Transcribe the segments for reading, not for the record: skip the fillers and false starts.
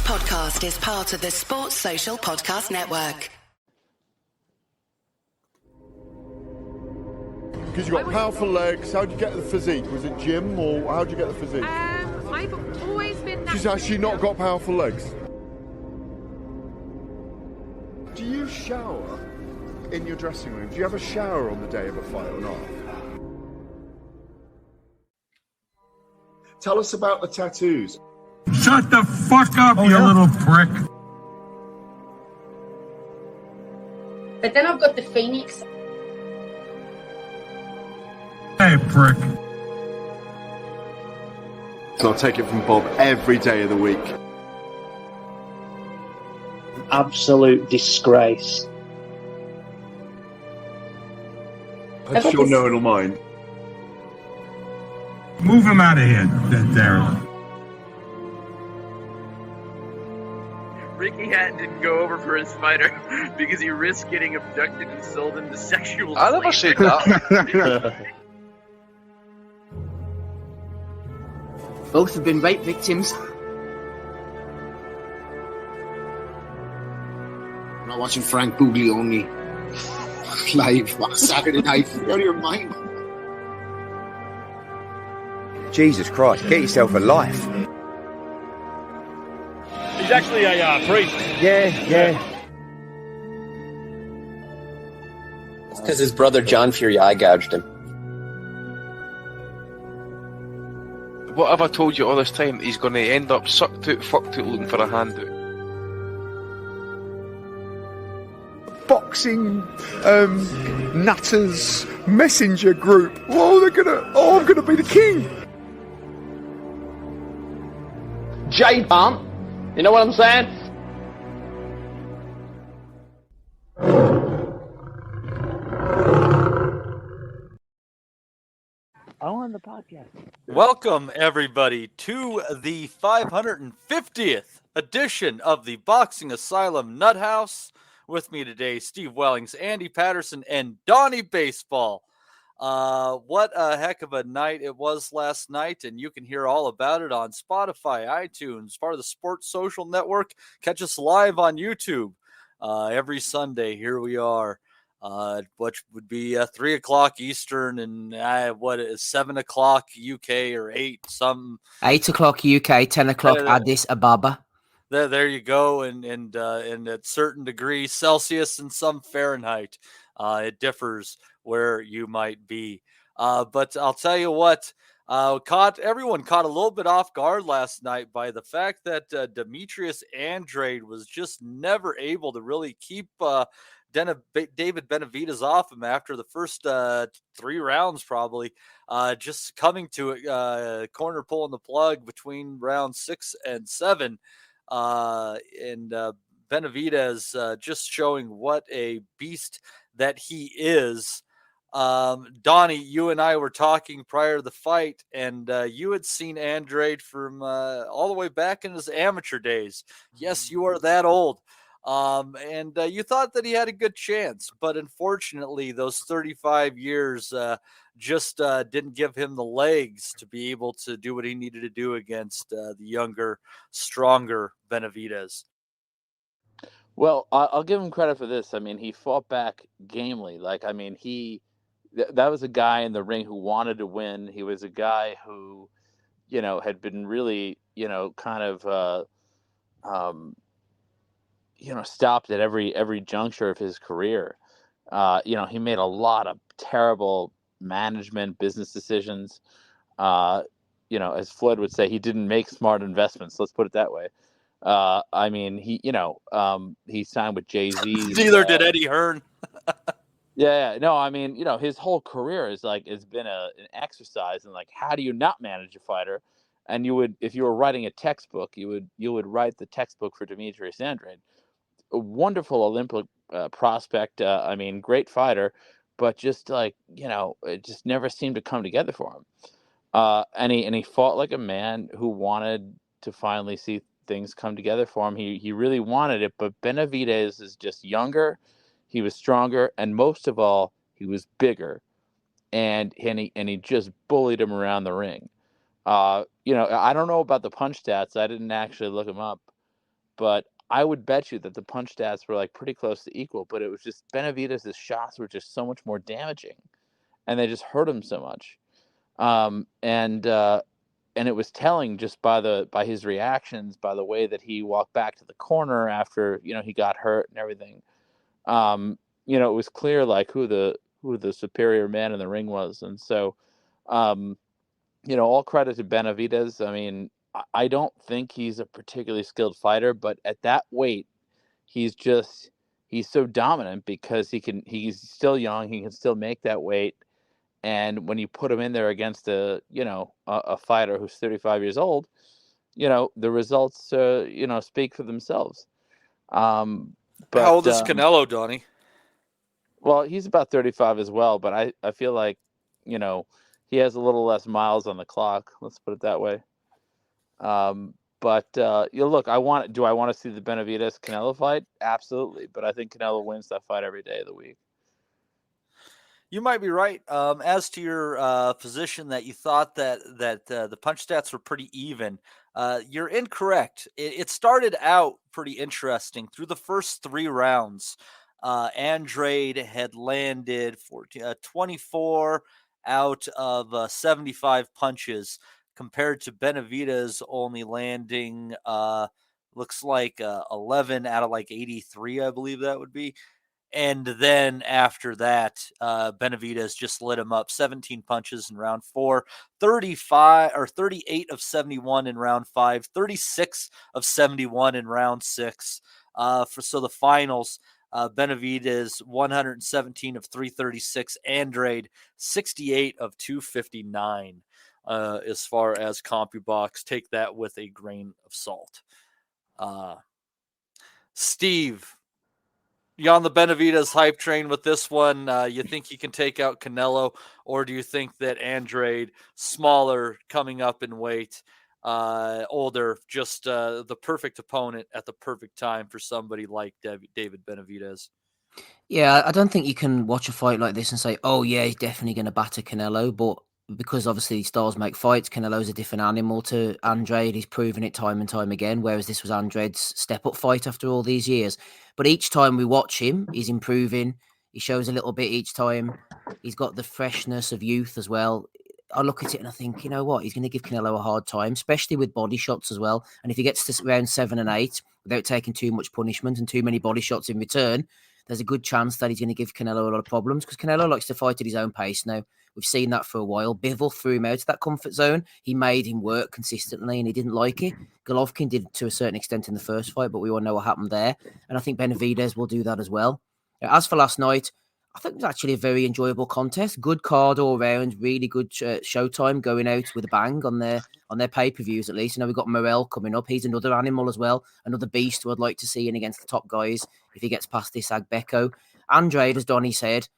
podcast is part of the Sports Social Podcast Network. Because you've got powerful legs. How'd you get the physique? Was it gym or how'd you get the physique? I've always been... She's actually not got powerful legs. Do you shower in your dressing room? Do you have a shower on the day of a fight or not? Tell us about the tattoos. Shut the fuck up, you little prick. But then I've got the Phoenix. Hey, prick. So I'll take it from Bob every day of the week. Absolute disgrace. That's your knowing mind. Move him out of here, there. Ricky Hatton didn't go over for his fighter because he risked getting abducted and sold into sexual slavery. I never said that. Both have been rape victims. I'm not watching Frank Buglioni live on Saturday night. Out of your mind. Jesus Christ, get yourself a life. He's actually a priest. Yeah. It's because his brother John Fury eye gouged him. What have I told you all this time? He's going to end up sucked out, fucked out, looking for a handout. Boxing nutters messenger group. I'm gonna be the king. J-Pump. You know what I'm saying? On the podcast. Welcome, everybody, to the 550th edition of the Boxing Asylum Nuthouse. With me today, Steve Wellings, Andy Patterson, and Donnie Baseball. What a heck of a night it was last night, and you can hear all about it on Spotify, iTunes, part of the Sports Social Network. Catch us live on YouTube every Sunday. Here we are. Which would be 3 o'clock Eastern and 7 o'clock UK or 8 something. 8 o'clock UK, 10 o'clock Addis Ababa. There you go, and at certain degrees Celsius and some Fahrenheit, it differs where you might be. But I'll tell you what, everyone caught a little bit off guard last night by the fact that Demetrius Andrade was just never able to really keep David Benavidez off him after the first 3 rounds, probably just coming to a corner pulling the plug between rounds 6 and 7. And Benavidez just showing what a beast that he is. Donnie, you and I were talking prior to the fight, and you had seen Andrade from all the way back in his amateur days. Yes, you are that old. And you thought that he had a good chance, but unfortunately those 35 years just didn't give him the legs to be able to do what he needed to do against the younger, stronger Benavidez. Well, I'll give him credit for this. I mean, he fought back gamely. That was a guy in the ring who wanted to win. He was a guy who, had been really, kind of, stopped at every juncture of his career. He made a lot of terrible management, business decisions. As Floyd would say, he didn't make smart investments. Let's put it that way. He signed with Jay-Z. Neither did Eddie Hearn. His whole career has been an exercise in how do you not manage a fighter? And if you were writing a textbook, you would write the textbook for Demetrius Andrade. A wonderful Olympic prospect. Great fighter, but just it just never seemed to come together for him. And he fought like a man who wanted to finally see things come together for him. He really wanted it, but Benavidez is just younger. He was stronger, and most of all, he was bigger, and he just bullied him around the ring. I don't know about the punch stats. I didn't actually look him up. but I would bet you that the punch stats were like pretty close to equal, but it was just Benavidez' shots were just so much more damaging, and they just hurt him so much. And it was telling just by his reactions, by the way that he walked back to the corner after, he got hurt and everything. It was clear like who the superior man in the ring was. And so, all credit to Benavidez. I mean, I don't think he's a particularly skilled fighter, but at that weight, he's so dominant because he's still young. He can still make that weight. And when you put him in there against a fighter who's 35 years old, the results, speak for themselves. But how old is Canelo, Donnie? Well, he's about 35 as well, but I feel like, he has a little less miles on the clock. Let's put it that way. Look, do I want to see the Benavidez Canelo fight? Absolutely. But I think Canelo wins that fight every day of the week. You might be right. As to your position that you thought that the punch stats were pretty even, you're incorrect. It started out pretty interesting. Through the first 3 rounds, Andrade had landed 24 out of 75 punches, compared to Benavidez only landing, looks like 11 out of like 83, I believe that would be. And then after that, Benavidez just lit him up. 17 punches in round 4, 38 of 71 in round 5, 36 of 71 in round 6. So the finals, Benavidez 117 of 336, Andrade 68 of 259. As far as CompuBox, take that with a grain of salt. Steve, you on the Benavidez hype train with this one? You think he can take out Canelo, or do you think that Andrade, smaller, coming up in weight, older, just the perfect opponent at the perfect time for somebody like David Benavidez? Yeah, I don't think you can watch a fight like this and say, oh yeah, he's definitely going to batter Canelo, but because obviously styles make fights, Canelo's a different animal to Andrade. He's proven it time and time again, whereas this was Andrade's step-up fight after all these years. But each time we watch him, he's improving. He shows a little bit each time. He's got the freshness of youth as well. I look at it and I think, you know what, he's going to give Canelo a hard time, especially with body shots as well. And if he gets to round 7 and 8 without taking too much punishment and too many body shots in return, there's a good chance that he's going to give Canelo a lot of problems, because Canelo likes to fight at his own pace now. We've seen that for a while. Bivol threw him out of that comfort zone. He made him work consistently, and he didn't like it. Golovkin did to a certain extent in the first fight, but we all know what happened there. And I think Benavidez will do that as well. As for last night, I think it was actually a very enjoyable contest. Good card all round. Really good showtime, going out with a bang on their pay-per-views at least. We've got Morel coming up. He's another animal as well. Another beast who I'd like to see in against the top guys if he gets past this Agbeko. Andrade, as Donnie said,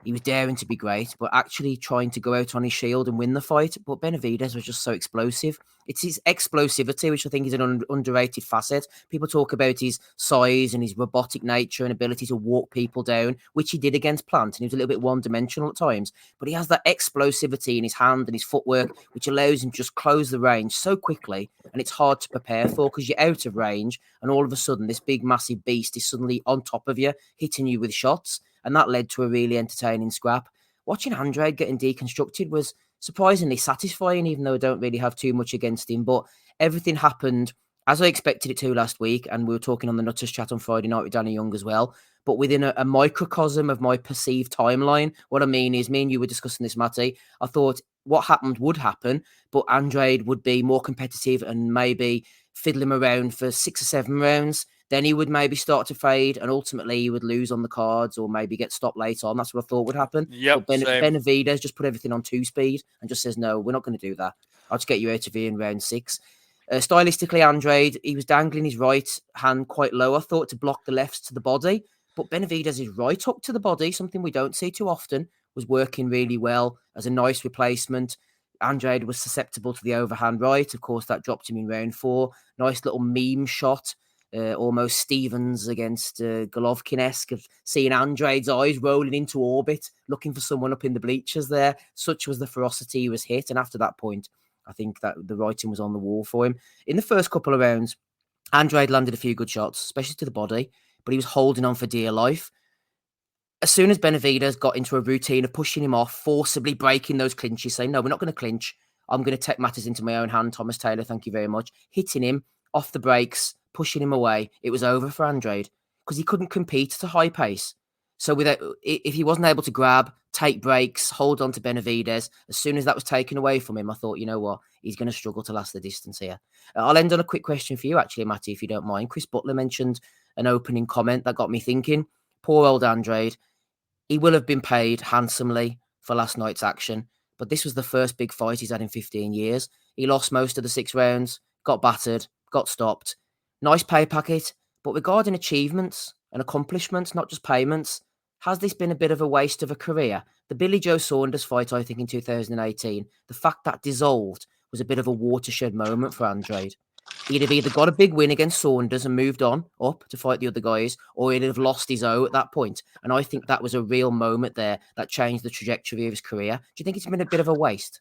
he was daring to be great, but actually trying to go out on his shield and win the fight. But Benavidez was just so explosive. It's his explosivity, which I think is an underrated facet. People talk about his size and his robotic nature and ability to walk people down, which he did against Plant, and he was a little bit one-dimensional at times. But he has that explosivity in his hand and his footwork, which allows him to just close the range so quickly, and it's hard to prepare for because you're out of range, and all of a sudden this big, massive beast is suddenly on top of you, hitting you with shots. And that led to a really entertaining scrap. Watching Andrade getting deconstructed was surprisingly satisfying, even though I don't really have too much against him. But everything happened as I expected it to last week. And we were talking on the Nuthouse chat on Friday night with Danny Young as well. But within a microcosm of my perceived timeline, what I mean is, me and you were discussing this, Matty. I thought what happened would happen, but Andrade would be more competitive and maybe fiddle him around for 6 or 7 rounds. Then he would maybe start to fade, and ultimately he would lose on the cards or maybe get stopped late on. That's what I thought would happen. Yep, but Benavidez just put everything on 2-speed and just says, no, we're not going to do that. I'll just get you out of here in round 6. Stylistically, Andrade, he was dangling his right hand quite low, I thought, to block the lefts to the body. But Benavidez's right hook to the body, something we don't see too often, was working really well as a nice replacement. Andrade was susceptible to the overhand right. Of course, that dropped him in round 4. Nice little meme shot. Almost Stevens against Golovkin-esque, of seeing Andrade's eyes rolling into orbit, looking for someone up in the bleachers there. Such was the ferocity he was hit. And after that point, I think that the writing was on the wall for him. In the first couple of rounds, Andrade landed a few good shots, especially to the body, but he was holding on for dear life. As soon as Benavidez got into a routine of pushing him off, forcibly breaking those clinches, saying, no, we're not going to clinch. I'm going to take matters into my own hand, Thomas Taylor, thank you very much. Hitting him off the brakes, pushing him away. It was over for Andrade because he couldn't compete at a high pace. So if he wasn't able to grab, take breaks, hold on to Benavidez, as soon as that was taken away from him, I thought, you know what? He's going to struggle to last the distance here. I'll end on a quick question for you, actually, Matty, if you don't mind. Chris Butler mentioned an opening comment that got me thinking. Poor old Andrade. He will have been paid handsomely for last night's action, but this was the first big fight he's had in 15 years. He lost most of the 6 rounds, got battered, got stopped. Nice pay packet, but regarding achievements and accomplishments, not just payments, has this been a bit of a waste of a career? The Billy Joe Saunders fight, I think, in 2018, the fact that dissolved was a bit of a watershed moment for Andrade. He'd have either got a big win against Saunders and moved on up to fight the other guys, or he'd have lost his O at that point. And I think that was a real moment there that changed the trajectory of his career. Do you think it's been a bit of a waste?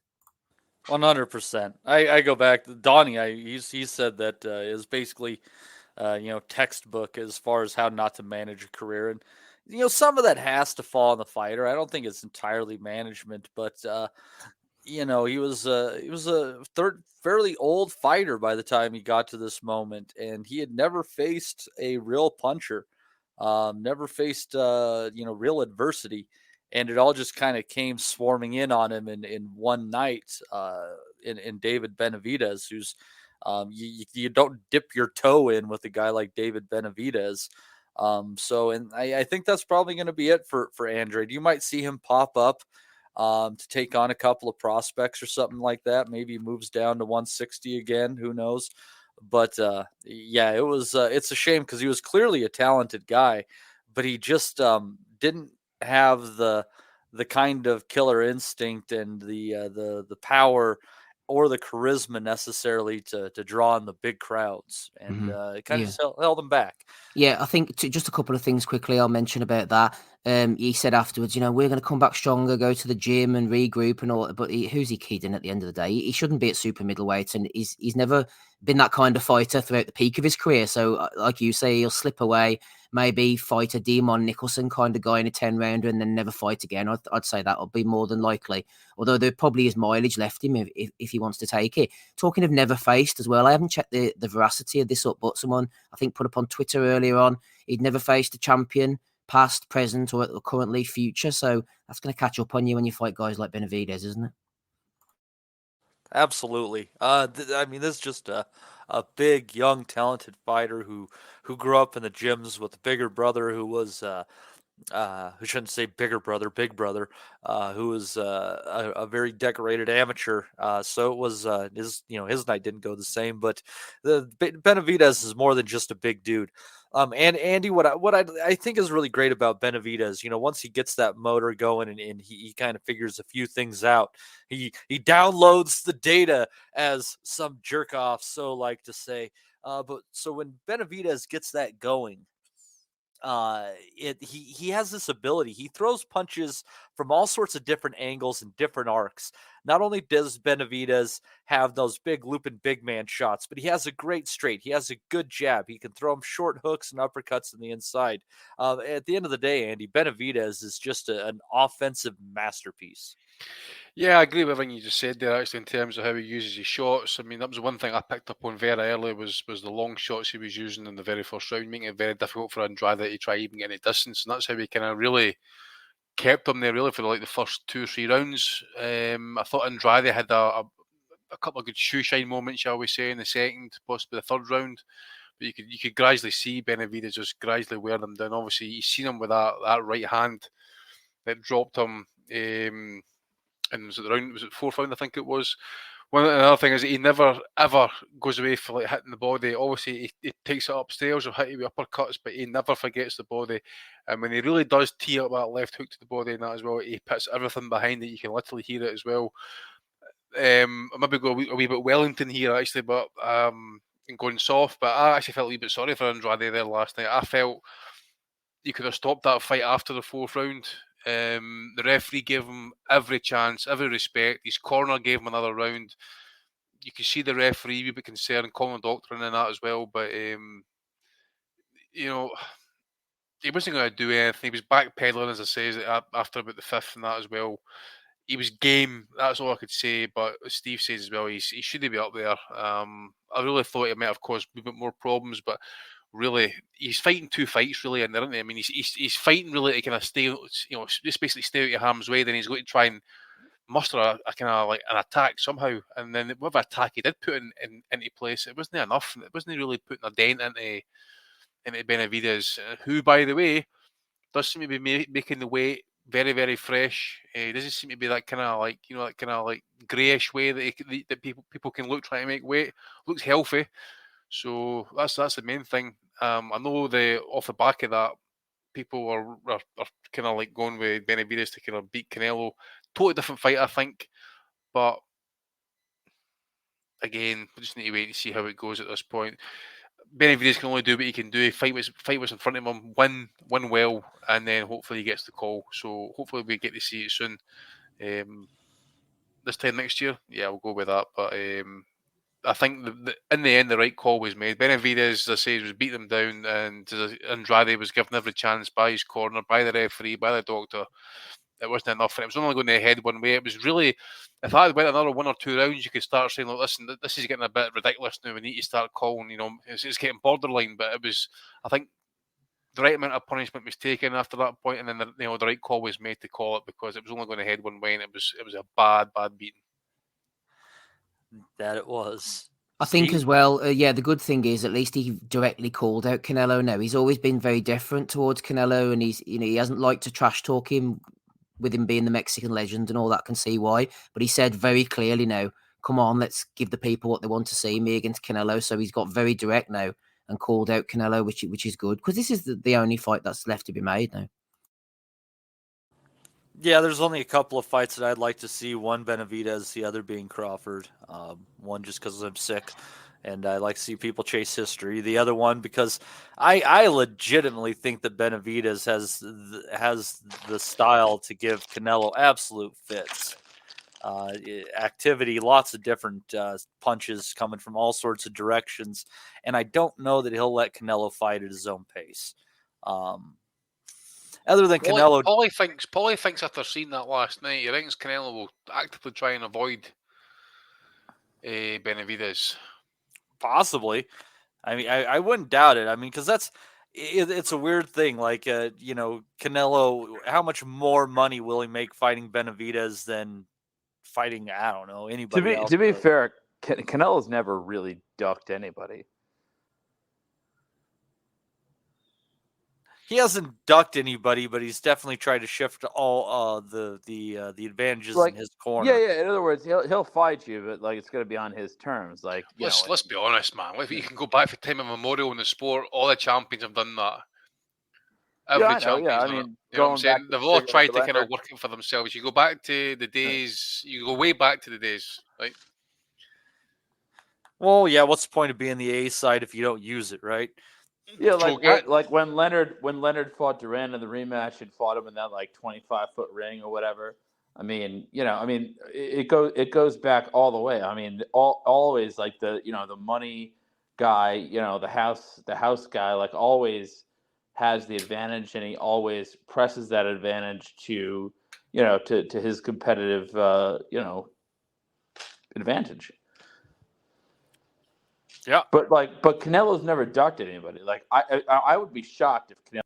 100%. I go back to Donnie. He said that is basically, textbook as far as how not to manage a career. And, some of that has to fall on the fighter. I don't think it's entirely management, but, he was a fairly old fighter by the time he got to this moment, and he had never faced a real puncher, never faced real adversity, and it all just kind of came swarming in on him in one night in David Benavidez, who's you don't dip your toe in with a guy like David Benavidez. I think that's probably going to be it for Andrade. You might see him pop up to take on a couple of prospects or something like that. Maybe he moves down to 160 again. Who knows? But it's a shame because he was clearly a talented guy, but he just didn't have the kind of killer instinct and the power or the charisma necessarily to draw in the big crowds, and it kind of just held him back. Yeah, I think just a couple of things quickly I'll mention about that. He said afterwards, we're going to come back stronger, go to the gym and regroup and all. But who's he kidding at the end of the day? He shouldn't be at super middleweight, and he's never been that kind of fighter throughout the peak of his career. So, like you say, he'll slip away, maybe fight a Demon Nicholson kind of guy in a 10-rounder and then never fight again. I'd say that would be more than likely. Although there probably is mileage left him if he wants to take it. Talking of never faced as well, I haven't checked the veracity of this up, but someone, I think, put up on Twitter earlier on, he'd never faced a champion, past, present, or currently future. So that's going to catch up on you when you fight guys like Benavidez, isn't it? Absolutely. This is just a big, young, talented fighter who grew up in the gyms with a bigger brother who was who shouldn't say bigger brother, big brother, who was a very decorated amateur. So it was his night didn't go the same, but the Benavidez is more than just a big dude. And Andy, what I think is really great about Benavidez, once he gets that motor going and he kind of figures a few things out, he downloads the data, as some jerk offs so like to say. But so when Benavidez gets that going, he has this ability. He throws punches from all sorts of different angles and different arcs. Not only does Benavidez have those big looping big man shots, but he has a great straight. He has a good jab. He can throw him short hooks and uppercuts on the inside. At the end of the day, Andy, Benavidez is just an offensive masterpiece. Yeah, I agree with everything you just said there, actually, in terms of how he uses his shots. I mean, that was one thing I picked up on very early was the long shots he was using in the very first round, making it very difficult for Andrade to try even get any distance. And that's how he kind of really kept him there, really, for the first 2 or 3 rounds. I thought Andrade had a couple of good shoe shine moments, shall we say, in the second, possibly the third round. But you could gradually see Benavidez just gradually wear them down. Obviously, you've seen him with that right hand that dropped him. And was it 4th round, I think it was. Another thing is that he never ever goes away for hitting the body. Obviously, he takes it upstairs or hit you with uppercuts, but he never forgets the body. And when he really does tee up that left hook to the body and that as well, he puts everything behind it. You can literally hear it as well. Maybe go a wee bit Wellington here actually, but and going soft. But I actually felt a wee bit sorry for Andrade there last night. I felt you could have stopped that fight after the 4th round. The referee gave him every chance, every respect. His corner gave him another round. you can see the referee a bit concerned, calling the doctor in and that as well. But he wasn't going to do anything. He was backpedaling, as I say, after about the fifth and that as well. He was game. That's all I could say. But as Steve says as well, he should be up there. I really thought he might have caused a bit more problems, but really, he's fighting 2 fights really, and I mean, he's fighting really to kind of stay, just basically stay out of your harm's way. Then he's going to try and muster a kind of like an attack somehow, and then whatever attack he did put into place, it wasn't enough. It wasn't really putting a dent into Benavidez, who, by the way, does seem to be making the weight very, very fresh. He doesn't seem to be that kind of like that kind of like greyish way that people can look trying to make weight. Looks healthy, so that's the main thing. I know off the back of that, people are kind of like going with Benavidez to kind of beat Canelo. Totally different fight, I think, but again, we just need to wait and see how it goes at this point. Benavidez can only do what he can do. Fight was in front of him, win well, and then hopefully he gets the call. So hopefully we get to see it soon. This time next year, yeah, we'll go with that. But I think in the end, the right call was made. Benavidez, as I say, was beating him down, and Andrade was given every chance by his corner, by the referee, by the doctor. It wasn't enough, and it was only going ahead one way. It was really, if I had went another 1 or 2 rounds, you could start saying, "Look, listen, this is getting a bit ridiculous now. We need to start calling." It's getting borderline. But it was, I think, the right amount of punishment was taken after that point, and then the right call was made to call it, because it was only going ahead one way, and it was a bad beating. That it was. I think as well, the good thing is at least he directly called out Canelo. Now he's always been very different towards Canelo, and he hasn't liked to trash talk him, with him being the Mexican legend and all that. Can see why, but he said very clearly now, come on, let's give the people what they want to see, me against Canelo. So he's got very direct now and called out Canelo, which is good, because this is the only fight that's left to be made now. Yeah, there's only a couple of fights that I'd like to see. One Benavidez, the other being Crawford. One just because I'm sick, and I like to see people chase history. The other one because I legitimately think that Benavidez has the style to give Canelo absolute fits. Activity, lots of different punches coming from all sorts of directions, and I don't know that he'll let Canelo fight at his own pace. Other than Canelo, Paulie thinks after seeing that last night, he thinks Canelo will actively try and avoid Benavidez. Possibly. I mean, I wouldn't doubt it. I mean, because it's a weird thing. Like, Canelo, how much more money will he make fighting Benavidez than fighting, I don't know, anybody else? To be fair, Canelo's never really ducked anybody. He hasn't ducked anybody, but he's definitely tried to shift all the advantages in his corner. Yeah. In other words, he'll fight you, but like it's going to be on his terms. Like, let's be honest, man. If you can go back for time immemorial in the sport, all the champions have done that. Every champion. I mean, they've all tried to kind of work it for themselves. You go back to the days. You go way back to the days, right? Well, yeah. What's the point of being the A side if you don't use it, right? Yeah, like when Leonard fought Duran in the rematch and fought him in that like 25-foot ring or whatever. I mean, it goes back all the way. I mean, always like the money guy, the house guy, like always has the advantage, and he always presses that advantage to his competitive advantage. Yeah, but Canelo's never ducked at anybody. Like I would be shocked if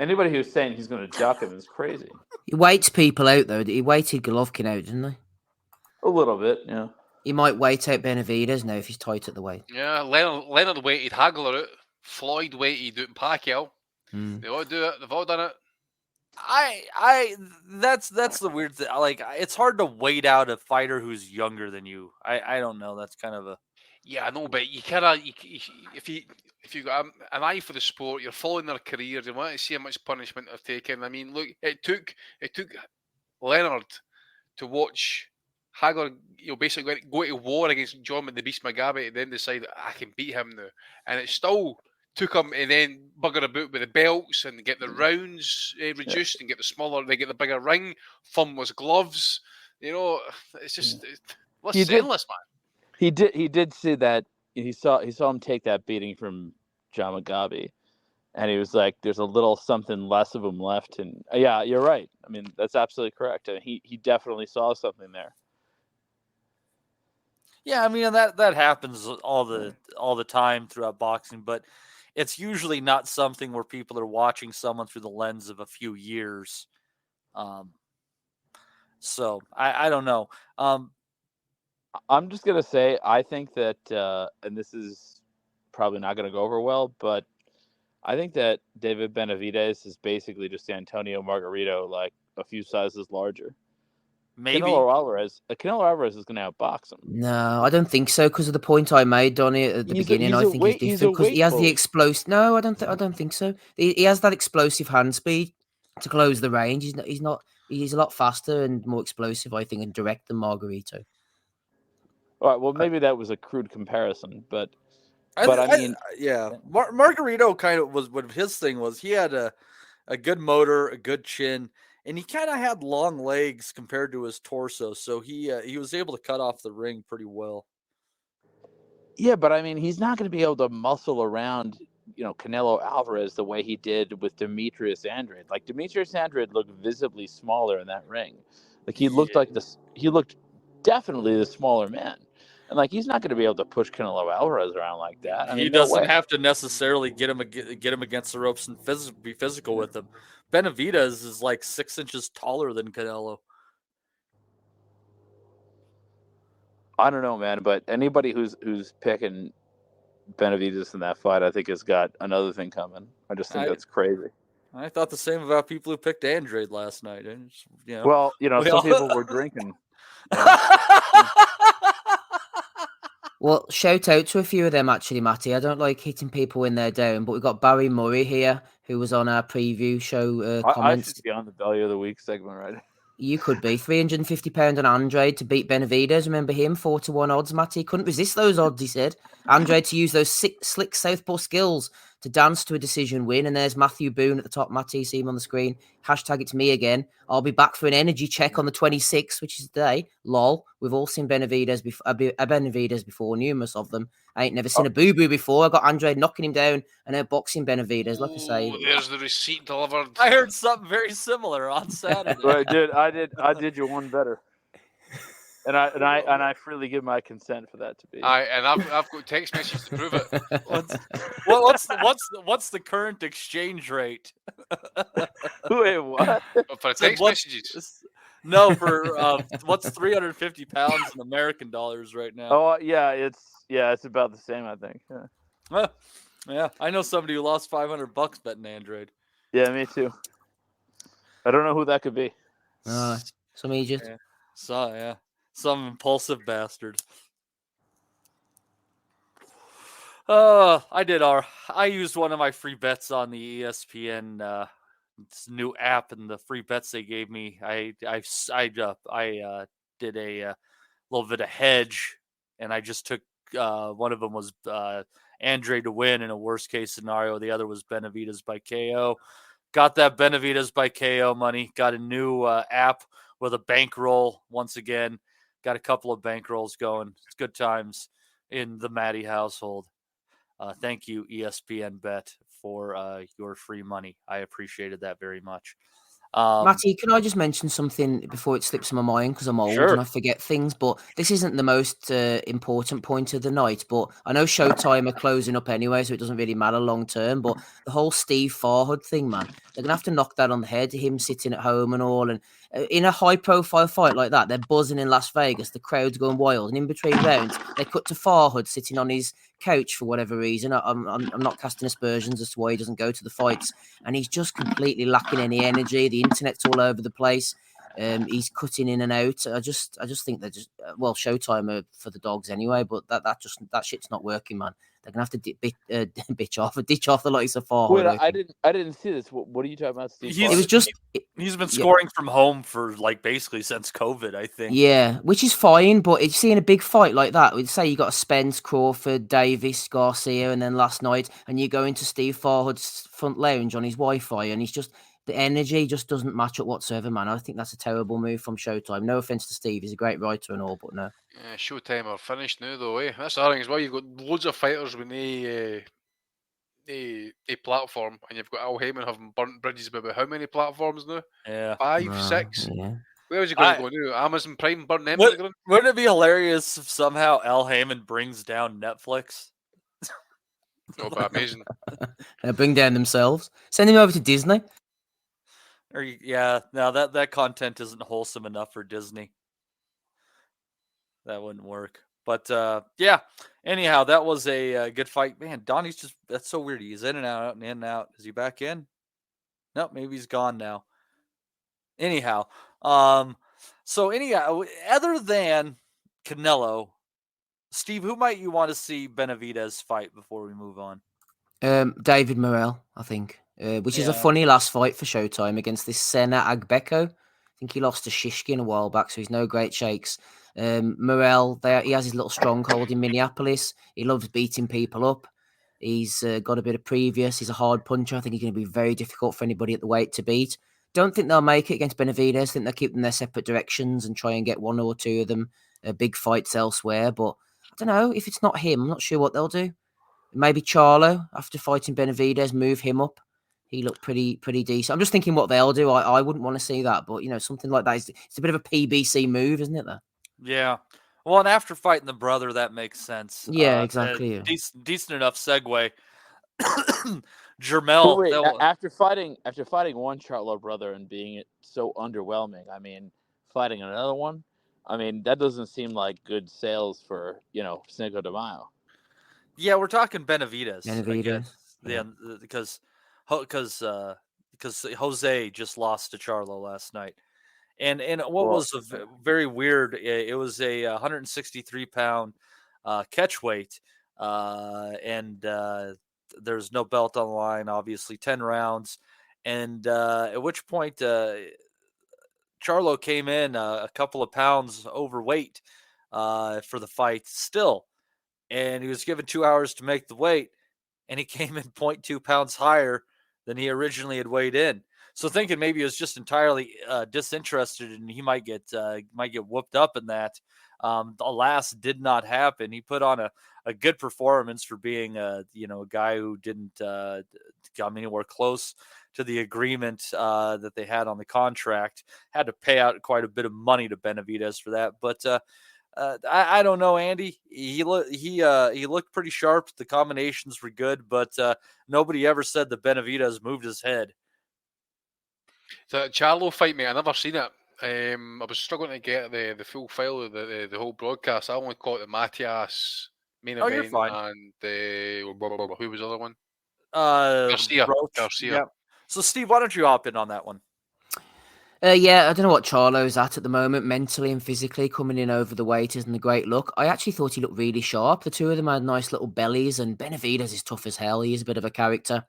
anybody who's saying he's going to duck him is crazy. He waits people out though. He waited Golovkin out, didn't he? A little bit, yeah. He might wait out Benavidez now if he's tight at the weight. Yeah, Leonard waited Hagler out. Floyd waited out Pacquiao. They all do it. They've all done it. That's the weird thing. Like, it's hard to wait out a fighter who's younger than you. I don't know. That's kind of a. Yeah, I know, but you cannot. If you got an eye for the sport, you're following their careers. You want to see how much punishment they've taken. I mean, look, it took Leonard to watch Hagler, basically go to war against John the Beast Mugabe, and then decide I can beat him now, and it still took him and then bugger about with the belts and get the rounds reduced and get the smaller, they get the bigger ring, thumbless gloves. It's just What's He did- senseless, man? He did see that. He saw him take that beating from John Mugabe, and he was like, "There's a little something less of him left." And yeah, you're right. I mean, that's absolutely correct. I mean, he definitely saw something there. Yeah, I mean that happens all the time throughout boxing, but it's usually not something where people are watching someone through the lens of a few years. So I don't know. I'm just gonna say I think that, and this is probably not gonna go over well, but I think that David Benavidez is basically just Antonio Margarito, like a few sizes larger. Maybe Canelo Alvarez is gonna outbox him. No, I don't think so because of the point I made, Donnie, at the beginning. I think he's different because he has the explosive. No, I don't think so. He has that explosive hand speed to close the range. He's a lot faster and more explosive, I think, and direct than Margarito. All right, well, maybe that was a crude comparison, but Margarito kind of was what his thing was. He had a good motor, a good chin, and he kind of had long legs compared to his torso, so he was able to cut off the ring pretty well. Yeah, but I mean, he's not going to be able to muscle around, Canelo Alvarez the way he did with Demetrius Andrade. Like Demetrius Andrade looked visibly smaller in that ring. Like he looked he looked definitely the smaller man. And like he's not going to be able to push Canelo Alvarez around like that. He doesn't have to necessarily get him against the ropes and be physical with him. Benavidez is like 6 inches taller than Canelo. I don't know, man, but anybody who's picking Benavidez in that fight, I think has got another thing coming. I just think that's crazy. I thought the same about people who picked Andrade last night. Well, some people were drinking. Well, shout out to a few of them, actually, Matty. I don't like hitting people when they're down, but we've got Barry Murray here, who was on our preview show comments. I should be on the Value of the Week segment, right? You could be. £350 on Andrade to beat Benavidez. Remember him? 4-1 odds, Matty. Couldn't resist those odds, he said. Andrade to use those slick southpaw skills to dance to a decision win. And there's Matthew Boone at the top. Matty, see him on the screen. Hashtag it's me again. I'll be back for an energy check on the 26th, which is today. Lol. We've all seen Benavidez before, numerous of them. I ain't never seen a boo-boo before. I got Andrade knocking him down and outboxing Benavidez, like I say. There's the receipt delivered. I heard something very similar on Saturday. Right, I did you one better. And I freely give my consent for that to be. I've got text messages to prove it. What's the current exchange rate? Wait, what? For text messages? No, for what's 350 pounds in American dollars right now? Oh yeah, it's about the same, I think. Yeah. Yeah, I know somebody who lost $500 betting Andrade. Yeah, me too. I don't know who that could be. Some Egypt. Yeah. Some impulsive bastard. I used one of my free bets on the ESPN new app, and the free bets they gave me, I did a little bit of hedge, and I just took one of them was Andrade to win in a worst case scenario. The other was Benavidez by KO. Got that Benavidez by KO money. Got a new app with a bankroll once again. Got a couple of bankrolls going. It's good times in the Matty household. Thank you, ESPN Bet, for your free money. I appreciated that very much. Matty, can I just mention something before it slips my mind, because I'm old and I forget things, but this isn't the most important point of the night, but I know Showtime are closing up anyway, so it doesn't really matter long term, but the whole Steve Farhood thing, man, they're going to have to knock that on the head, him sitting at home and all, and in a high-profile fight like that, they're buzzing in Las Vegas, the crowd's going wild, and in between rounds, they cut to Farhood sitting on his couch for whatever reason. I'm not casting aspersions as to why he doesn't go to the fights, and he's just completely lacking any energy. The internet's all over the place. He's cutting in and out. I just think they're just Showtime are for the dogs anyway. But that shit's not working, man. They're gonna have to ditch off the likes of Farhood. Wait, I didn't see this. What are you talking about, Steve? He's been scoring from home for like basically since COVID, I think. Yeah, which is fine, but it's seeing a big fight like that. We'd say you got a Spence, Crawford, Davis, Garcia, and then last night, and you go into Steve Farhood's front lounge on his Wi-Fi, and he's just The energy just doesn't match up whatsoever, man. I think that's a terrible move from Showtime. No offense to Steve, he's a great writer and all, but no. Yeah, Showtime are finished now, though. That's the other thing as well. You've got loads of fighters with a platform, and you've got Al Heyman having burnt bridges about how many platforms now? Yeah, 5, 6. Yeah. Where was he going to go now? Amazon Prime burnt them to the ground? Wouldn't it be hilarious if somehow Al Heyman brings down Netflix? Oh, but amazing. Bring down themselves. Send him over to Disney. Or no, that content isn't wholesome enough for Disney. That wouldn't work. But yeah. Anyhow, that was a good fight. Man, Donnie's that's so weird. He's in and out and in and out. Is he back in? Nope, maybe he's gone now. Anyhow, so anyhow, other than Canelo, Steve, who might you want to see Benavidez fight before we move on? David Morrell, I think, which is a funny last fight for Showtime against this Sena Agbeko. I think he lost to Shishkin a while back, so he's no great shakes. Morrell, he has his little stronghold in Minneapolis. He loves beating people up. He's got a bit of previous. He's a hard puncher. I think he's going to be very difficult for anybody at the weight to beat. Don't think they'll make it against Benavidez. I think they'll keep them their separate directions and try and get one or two of them big fights elsewhere. But I don't know. If it's not him, I'm not sure what they'll do. Maybe Charlo, after fighting Benavidez, move him up. He looked pretty decent. I'm just thinking what they'll do. I wouldn't want to see that. But, something like that, it's a bit of a PBC move, isn't it, though? Yeah. Well, and after fighting the brother, that makes sense. Yeah, exactly. Yeah. Decent enough segue. Jermell. Wait, after fighting one Charlo brother and being so underwhelming, I mean, fighting another one, I mean, that doesn't seem like good sales for Cinco de Mayo. Yeah, we're talking Benavidez. Yeah. Because Jose just lost to Charlo last night. And what was very weird, it was a 163-pound catch weight, and there's no belt on the line, obviously, 10 rounds. And at which point Charlo came in a couple of pounds overweight for the fight still. And he was given 2 hours to make the weight, and he came in 0.2 pounds higher than he originally had weighed in. So thinking maybe he was just entirely disinterested and he might get whooped up in that. Alas, did not happen. He put on a good performance for being a guy who didn't come anywhere close to the agreement that they had on the contract. Had to pay out quite a bit of money to Benavidez for that, but I don't know, Andy. He looked pretty sharp. The combinations were good, but nobody ever said that Benavidez moved his head. The Charlo fight, mate, I never seen it. I was struggling to get the full file of the whole broadcast. I only caught the Matias main event and who was the other one? Garcia. Yeah. So, Steve, why don't you hop in on that one? Yeah, I don't know what Charlo's at the moment, mentally and physically. Coming in over the weight isn't a great look. I actually thought he looked really sharp. The two of them had nice little bellies, and Benavidez is tough as hell. He is a bit of a character.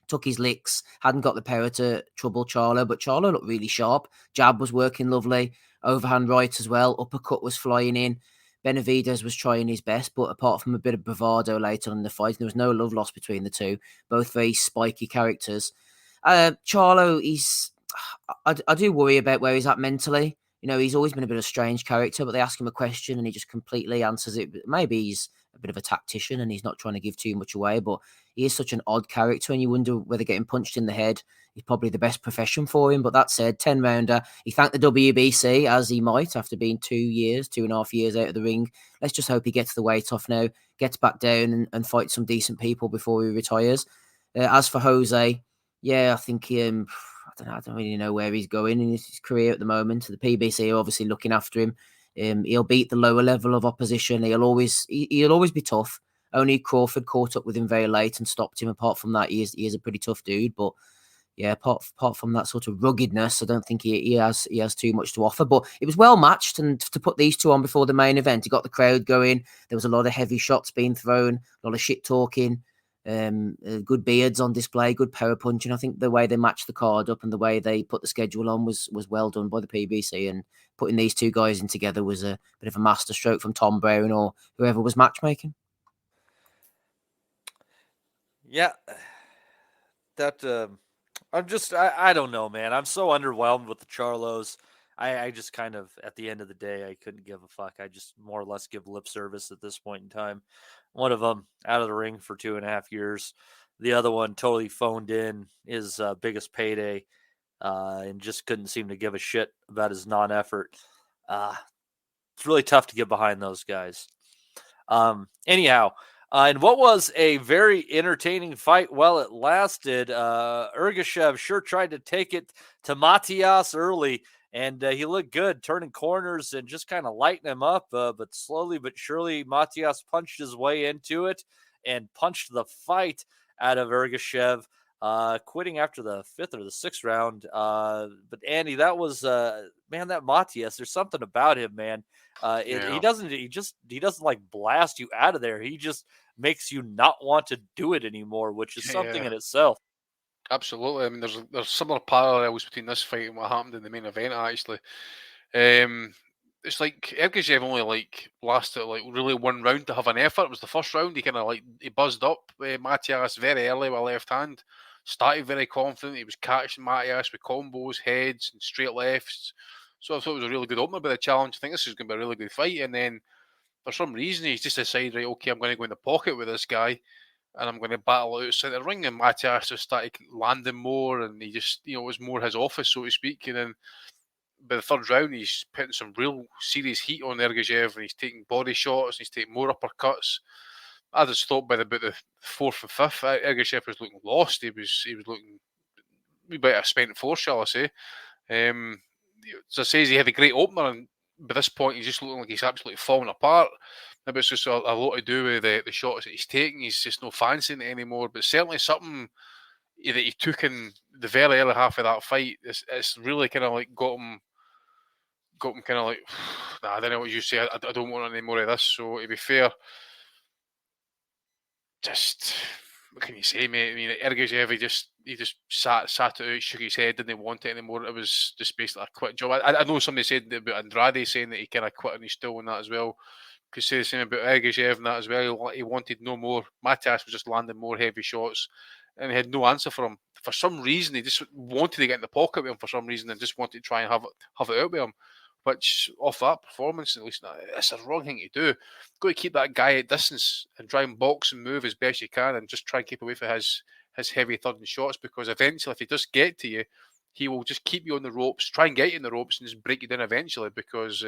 Took his licks, hadn't got the power to trouble Charlo, but Charlo looked really sharp. Jab was working lovely, overhand right as well, uppercut was flying in. Benavidez was trying his best, but apart from a bit of bravado later on in the fight, there was no love lost between the two. Both very spiky characters. Charlo, I do worry about where he's at mentally. He's always been a bit of a strange character, but they ask him a question and he just completely answers it. Maybe he's a bit of a tactician and he's not trying to give too much away, but he is such an odd character and you wonder whether getting punched in the head is probably the best profession for him. But that said, 10-rounder, he thanked the WBC, as he might, after being 2.5 years out of the ring. Let's just hope he gets the weight off now, gets back down and fights some decent people before he retires. As for Jose, yeah, I think I don't really know where he's going in his career at the moment. The PBC are obviously looking after him. He'll beat the lower level of opposition. He'll always be tough. Only Crawford caught up with him very late and stopped him. Apart from that, he is a pretty tough dude. But yeah, apart from that sort of ruggedness, I don't think he has too much to offer. But it was well matched, and to put these two on before the main event, it got the crowd going. There was a lot of heavy shots being thrown, a lot of shit talking. Good beards on display, good power punching. I think the way they matched the card up and the way they put the schedule on was well done by the PBC, and putting these two guys in together was a bit of a masterstroke from Tom Brown or whoever was matchmaking. Yeah, that I don't know, man. I'm so underwhelmed with the Charlos. I just kind of, at the end of the day, I couldn't give a fuck. I just more or less give lip service at this point in time. One of them out of the ring for 2.5 years. The other one totally phoned in his biggest payday and just couldn't seem to give a shit about his non-effort. It's really tough to get behind those guys. Anyhow, and what was a very entertaining fight while it lasted, Ergashev sure tried to take it to Matias early, and he looked good, turning corners and just kind of lighting him up. But slowly but surely, Matias punched his way into it and punched the fight out of Ergashev, quitting after the 5th or the 6th round. But Andy, that was man, that Matias, there's something about him, man. He doesn't like blast you out of there. He just makes you not want to do it anymore, which is something in itself. Absolutely. I mean, there's similar parallels between this fight and what happened in the main event. Actually, it's like Ergashev only lasted really one round to have an effort. It was the first round. He buzzed up Matias very early with a left hand. Started very confident. He was catching Matias with combos, heads, and straight lefts. So I thought it was a really good opener by the challenge. I think this is going to be a really good fight. And then for some reason, he's just decided, right, okay, I'm going to go in the pocket with this guy and I'm going to battle outside the ring. And Matias just started landing more, and he just, it was more his office, so to speak. And then by the 3rd round, he's putting some real serious heat on Ergashev, and he's taking body shots, he's taking more uppercuts. I just thought by about the 4th and 5th, Ergashev was looking lost. He was looking a bit of a spent force, shall I say. As I say, he had a great opener, and by this point, he's just looking like he's absolutely falling apart. Maybe it's just a lot to do with the shots that he's taking. He's just not fancying it anymore. But certainly something that he took in the very early half of that fight, it's really kind of got him kind of nah, I don't know what you say. I don't want any more of this. So to be fair, just what can you say, mate? I mean, Ergashev, he just sat it out, shook his head, didn't want it anymore. It was just basically a quit job. I know somebody said about Andrade saying that he kind of quit and he's still in that as well. Could say the same about Ergashev and that as well. He wanted no more. Matias was just landing more heavy shots, and he had no answer for him. For some reason, he just wanted to get in the pocket with him for some reason, and just wanted to try and have it out with him. Which, off that performance, at least, it's a wrong thing to do. Got to keep that guy at distance and try and box and move as best you can, and just try and keep away from his heavy thudding shots, because eventually, if he does get to you, he will just keep you on the ropes, try and get you in the ropes, and just break you down eventually, because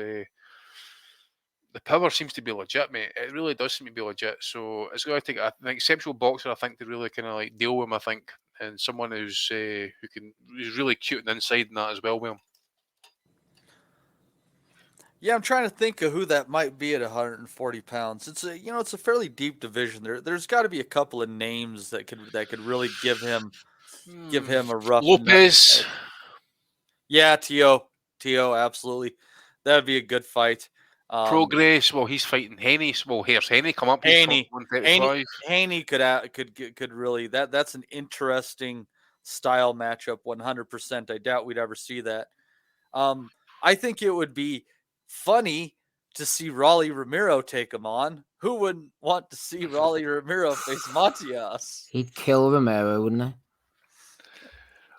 the power seems to be legit, mate. It really does seem to be legit. So it's going to take an exceptional boxer, I think, to really kind of deal with him, I think, and someone who's really cute on the inside and that as well with him. Yeah, I'm trying to think of who that might be at 140 pounds. It's a fairly deep division. There's got to be a couple of names that could really give him a rough Lopez. Yeah, Tio, absolutely. That would be a good fight. Progress. Well, he's fighting Haney. Well, here's Haney come up. Haney could really that's an interesting style matchup. 100%. I doubt we'd ever see that. I think it would be funny to see Rolly Romero take him on. Who wouldn't want to see Rolly Romero face Matias? He'd kill Romero, wouldn't he?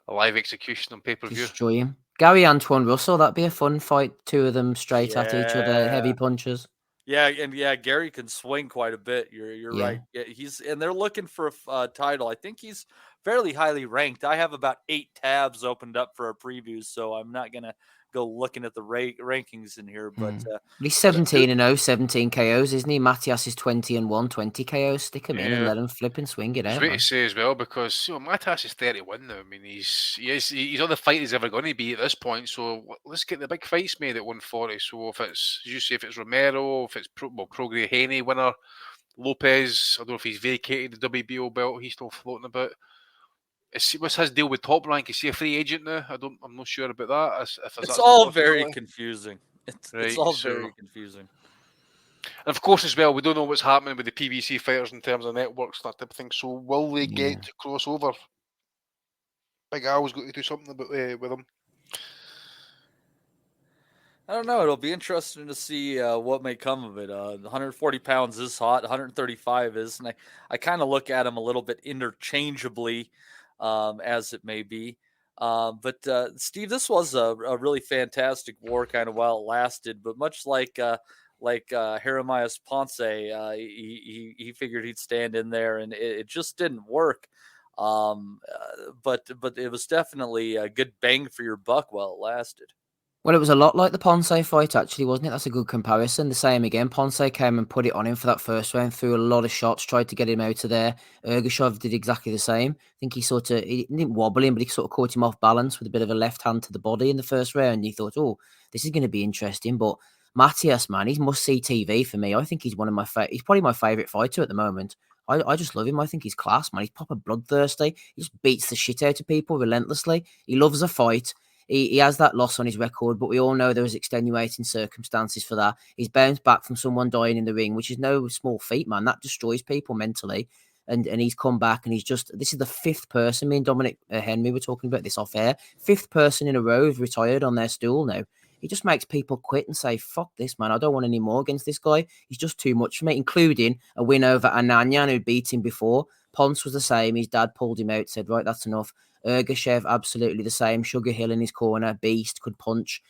A live execution on pay-per-view. Destroy him. Gary Antoine Russell, that'd be a fun fight. Two of them straight at each other, heavy punches. Yeah, and Gary can swing quite a bit. You're right. Yeah, they're looking for a title. I think he's fairly highly ranked. I have about 8 tabs opened up for our previews, so I'm not gonna go looking at the rankings in here. But he's 17-0, 17 KOs, isn't he? Matias is 20-1, 20 KOs. Stick him in and let him flip and swing it out. It's great to say as well, because Matias is 31 now. I mean, he's all the fight he's ever going to be at this point. So let's get the big fights made at 140. So if it's, as you say, if it's Romero, if it's Prograis Haney winner, Lopez, I don't know if he's vacated the WBO belt, he's still floating about. What's his deal with Top Rank? Is he a free agent now? I'm not sure about that. It's all very confusing. It's all very confusing. And of course, as well, we don't know what's happening with the PBC fighters in terms of networks, that type of thing. So will they get to cross over? Big Al's got to do something about with them. I don't know. It'll be interesting to see what may come of it. 140 pounds is hot. 135 is. And I kind of look at him a little bit interchangeably as it may be. But Steve, this was a really fantastic war, kind of while it lasted. But much like Jeremias Ponce, he figured he'd stand in there, and it just didn't work. But it was definitely a good bang for your buck while it lasted. Well, it was a lot like the Ponce fight, actually, wasn't it? That's a good comparison. The same again. Ponce came and put it on him for that first round, threw a lot of shots, tried to get him out of there. Ergashev did exactly the same. I think he didn't wobble him, but he sort of caught him off balance with a bit of a left hand to the body in the first round. And you thought, oh, this is going to be interesting. But Matias, man, he's must-see TV for me. I think he's one of my he's probably my favourite fighter at the moment. I just love him. I think he's class, man. He's proper bloodthirsty. He just beats the shit out of people relentlessly. He loves a fight. He has that loss on his record, but we all know there was extenuating circumstances for that. He's bounced back from someone dying in the ring, which is no small feat, man. That destroys people mentally. And he's come back, and this is the fifth person, me and Dominic Henry were talking about this off air, fifth person in a row who's retired on their stool now. He just makes people quit and say, fuck this, man. I don't want any more against this guy. He's just too much for me, including a win over Ananyan, who beat him before. Ponce was the same. His dad pulled him out, said, right, that's enough. Ergashev, absolutely the same. Sugar Hill in his corner, beast, could punch.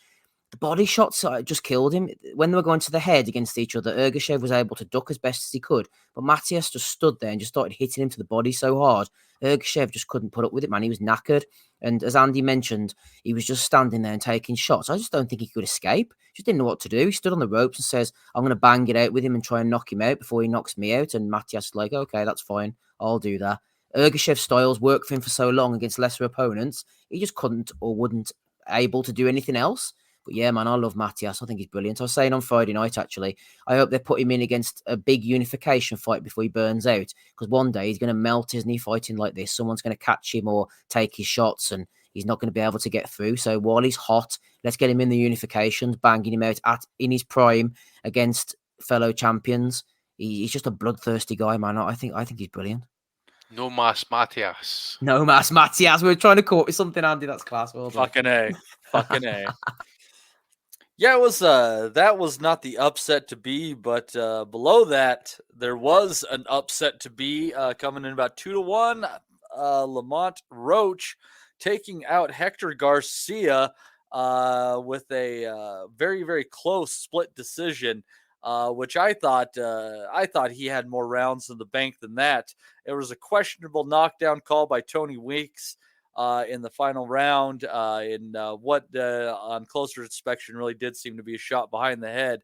The body shots just killed him. When they were going to the head against each other, Ergashev was able to duck as best as he could, but Matias just stood there and just started hitting him to the body so hard. Ergashev just couldn't put up with it, man. He was knackered. And as Andy mentioned, he was just standing there and taking shots. I just don't think he could escape. Just didn't know what to do. He stood on the ropes and says, I'm going to bang it out with him and try and knock him out before he knocks me out. And Matias is like, okay, that's fine. I'll do that. Ergashev's styles worked for him for so long against lesser opponents. He just couldn't or wouldn't able to do anything else. But yeah, man, I love Matias. I think he's brilliant. I was saying on Friday night, actually, I hope they put him in against a big unification fight before he burns out. Because one day he's going to melt, isn't he, fighting like this? Someone's going to catch him or take his shots, and he's not going to be able to get through. So while he's hot, let's get him in the unifications, banging him out in his prime against fellow champions. He's just a bloodthirsty guy, man. I think he's brilliant. No mas Matias. No mas Matias. We were trying to caught with something, Andy. That's class. Well done. Fucking A. Yeah, it was that was not the upset to be, but below that there was an upset to be coming in about 2-1. Lamont Roach taking out Hector Garcia with a very, very close split decision. Which I thought he had more rounds in the bank than that. It was a questionable knockdown call by Tony Weeks in the final round, in what on closer inspection really did seem to be a shot behind the head.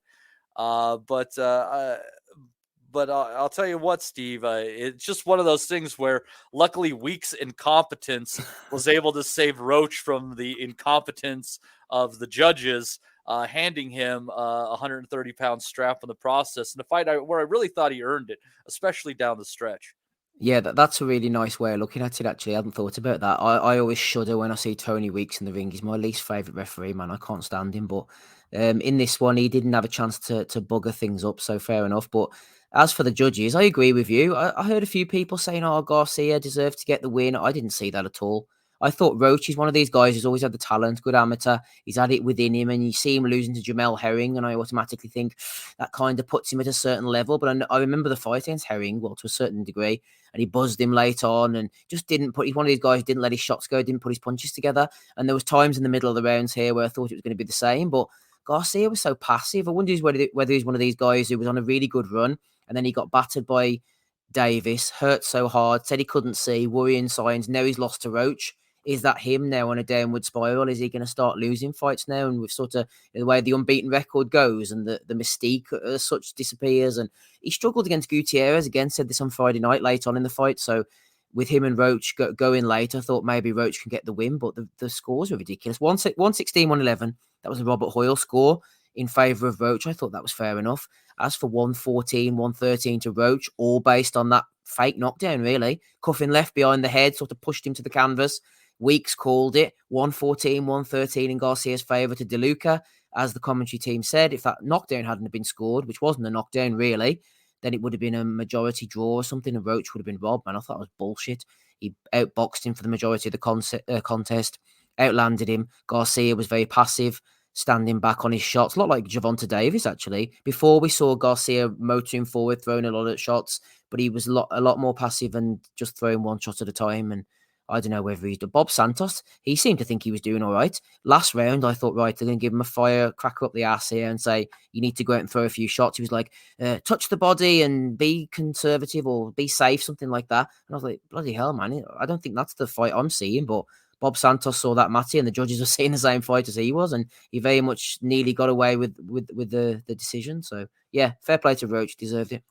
But I'll tell you what, Steve, it's just one of those things where luckily Weeks' incompetence was able to save Roach from the incompetence of the judges, handing him a 130-pound strap in the process in a fight where I really thought he earned it, especially down the stretch. Yeah, that's a really nice way of looking at it, actually. I hadn't thought about that. I always shudder when I see Tony Weeks in the ring. He's my least favourite referee, man. I can't stand him. But in this one, he didn't have a chance to bugger things up, so fair enough. But as for the judges, I agree with you. I heard a few people saying, oh, Garcia deserved to get the win. I didn't see that at all. I thought Roach is one of these guys who's always had the talent, good amateur. He's had it within him, and you see him losing to Jamel Herring, and I automatically think that kind of puts him at a certain level. But I remember the fight against Herring, well, to a certain degree, and he buzzed him late on and just didn't put... He's one of these guys who didn't let his shots go, didn't put his punches together. And there was times in the middle of the rounds here where I thought it was going to be the same, but Garcia was so passive. I wonder whether he's one of these guys who was on a really good run, and then he got battered by Davis, hurt so hard, said he couldn't see, worrying signs. Now he's lost to Roach. Is that him now on a downward spiral? Is he going to start losing fights now? And with sort of the way the unbeaten record goes and the mystique as such disappears. And he struggled against Gutierrez again, said this on Friday night late on in the fight. So with him and Roach going late, I thought maybe Roach can get the win, but the scores were ridiculous. 116, 111. That was a Robert Hoyle score in favour of Roach. I thought that was fair enough. As for 114, 113 to Roach, all based on that fake knockdown, really. Cuffing left behind the head, sort of pushed him to the canvas. Weeks called it 114, 113 in Garcia's favour to DeLuca. As the commentary team said, if that knockdown hadn't been scored, which wasn't a knockdown really, then it would have been a majority draw or something, and Roach would have been robbed, man. I thought it was bullshit. He outboxed him for the majority of the contest, outlanded him. Garcia was very passive, standing back on his shots. A lot like Gervonta Davis, actually. Before we saw Garcia motoring forward, throwing a lot of shots, but he was a lot more passive and just throwing one shot at a time. And I don't know whether he's the Bob Santos. He seemed to think he was doing all right. Last round, I thought, right, they're going to give him a firecracker up the ass here and say, you need to go out and throw a few shots. He was like, touch the body and be conservative or be safe, something like that. And I was like, bloody hell, man. I don't think that's the fight I'm seeing, but Bob Santos saw that, Matty, and the judges were seeing the same fight as he was, and he very much nearly got away with the decision. So, yeah, fair play to Roach. Deserved it.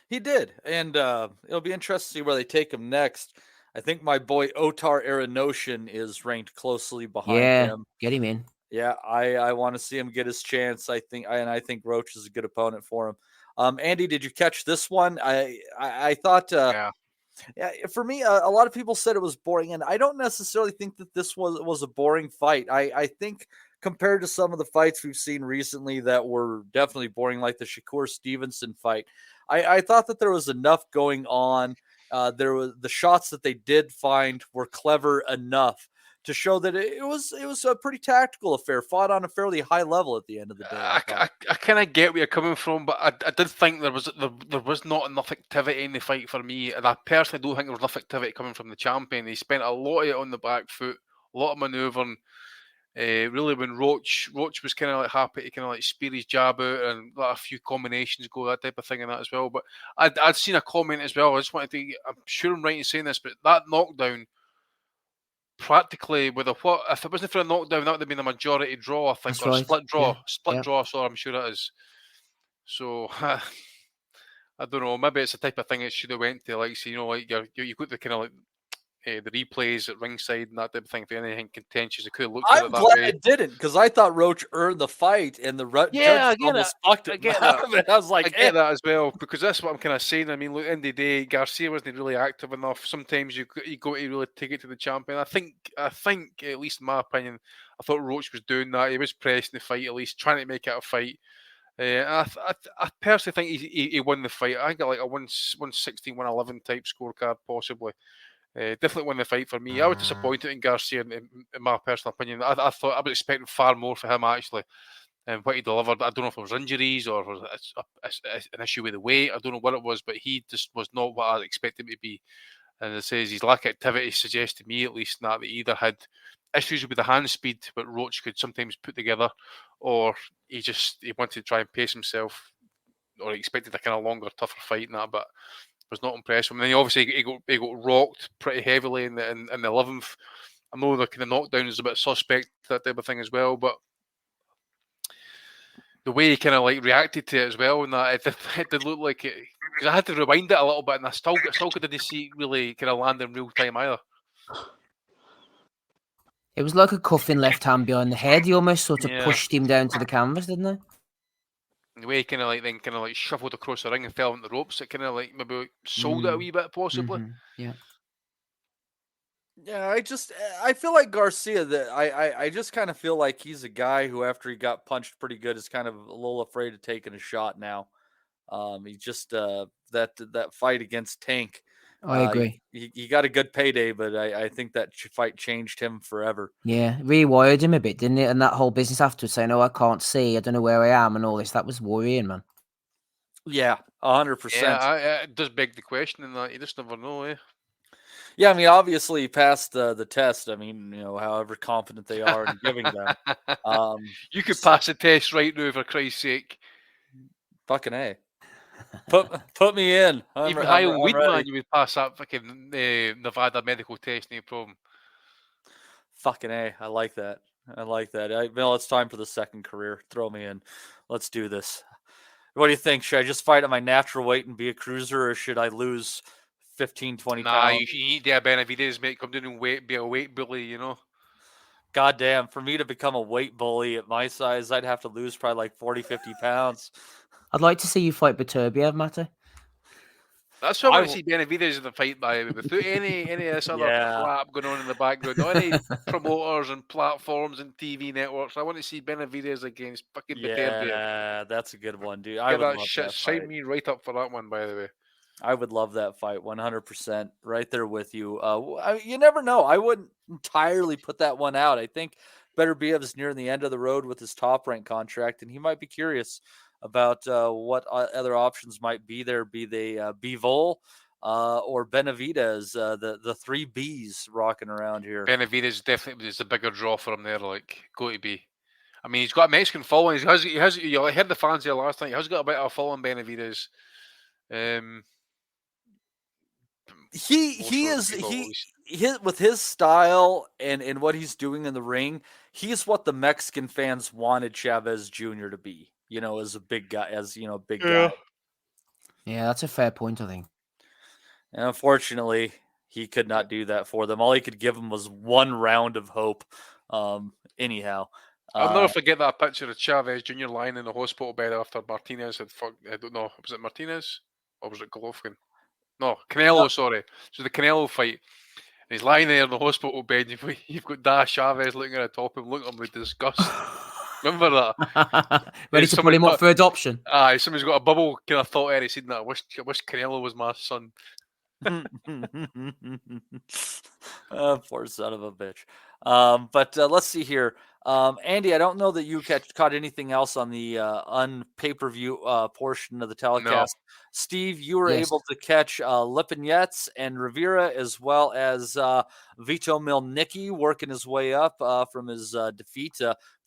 He did, and it'll be interesting to see where they take him next. I think my boy Otar Arenosyan is ranked closely behind him. Get him in. Yeah, I want to see him get his chance. I think Roach is a good opponent for him. Andy, did you catch this one? I thought, yeah, for me, a lot of people said it was boring, and I don't necessarily think that this was a boring fight. I think compared to some of the fights we've seen recently that were definitely boring, like the Shakur Stevenson fight, I thought that there was enough going on. There was the shots that they did find were clever enough to show that it was a pretty tactical affair, fought on a fairly high level at the end of the day. I kind of get where you're coming from, but I did think there was not enough activity in the fight for me, and I personally don't think there was enough activity coming from the champion. He spent a lot of it on the back foot, a lot of manoeuvring. Really, when Roach was kind of like happy to kind of like spear his jab out and let a few combinations go, that type of thing, and that as well. But I'd seen a comment as well. I just wanted to, I'm sure I'm right in saying this, but that knockdown, practically with what if it wasn't for a knockdown, that would have been a majority draw, I think, or split draw, draw. So I'm sure it is. So I don't know. Maybe it's the type of thing it should have went to, like, so, you know, like you got the kind of like the replays at ringside and that type of thing. For anything contentious, it could have looked at it that glad way. it didn't, because I thought Roach earned the fight, and the judge almost fucked it. I get that. I was like, I get that as well, because that's what I'm kind of saying. I mean, look, in the day, Garcia wasn't really active enough. Sometimes you got to really take it to the champion. I think, at least in my opinion, I thought Roach was doing that. He was pressing the fight, at least trying to make it a fight. I personally think he won the fight. I got like a 116, 111 type scorecard, possibly. Definitely won the fight for me. I was disappointed in Garcia, in my personal opinion. I thought I was expecting far more for him, actually. And what he delivered, I don't know if it was injuries or if it was an issue with the weight. I don't know what it was, but he just was not what I expected him to be. And it says his lack of activity suggests to me, at least, that he either had issues with the hand speed, what Roach could sometimes put together, or he wanted to try and pace himself, or he expected a kind of longer, tougher fight and that, but was not impressed with him. And then obviously he got rocked pretty heavily in the 11th. I know the kind of knockdown is a bit suspect, that type of thing as well, but the way he kind of like reacted to it as well, and that it did look like it, because I had to rewind it a little bit, and I still couldn't see it really kind of land in real time either. It was like a cuffing left hand behind the head. He almost sort of pushed him down to the canvas, didn't he? The way he kind of shuffled across the ring and fell on the ropes, it kind of like maybe sold it a wee bit, possibly. Yeah. Yeah, I feel like Garcia, that I just kind of feel like he's a guy who, after he got punched pretty good, is kind of a little afraid of taking a shot now. He just that fight against Tank. I agree. He got a good payday, but I think that fight changed him forever. Yeah, rewired him a bit, didn't it? And that whole business afterwards saying, "Oh, I can't see, I don't know where I am," and all this, that was worrying, man. Yeah, 100%. Yeah, it does beg the question, and that you just never know, eh? Yeah, I mean, obviously he passed the test. I mean, you know, however confident they are in giving them. You could pass the test right now, for Christ's sake. Fucking A. Put me in. Even high on weed, man, you would pass that fucking Nevada medical test, no problem. Fucking A. I like that. Well, it's time for the second career. Throw me in. Let's do this. What do you think? Should I just fight at my natural weight and be a cruiser, or should I lose 15, 20 pounds? Nah, you need to Benavidez, mate. Come down and be a weight bully, you know. Goddamn, for me to become a weight bully at my size, I'd have to lose probably like 40, 50 pounds. I'd like to see you fight Beterbiev, Matty. That's what I want to see Benavidez in the fight, by the way, without any of this other crap going on in the background. Not any promoters and platforms and TV networks. I want to see Benavidez against fucking Beterbiev. Yeah, that's a good one, dude. I would love that. Sign me right up for that one, by the way. I would love that fight, 100%. Right there with you. You never know. I wouldn't entirely put that one out. I think Beterbiev is near the end of the road with his top rank contract, and he might be curious about what other options might be there. Be they Bivol, or Benavidez, the three Bs rocking around here. Benavidez definitely is the bigger draw for him there. Like, go to be. I mean, he's got a Mexican following. He has. You know, I heard the fans there last night. He has got a bit of a following, Benavidez. He with his style and what he's doing in the ring, he's what the Mexican fans wanted Chavez Jr. to be. You know, as a big guy, guy. Yeah, that's a fair point, I think. And unfortunately, he could not do that for them. All he could give them was one round of hope. Anyhow. I'll never forget that picture of Chavez Jr. lying in the hospital bed after Martinez had I don't know, was it Martinez or was it Golovkin? No, Canelo, sorry. So the Canelo fight. And he's lying there in the hospital bed. You've got Da Chavez looking at the top of him, looking at him with disgust. Remember that? Ready to put him up for adoption. Somebody's got a bubble kind of thought there. He said that. I wish Canelo was my son. Poor son of a bitch. But let's see here. Andy, I don't know that you caught anything else on the pay-per-view portion of the telecast. No. Steve, you were able to catch Lipinets and Rivera, as well as Vito Milnicki working his way up from his defeat.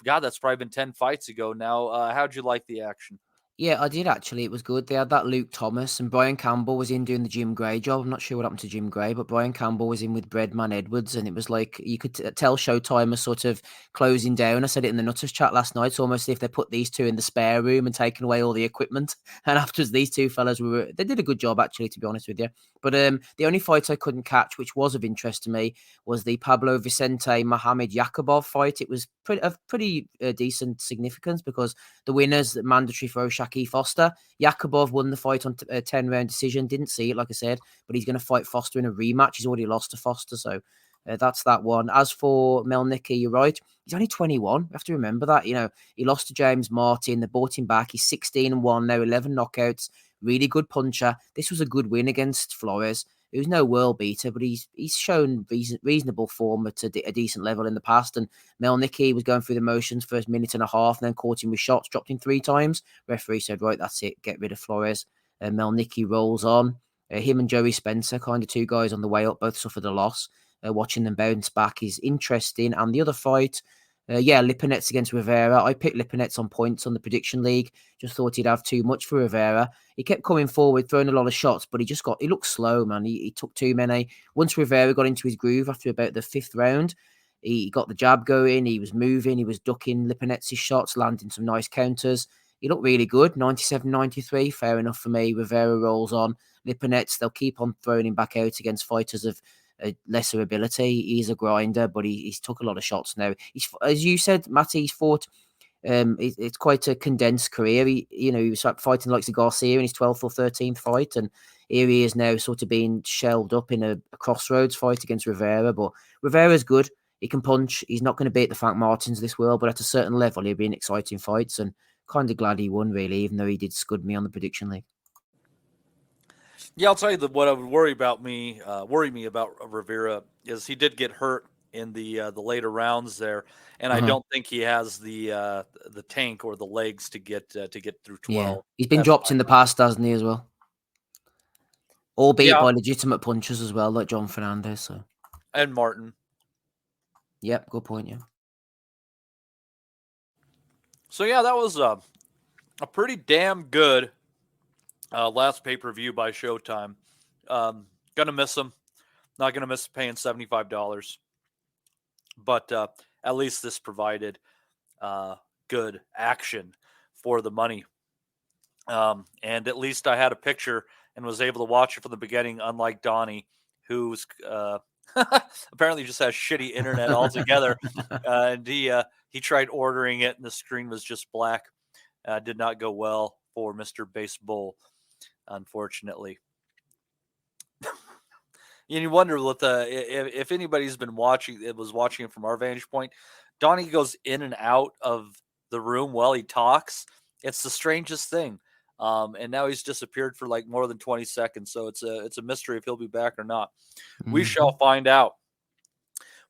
God, that's probably been 10 fights ago now. How'd you like the action? Yeah, I did actually. It was good. They had that Luke Thomas and Brian Campbell was in doing the Jim Gray job. I'm not sure what happened to Jim Gray, but Brian Campbell was in with Breadman Edwards, and it was like you could tell Showtime was sort of closing down. I said it in the Nuthouse chat last night. It's almost as if they put these two in the spare room and taken away all the equipment. And afterwards, these two fellas they did a good job actually, to be honest with you. But the only fight I couldn't catch, which was of interest to me, was the Pablo Vicente Mohamed Yakubov fight. It was of pretty decent significance because the winners mandatory for O'Shaki Foster. Yakubov won the fight on a 10-round decision. Didn't see it, like I said, but he's going to fight Foster in a rematch. He's already lost to Foster, so that's that one. As for Milnicki, you're right. He's only 21. We have to remember that. You know, he lost to James Martin. They brought him back. He's 16-1 now, 11 knockouts. Really good puncher. This was a good win against Flores. He was no world beater, but he's shown reasonable form at a decent level in the past. And Milnicki was going through the motions for a minute and a half, and then caught him with shots, dropped him 3 times. Referee said, right, that's it, get rid of Flores. Milnicki rolls on. Him and Joey Spencer, kind of two guys on the way up, both suffered a loss. Watching them bounce back is interesting. And the other fight, Lipinets against Rivera. I picked Lipinets on points on the prediction league. Just thought he'd have too much for Rivera. He kept coming forward, throwing a lot of shots, but he looked slow, man. He took too many. Once Rivera got into his groove after about the 5th round, he got the jab going. He was moving. He was ducking Lipinets' shots, landing some nice counters. He looked really good. 97-93, fair enough for me. Rivera rolls on. Lipinets, they'll keep on throwing him back out against fighters of lesser ability. He's a grinder, but he's took a lot of shots now. He's, as you said, Matty, he's fought. It's quite a condensed career. He was fighting like Garcia in his 12th or 13th fight, and here he is now sort of being shelved up in a crossroads fight against Rivera. But Rivera's good. He can punch. He's not going to beat the Frank Martins of this world, but at a certain level, he'll be in exciting fights, and kind of glad he won, really, even though he did scud me on the prediction league. Yeah, I'll tell you what I would worry me about Rivera is he did get hurt in the later rounds there, and I don't think he has the tank or the legs to get through 12. Yeah, he's been dropped in the past, hasn't he, as well? Albeit by legitimate punchers as well, like John Fernandez. So and Martin. Yep, good point. Yeah. So yeah, that was a pretty damn good last pay-per-view by Showtime. Gonna miss him. Not gonna miss paying $75. But at least this provided good action for the money. And at least I had a picture and was able to watch it from the beginning, unlike Donnie, who's apparently just has shitty internet altogether. And he tried ordering it, and the screen was just black. Did not go well for Mr. Baseball, unfortunately. And you wonder what if anybody's been watching it from our vantage point. Donnie goes in and out of the room while he talks. It's the strangest thing. And now he's disappeared for like more than 20 seconds. So it's a mystery if he'll be back or not. Mm-hmm. We shall find out.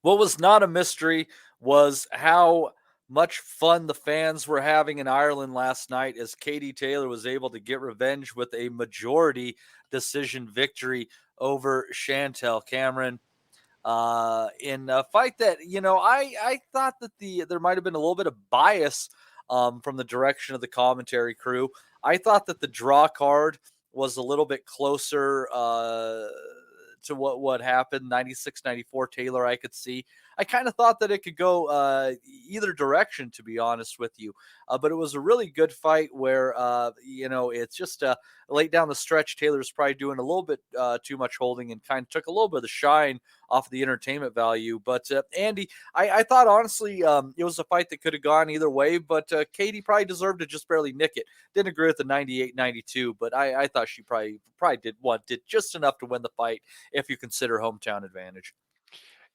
What was not a mystery was how much fun the fans were having in Ireland last night as Katie Taylor was able to get revenge with a majority decision victory over Chantelle Cameron. In a fight that, I thought that there might have been a little bit of bias from the direction of the commentary crew. I thought that the draw card was a little bit closer to what happened. 96-94 Taylor, I could see. I kind of thought that it could go either direction, to be honest with you. But it was a really good fight where, it's just late down the stretch, Taylor's probably doing a little bit too much holding and kind of took a little bit of the shine off of the entertainment value. But Andy, I thought, honestly, it was a fight that could have gone either way, but Katie probably deserved to just barely nick it. Didn't agree with the 98-92, but I thought she probably did just enough to win the fight if you consider hometown advantage.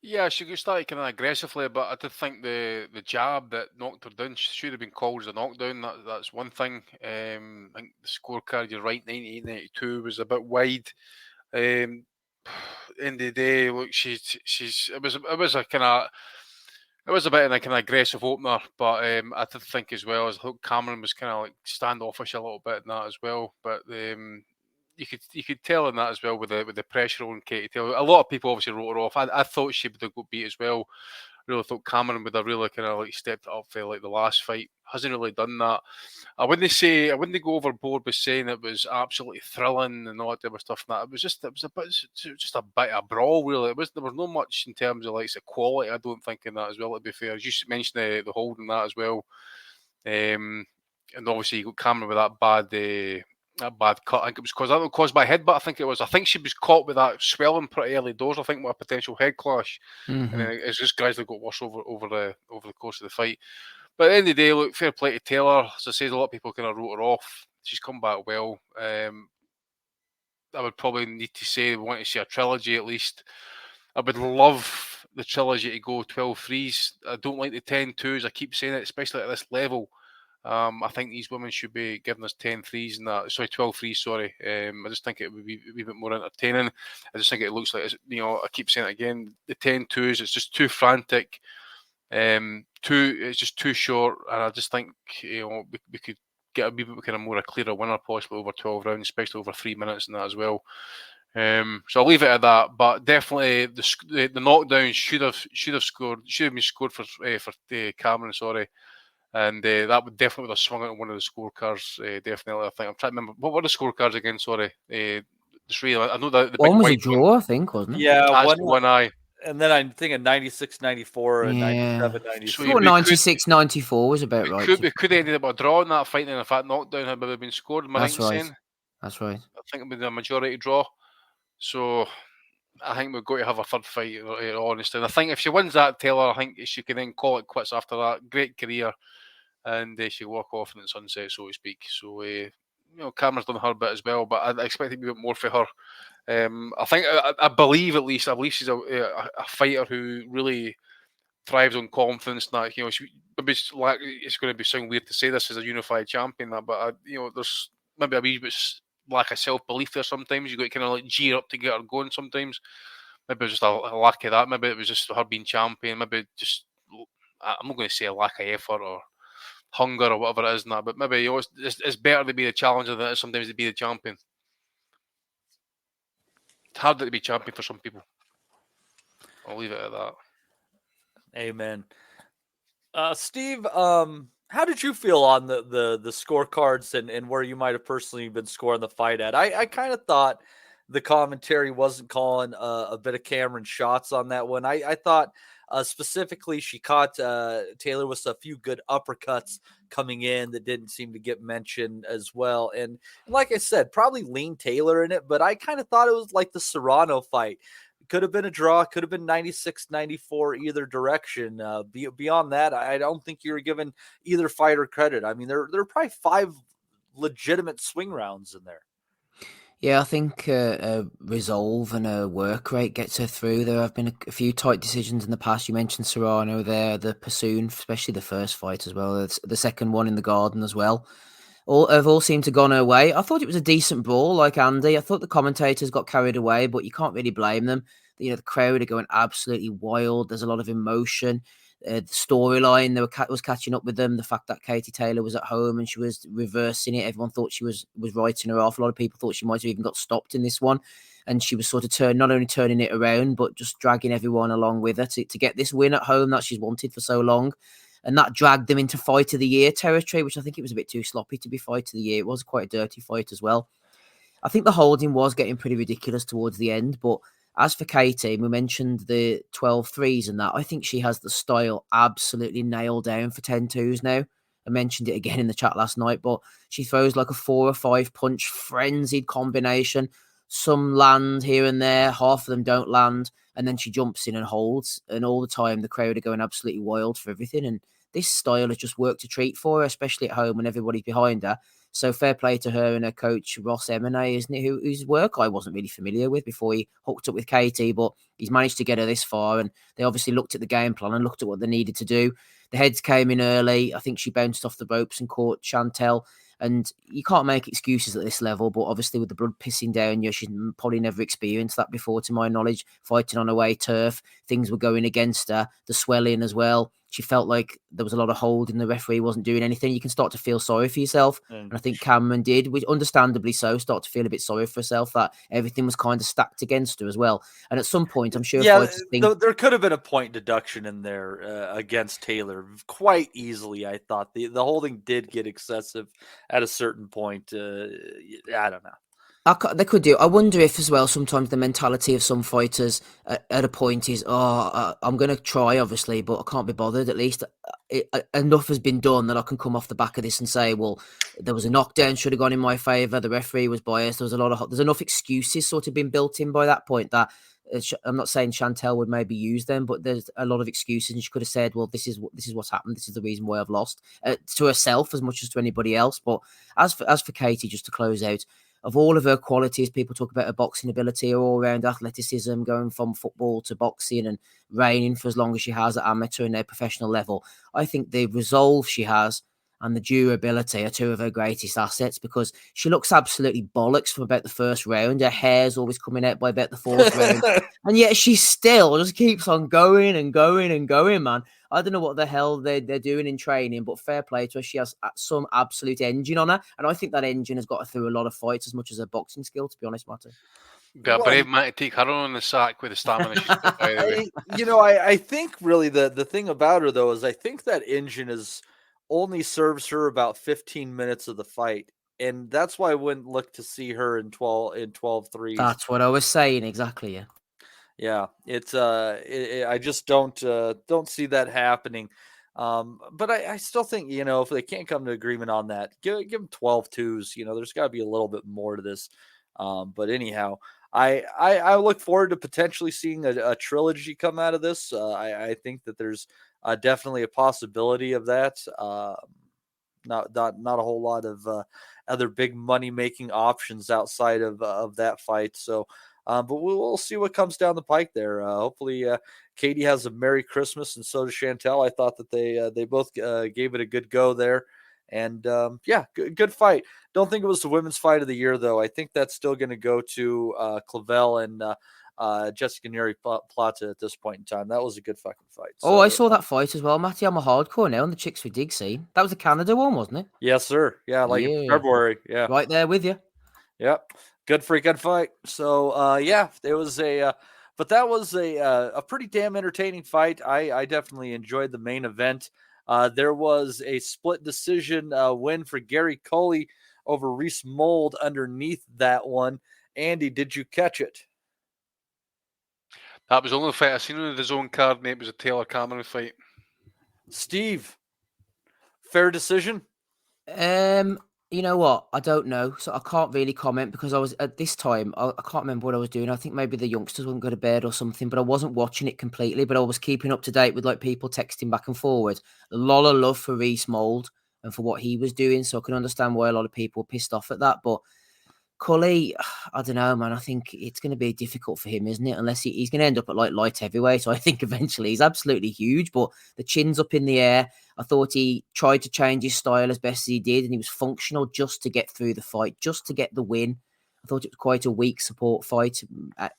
Yeah, she started kind of aggressively, but I did think the jab that knocked her down should have been called as a knockdown. That's one thing. I think the scorecard, you're right, 98-92 was a bit wide. End of the day, look, it was a kind of. It was a bit of a kind of aggressive opener, but I did think as well, as I thought Cameron was kind of like standoffish a little bit in that as well. But you could tell in that as well with the pressure on Katie Taylor. A lot of people obviously wrote her off. I thought she would have got beat as well. Really thought Cameron would have really kind of like stepped it up for like the last fight. Hasn't really done that. I wouldn't go overboard by saying it was absolutely thrilling and all that type of stuff. It was just a bit of a brawl really. There was not much in terms of like quality. I don't think in that as well. To be fair, as you mentioned the holding that as well. And obviously you got Cameron with that bad cut. I think it was caused by headbutt. I think she was caught with that swelling pretty early doors. I think with a potential head clash, and then it's just gradually got worse over the course of the fight. But at the end of the day, look, fair play to Taylor. As I said, a lot of people kind of wrote her off. She's come back well. I would probably need to say we want to see a trilogy at least. I would love the trilogy to go 12-3s. I don't like the 10-2s. I keep saying it, especially at this level. I think these women should be giving us 10-3s and that. Sorry, 12-3s. Sorry. I just think it would be a wee bit more entertaining. I just think it looks like I keep saying it again. The 10-2s, it's just too frantic. It's just too short, and I just think we could get a wee bit kind of more a clearer winner possibly over 12 rounds, especially over 3 minutes and that as well. So I'll leave it at that. But definitely the knockdown should have been scored for Cameron. Sorry. And that would definitely have swung out one of the scorecards. Definitely, I think. I'm trying to remember what were the scorecards again. Sorry, I know that the one big was a draw, I think, wasn't it? Yeah, one eye. And then I'm thinking 96-94 and 97-96. So 96-94 was about right. We could have ended up a draw in that fight, and if that knockdown had been scored, That's right. That's right. I think it would be a majority draw. So I think we've got to have a third fight, honestly. And I think if she wins that, Taylor, I think she can then call it quits after that. Great career. And she'll walk off in the sunset, so to speak. So, Cameron's done her bit as well, but I expect a bit more for her. I believe she's a fighter who really thrives on confidence. That it's going to be sound weird to say this as a unified champion, but there's maybe a wee bit lack of self belief there. Sometimes you got to kind of like gear up to get her going. Sometimes maybe it was just a lack of that. Maybe it was just her being champion. Maybe just I'm not going to say a lack of effort or hunger or whatever it is, but maybe it's better to be the challenger than it is sometimes to be the champion. It's harder to be champion for some people. I'll leave it at that. Amen. Steve, how did you feel on the scorecards and where you might have personally been scoring the fight at? I kind of thought the commentary wasn't calling a bit of Cameron shots on that one. I thought specifically she caught Taylor with a few good uppercuts coming in that didn't seem to get mentioned as well. And like I said, probably lean Taylor in it, but I kind of thought it was like the Serrano fight. Could have been a draw, could have been 96-94 either direction. Beyond that, I don't think you're giving either fighter credit. I mean, there are probably 5 legitimate swing rounds in there. Yeah, I think a resolve and a work rate gets her through. There have been a few tight decisions in the past. You mentioned Serrano there, the Pursoon, especially the first fight as well. The second one in the Garden as well. All seemed to have gone her way. I thought it was a decent brawl, like Andy. I thought the commentators got carried away, but you can't really blame them. The crowd are going absolutely wild. There's a lot of emotion. The storyline was catching up with them. The fact that Katie Taylor was at home and she was reversing it. Everyone thought she was writing her off. A lot of people thought she might have even got stopped in this one. And she was sort of not only turning it around, but just dragging everyone along with her to get this win at home that she's wanted for so long. And that dragged them into Fight of the Year territory, which I think it was a bit too sloppy to be Fight of the Year. It was quite a dirty fight as well. I think the holding was getting pretty ridiculous towards the end. But as for Katie, we mentioned the 12 threes and that. I think she has the style absolutely nailed down for 10-2s now. I mentioned it again in the chat last night, but she throws like a 4 or 5 punch frenzied combination. Some land here and there, half of them don't land, and then she jumps in and holds. And all the time, the crowd are going absolutely wild for everything. And this style has just worked a treat for her, especially at home when everybody's behind her. So fair play to her and her coach, Ross Emine, isn't it? Whose work I wasn't really familiar with before he hooked up with Katie, but he's managed to get her this far. And they obviously looked at the game plan and looked at what they needed to do. The heads came in early. I think she bounced off the ropes and caught Chantelle. And you can't make excuses at this level, but obviously with the blood pissing down you, she's probably never experienced that before, to my knowledge, fighting on away turf. Things were going against her, the swelling as well. She felt like there was a lot of holding. The referee wasn't doing anything. You can start to feel sorry for yourself. And I think Cameron did, which understandably so, start to feel a bit sorry for herself that everything was kind of stacked against her as well. And at some point, I'm sure... there could have been a point deduction in there against Taylor quite easily, I thought. The holding did get excessive at a certain point. I don't know. They could do. I wonder if as well sometimes the mentality of some fighters at a point is, I'm going to try, obviously, but I can't be bothered. At least enough has been done that I can come off the back of this and say, well, there was a knockdown, should have gone in my favour. The referee was biased. There's enough excuses sort of been built in by that point that I'm not saying Chantelle would maybe use them, but there's a lot of excuses. And she could have said, well, this is what's happened. This is the reason why I've lost, to herself as much as to anybody else. But as for Katie, just to close out, of all of her qualities, people talk about her boxing ability, her all-round athleticism, going from football to boxing and reigning for as long as she has at amateur and their professional level. I think the resolve she has and the durability are two of her greatest assets, because she looks absolutely bollocks from about the first round. Her hair's always coming out by about the fourth round. And yet she still just keeps on going and going and going, man. I don't know what the hell they're doing in training, but fair play to her. She has some absolute engine on her. And I think that engine has got her through a lot of fights as much as her boxing skill, to be honest, Matty. Be a brave man to take her on the sack with the stamina she's got, by the way. I think really the thing about her, though, is I think that engine only serves her about 15 minutes of the fight. And that's why I wouldn't look to see her in 12 threes. That's what I was saying, exactly, yeah. Yeah, it's I just don't see that happening. But I still think, if they can't come to agreement on that, give them 12-2s. There's got to be a little bit more to this. But anyhow, I look forward to potentially seeing a trilogy come out of this. I think that there's definitely a possibility of that. Not a whole lot of other big money making options outside of that fight. So. But we'll see what comes down the pike there. Hopefully, Katie has a Merry Christmas, and so does Chantelle. I thought that they both gave it a good go there. And, good fight. Don't think it was the women's fight of the year, though. I think that's still going to go to Clavel and Jessica Neri Plata at this point in time. That was a good fucking fight. So, I saw that fight as well, Matty. I'm a hardcore now on the Chicks with Dig scene. That was a Canada one, wasn't it? Yes, sir. Yeah, in February. Yeah. Right there with you. Yep. Good freaking fight. So, it was but that was a pretty damn entertaining fight. I definitely enjoyed the main event. There was a split decision win for Gary Coley over Reese Mold underneath that one. Andy, did you catch it? That was the only fight I seen on the zone card, and it was a Taylor Cameron fight. Steve, fair decision? You know what? I don't know. So I can't really comment because I was at this time. I can't remember what I was doing. I think maybe the youngsters wouldn't go to bed or something, but I wasn't watching it completely. But I was keeping up to date with people texting back and forward. A lot of love for Reese Mold and for what he was doing. So I can understand why a lot of people were pissed off at that. But Cully, I don't know, man. I think it's going to be difficult for him, isn't it? Unless he's going to end up at light heavyweight. So I think eventually he's absolutely huge, but the chin's up in the air. I thought he tried to change his style as best as he did, and he was functional just to get through the fight, just to get the win. I thought it was quite a weak support fight.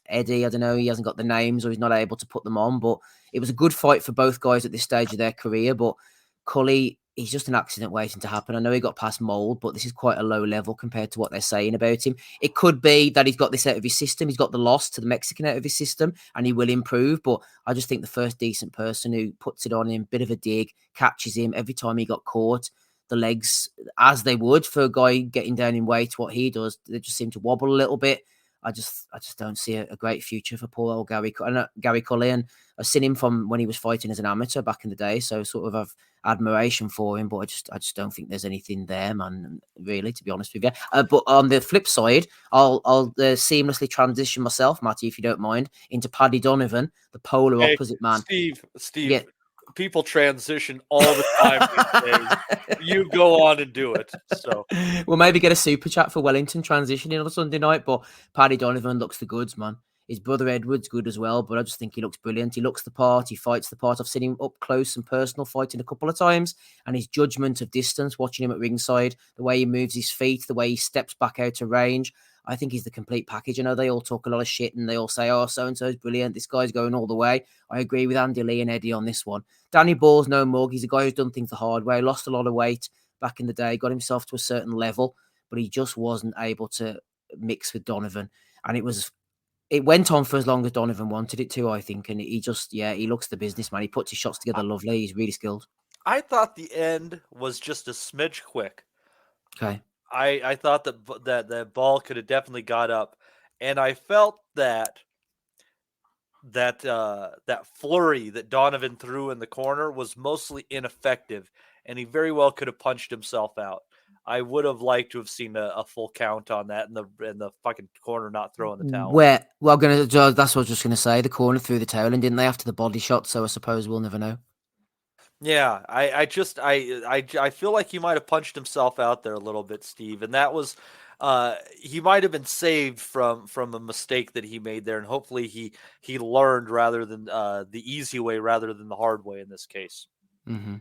Eddie, I don't know, he hasn't got the names or he's not able to put them on, but it was a good fight for both guys at this stage of their career. But Cully, he's just an accident waiting to happen. I know he got past mold, but this is quite a low level compared to what they're saying about him. It could be that he's got this out of his system. He's got the loss to the Mexican out of his system and he will improve. But I just think the first decent person who puts it on him, bit of a dig, catches him every time he got caught, the legs, as they would for a guy getting down in weight, what he does, they just seem to wobble a little bit. I just don't see a great future for poor old Gary Cully. And I've seen him from when he was fighting as an amateur back in the day, so sort of have admiration for him, but I just don't think there's anything there, man. Really, to be honest with you. But on the flip side, I'll seamlessly transition myself, Matty, if you don't mind, into Paddy Donovan, the polar opposite man. Steve. Yeah. People transition all the time these days. You go on and do it. So we'll maybe get a super chat for Wellington transitioning on a Sunday night. But Paddy Donovan looks the goods, man. His brother Edward's good as well, but I just think he looks brilliant. He looks the part. He fights the part. I've seen him up close and personal fighting a couple of times, and his judgment of distance, watching him at ringside, the way he moves his feet, the way he steps back out of range, I think he's the complete package. I know they all talk a lot of shit and they all say, oh, so-and-so's brilliant. This guy's going all the way. I agree with Andy Lee and Eddie on this one. Danny Ball's no mug. He's a guy who's done things the hard way, lost a lot of weight back in the day, got himself to a certain level, but he just wasn't able to mix with Donovan. And it went on for as long as Donovan wanted it to, I think. And he looks the business, man. He puts his shots together lovely. He's really skilled. I thought the end was just a smidge quick. Okay. I thought that Ball could have definitely got up, and I felt that flurry that Donovan threw in the corner was mostly ineffective, and he very well could have punched himself out. I would have liked to have seen a full count on that, and the fucking corner not throwing the towel. That's what I was just gonna say. The corner threw the towel, and didn't they after the body shot? So I suppose we'll never know. Yeah, I feel like he might have punched himself out there a little bit, Steve, and that was he might have been saved from a mistake that he made there, and hopefully he learned rather than the easy way rather than the hard way in this case. Mm-hmm.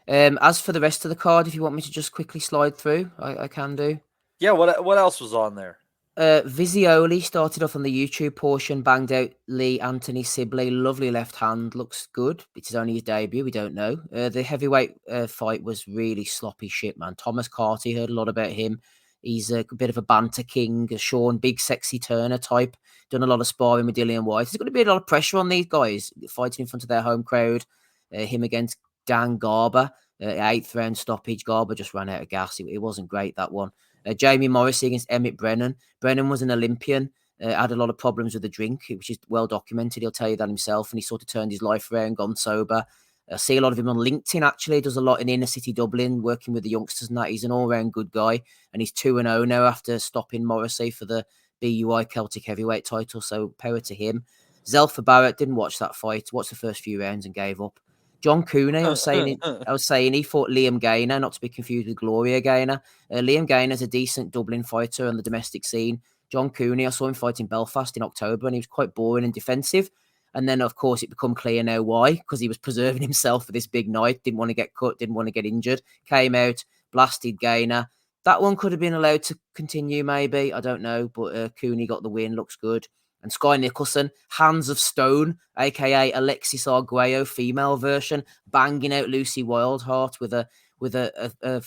As for the rest of the card, if you want me to just quickly slide through, I can do. Yeah, what else was on there? Vizioli started off on the YouTube portion, banged out Lee Anthony Sibley. Lovely left hand, looks good. It's only his debut, we don't know. The heavyweight fight was really sloppy shit, man. Thomas Carty, heard a lot about him. He's a bit of a banter king, a Sean, big sexy Turner type. Done a lot of sparring with Dillian White. There's going to be a lot of pressure on these guys fighting in front of their home crowd. Him against Dan Garber, 8th round stoppage. Garber just ran out of gas. It wasn't great, that one. Jamie Morrissey against Emmett Brennan. Brennan was an Olympian, had a lot of problems with the drink, which is well documented. He'll tell you that himself, and he sort of turned his life around, gone sober. I see a lot of him on LinkedIn, actually. Does a lot in inner city Dublin, working with the youngsters and that. He's an all-round good guy, and he's 2-0 now after stopping Morrissey for the BUI Celtic heavyweight title, so power to him. Zelfa Barrett, didn't watch that fight, watched the first few rounds and gave up. John Cooney, I was saying he fought Liam Gaynor, not to be confused with Gloria Gaynor. Liam Gaynor's a decent Dublin fighter on the domestic scene. John Cooney, I saw him fight in Belfast in October, and he was quite boring and defensive. And then, of course, it became clear now why, because he was preserving himself for this big night, didn't want to get cut, didn't want to get injured, came out, blasted Gaynor. That one could have been allowed to continue, maybe, I don't know, but Cooney got the win, looks good. And Sky Nicholson, Hands of Stone, a.k.a. Alexis Arguello, female version, banging out Lucy Wildheart with a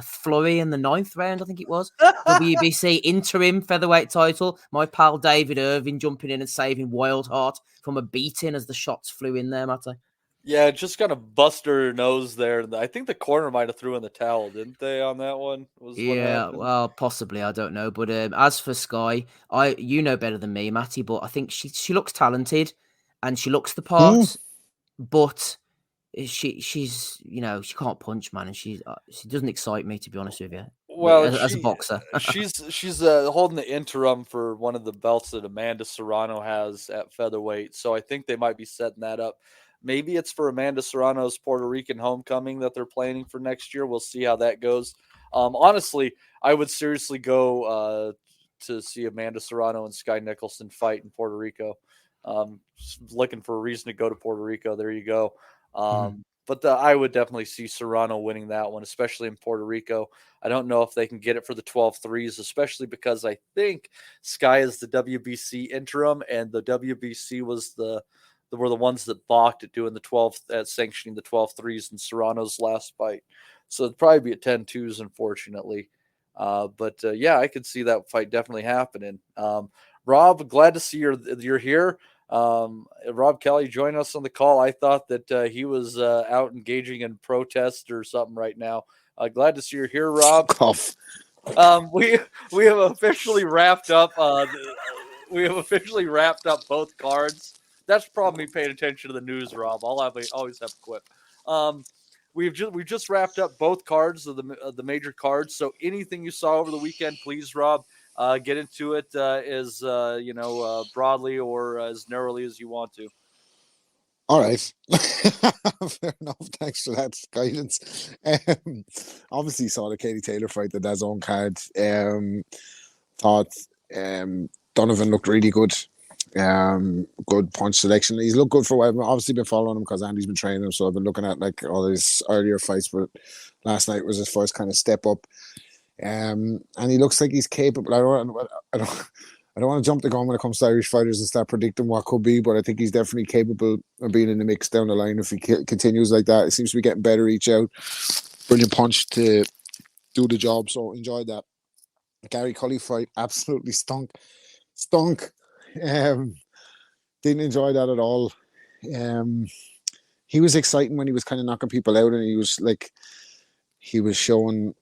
flurry in the 9th round, I think it was. WBC interim featherweight title. My pal David Irving jumping in and saving Wildheart from a beating as the shots flew in there, Matty. Yeah, just kind of bust her nose there. I think the corner might have threw in the towel, didn't they, on that one? Well, possibly, I don't know. But as for Sky, you know better than me, Matty, but I think she looks talented and she looks the part, but she's she can't punch, man, and she doesn't excite me, to be honest with you. Well, as a boxer, she's holding the interim for one of the belts that Amanda Serrano has at featherweight, so I think they might be setting that up. Maybe it's for Amanda Serrano's Puerto Rican homecoming that they're planning for next year. We'll see how that goes. Honestly, I would seriously go to see Amanda Serrano and Sky Nicholson fight in Puerto Rico. Looking for a reason to go to Puerto Rico. There you go. But I would definitely see Serrano winning that one, especially in Puerto Rico. I don't know if they can get it for the 12-3s, especially because I think Sky is the WBC interim, and the WBC were the ones that balked at doing sanctioning the 12-3s in Serrano's last fight. So it'd probably be at 10-2s, unfortunately. But I could see that fight definitely happening. Rob, glad to see you're here. Rob Kelly joined us on the call. I thought that he was out engaging in protest or something right now. Glad to see you're here, Rob. Cough. We have officially wrapped up. Both cards. That's probably me paying attention to the news, Rob. Always have a quip. We've just wrapped up both cards of the major cards. So anything you saw over the weekend, please, Rob, get into it as broadly or as narrowly as you want to. All right. Fair enough. Thanks for that guidance. Obviously saw the Katie Taylor fight, the DAZN card. Thought Donovan looked really good. Good punch selection. He's looked good for a while. I've obviously been following him because Andy's been training him, so I've been looking at like all his earlier fights, but last night was his first kind of step up. And he looks like he's capable. I don't want to jump the gun when it comes to Irish fighters and start predicting what could be, but I think he's definitely capable of being in the mix down the line if he continues like that. It seems to be getting better each out. Brilliant punch to do the job, so enjoyed that. Gary Cully fight absolutely stunk. Didn't enjoy that at all. He was exciting when he was kind of knocking people out, and he was showing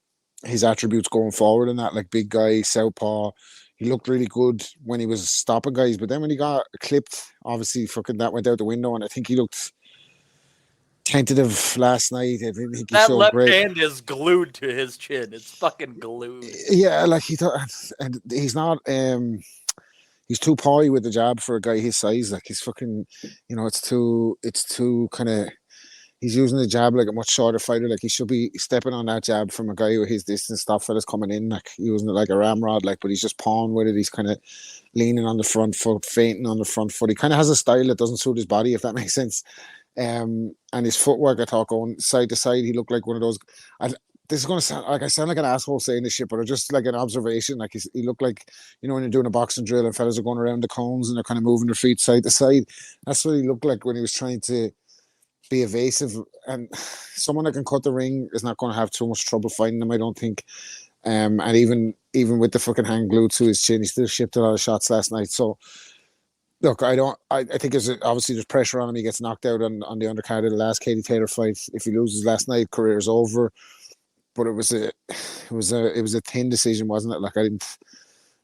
his attributes going forward and that, like big guy, southpaw. He looked really good when he was stopping guys, but then when he got clipped, obviously fucking that went out the window, and I think he looked tentative last night. I didn't think he that showed left great. hand is glued to his chin. It's fucking glued. Yeah, like he thought, and he's not. He's too pawy with the jab for a guy his size. Like he's fucking, it's too kind of. He's using the jab like a much shorter fighter. Like he should be stepping on that jab from a guy with his distance. Stop fellas coming in, like using it like a ramrod. Like, but he's just pawing with it. He's kind of leaning on the front foot, feinting on the front foot. He kind of has a style that doesn't suit his body, if that makes sense. And his footwork, I thought, going side to side, he looked like one of those. This is going to sound like an asshole saying this shit, but it's just like an observation. Like he looked like, when you're doing a boxing drill and fellas are going around the cones and they're kind of moving their feet side to side. That's what he looked like when he was trying to be evasive. And someone that can cut the ring is not going to have too much trouble fighting him, I don't think. And even with the fucking hand glued to his chin, he still shipped a lot of shots last night. So look, I think obviously there's pressure on him. He gets knocked out on the undercard of the last Katie Taylor fight. If he loses last night, career's over. But it was a thin decision, wasn't it? Like it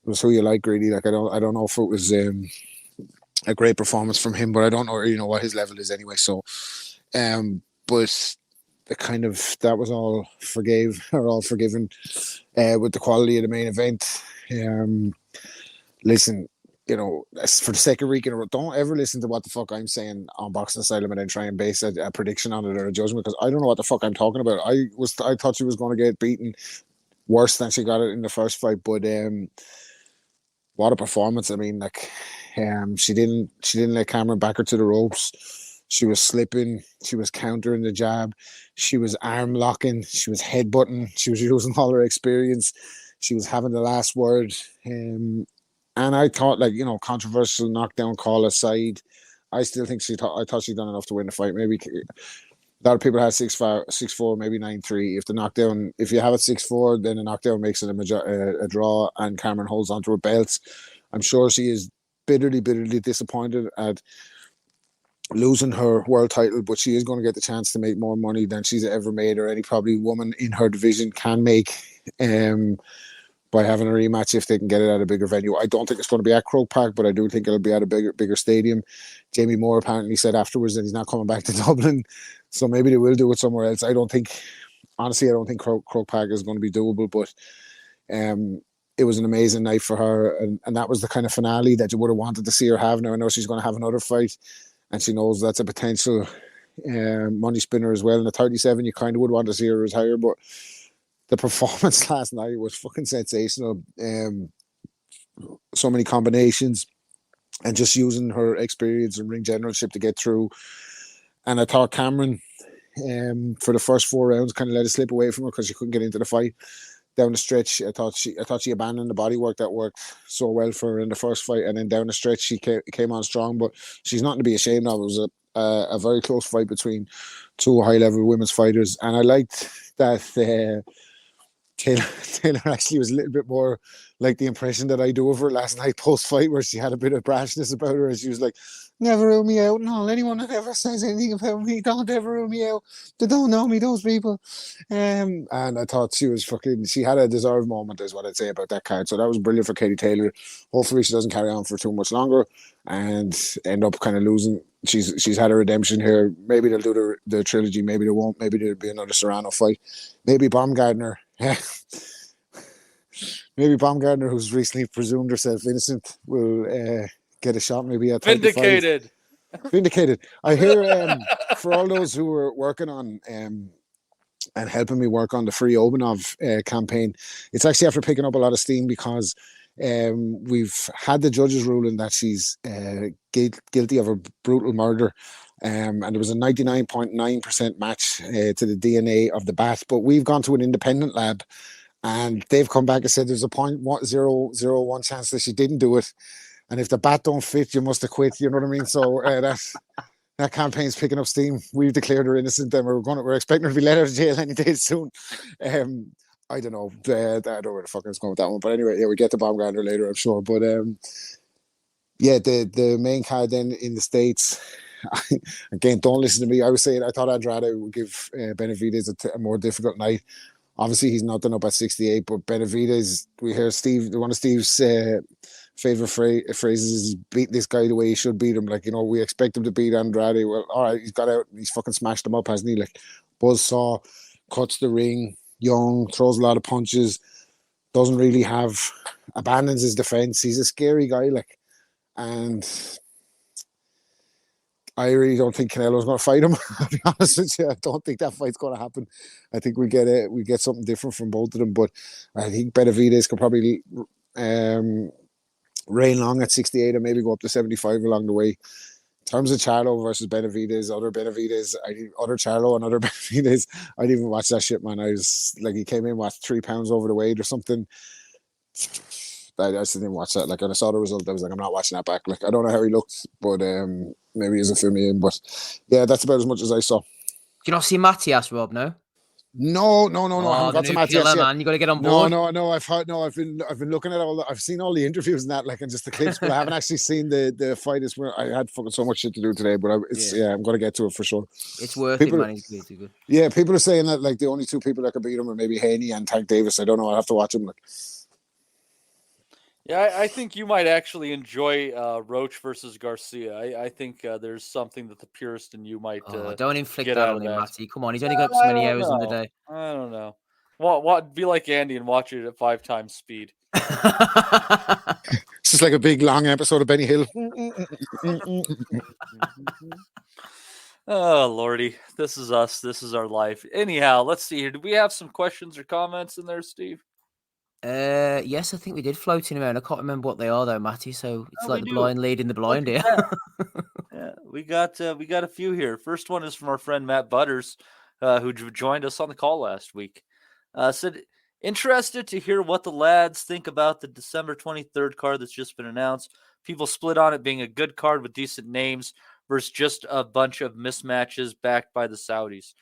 was who you like, really. Like I don't know if it was a great performance from him, but I don't know what his level is anyway. So, but that was all forgiven with the quality of the main event. Listen, for the sake of week in a row, don't ever listen to what the fuck I'm saying on Boxing Asylum and then try and base a prediction on it or a judgment, because I don't know what the fuck I'm talking about. I thought she was going to get beaten worse than she got it in the first fight, but what a performance! I mean, she didn't let Cameron back her to the ropes. She was slipping. She was countering the jab. She was arm locking. She was headbutting. She was using all her experience. She was having the last word. And I thought, controversial knockdown call aside, I still think I thought she'd done enough to win the fight. Maybe a lot of people had 6-4, maybe 9-3. If you have it 6-4, then the knockdown makes it a draw, and Cameron holds onto her belts. I'm sure she is bitterly disappointed at losing her world title, but she is going to get the chance to make more money than she's ever made, or any probably woman in her division can make. By having a rematch if they can get it at a bigger venue. I don't think it's going to be at Croke Park, but I do think it'll be at a bigger stadium. Jamie Moore apparently said afterwards that he's not coming back to Dublin, so maybe they will do it somewhere else. I don't think Croke Park is going to be doable, but it was an amazing night for her, and that was the kind of finale that you would have wanted to see her have. Now I know she's going to have another fight, and she knows that's a potential money spinner as well. In the 37, you kind of would want to see her retire, but the performance last night was fucking sensational. So many combinations, and just using her experience and ring generalship to get through. And I thought Cameron, for the first 4 rounds. Kind of let it slip away from her because she couldn't get into the fight. Down the stretch, I thought she abandoned the body work that worked so well for her in the first fight, and then down the stretch she came on strong. But she's nothing to be ashamed of. It was a very close fight between two high-level women's fighters, and I liked that Taylor actually was a little bit more like the impression that I do of her last night post-fight, where she had a bit of brashness about her, and she was like, "Never rule me out. No, anyone that ever says anything about me, don't ever rule me out. They don't know me, those people." And I thought she had a deserved moment, is what I'd say about that card. So that was brilliant for Katie Taylor. Hopefully she doesn't carry on for too much longer and end up kind of losing. She's had a redemption here. Maybe they'll do the trilogy. Maybe they won't. Maybe there'll be another Serrano fight. Maybe Baumgardner. Maybe Baumgardner, who's recently presumed herself innocent, will get a shot. Maybe at 35. Vindicated. I hear for all those who were working on and helping me work on the Free Obanov campaign, it's actually after picking up a lot of steam because we've had the judges ruling that she's guilty of a brutal murder. And there was a 99.9% match to the DNA of the bat, but we've gone to an independent lab and they've come back and said there's a 0.001 chance that she didn't do it. And if the bat don't fit, you must have quit. You know what I mean? So that campaign's picking up steam. We've declared her innocent, and we're expecting her to be let out of jail any day soon. I don't know. I don't know where the fuck I was going with that one. But anyway, yeah, we get to Baumgartner later, I'm sure. But yeah, the main card then in the States. Again, don't listen to me. I was saying I thought Andrade would give Benavidez a more difficult night. Obviously, he's not done up at 68, but Benavidez, we hear one of Steve's favorite phrases is, "He's beat this guy the way he should beat him." Like, we expect him to beat Andrade. Well, all right, he's got out and he's fucking smashed him up, hasn't he? Like, buzzsaw, cuts the ring, young, throws a lot of punches, doesn't really abandons his defense. He's a scary guy, like, and I really don't think Canelo's going to fight him. I'll be honest with you. I don't think that fight's going to happen. I think we get something different from both of them. But I think Benavidez could probably reign long at 68 and maybe go up to 75 along the way. In terms of Charlo versus Benavidez, other Charlo and other Benavidez, I didn't even watch that shit, man. I was like, he came in, 3 pounds over the weight or something. I just didn't watch that. Like, when I saw the result, I was like, I'm not watching that back. Like, I don't know how he looked, but maybe he's a fill me in. But yeah, that's about as much as I saw. Do you not see Matthias, Rob? No. No. I haven't got to Matthias yet. Man, you got to get on board. No. I've been looking at I've seen all the interviews and that, like, and just the clips, but I haven't actually seen the fight. I had fucking so much shit to do today, but I'm going to get to it for sure. It's worth it, man. It's good. Yeah, people are saying that, like, the only two people that could beat him are maybe Haney and Tank Davis. I don't know. I'll have to watch him. Like. Yeah, I think you might actually enjoy Roach versus Garcia. I think there's something that the purist in you might don't inflict that on him, Matty. Come on, he's only got so many hours in the day. I don't know. What? Be like Andy and watch it at 5 times speed. It's just like a big long episode of Benny Hill. Oh Lordy, this is us. This is our life. Anyhow, let's see here. Do we have some questions or comments in there, Steve? Yes, I think we did floating around. I can't remember what they are though, Matty. So it's like the blind leading the blind here. Yeah, we got a few here. First one is from our friend Matt Butters, who joined us on the call last week. Said, interested to hear what the lads think about the December 23rd card that's just been announced. People split on it being a good card with decent names versus just a bunch of mismatches backed by the Saudis.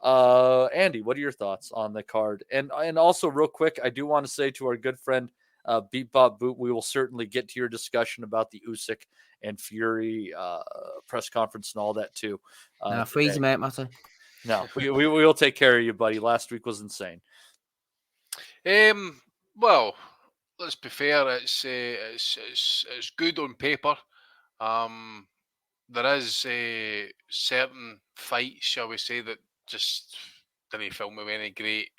Andy, what are your thoughts on the card? And also, real quick, I do want to say to our good friend Beat Bob Boot, we will certainly get to your discussion about the Usyk and Fury press conference and all that too. Freeze him out, Matty. No, we will take care of you, buddy. Last week was insane. Well, let's be fair. It's good on paper. There is a certain fight, shall we say, that just didn't fill me with any great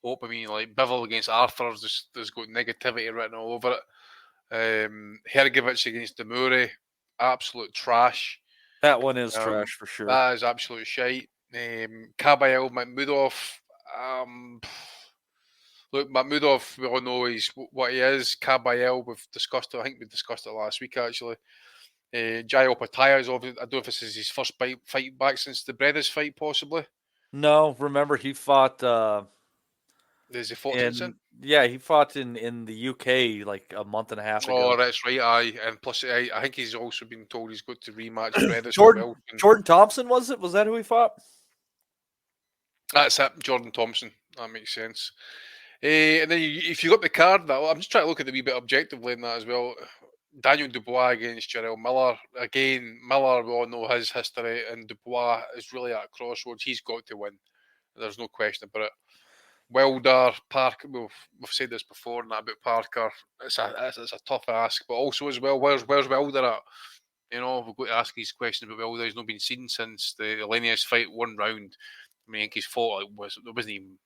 hope. I mean, like Bivol against Arthur, there's got negativity written all over it. Hergovich against Demure, absolute trash. That one is trash for sure. That is absolute shite. Kabayel Makhmudov. Look, Makhmudov, we all know what he is. Kabayel, I think we discussed it last week actually. Jai Opataya is obviously, I don't know if this is his first fight back since the Bredes fight, possibly. No, remember he fought. There's a fought he fought in the UK like a month and a half ago. Oh, that's right. Aye, and plus, I think he's also been told he's got to rematch Benavidez. Jordan Thompson, was it? Was that who he fought? That's it, Jordan Thompson. That makes sense. And then if you got the card, I'm just trying to look at the wee bit objectively in that as well. Daniel Dubois against Jarrell Miller. Again, Miller, we all know his history, and Dubois is really at a crossroads. He's got to win. There's no question about it. Wilder, Parker, we've said this before about Parker. It's a tough ask, but also as well, where's Wilder at? We've got to ask these questions about Wilder. He's not been seen since the Elenius fight, one round. I mean, I think he's fought, it wasn't even,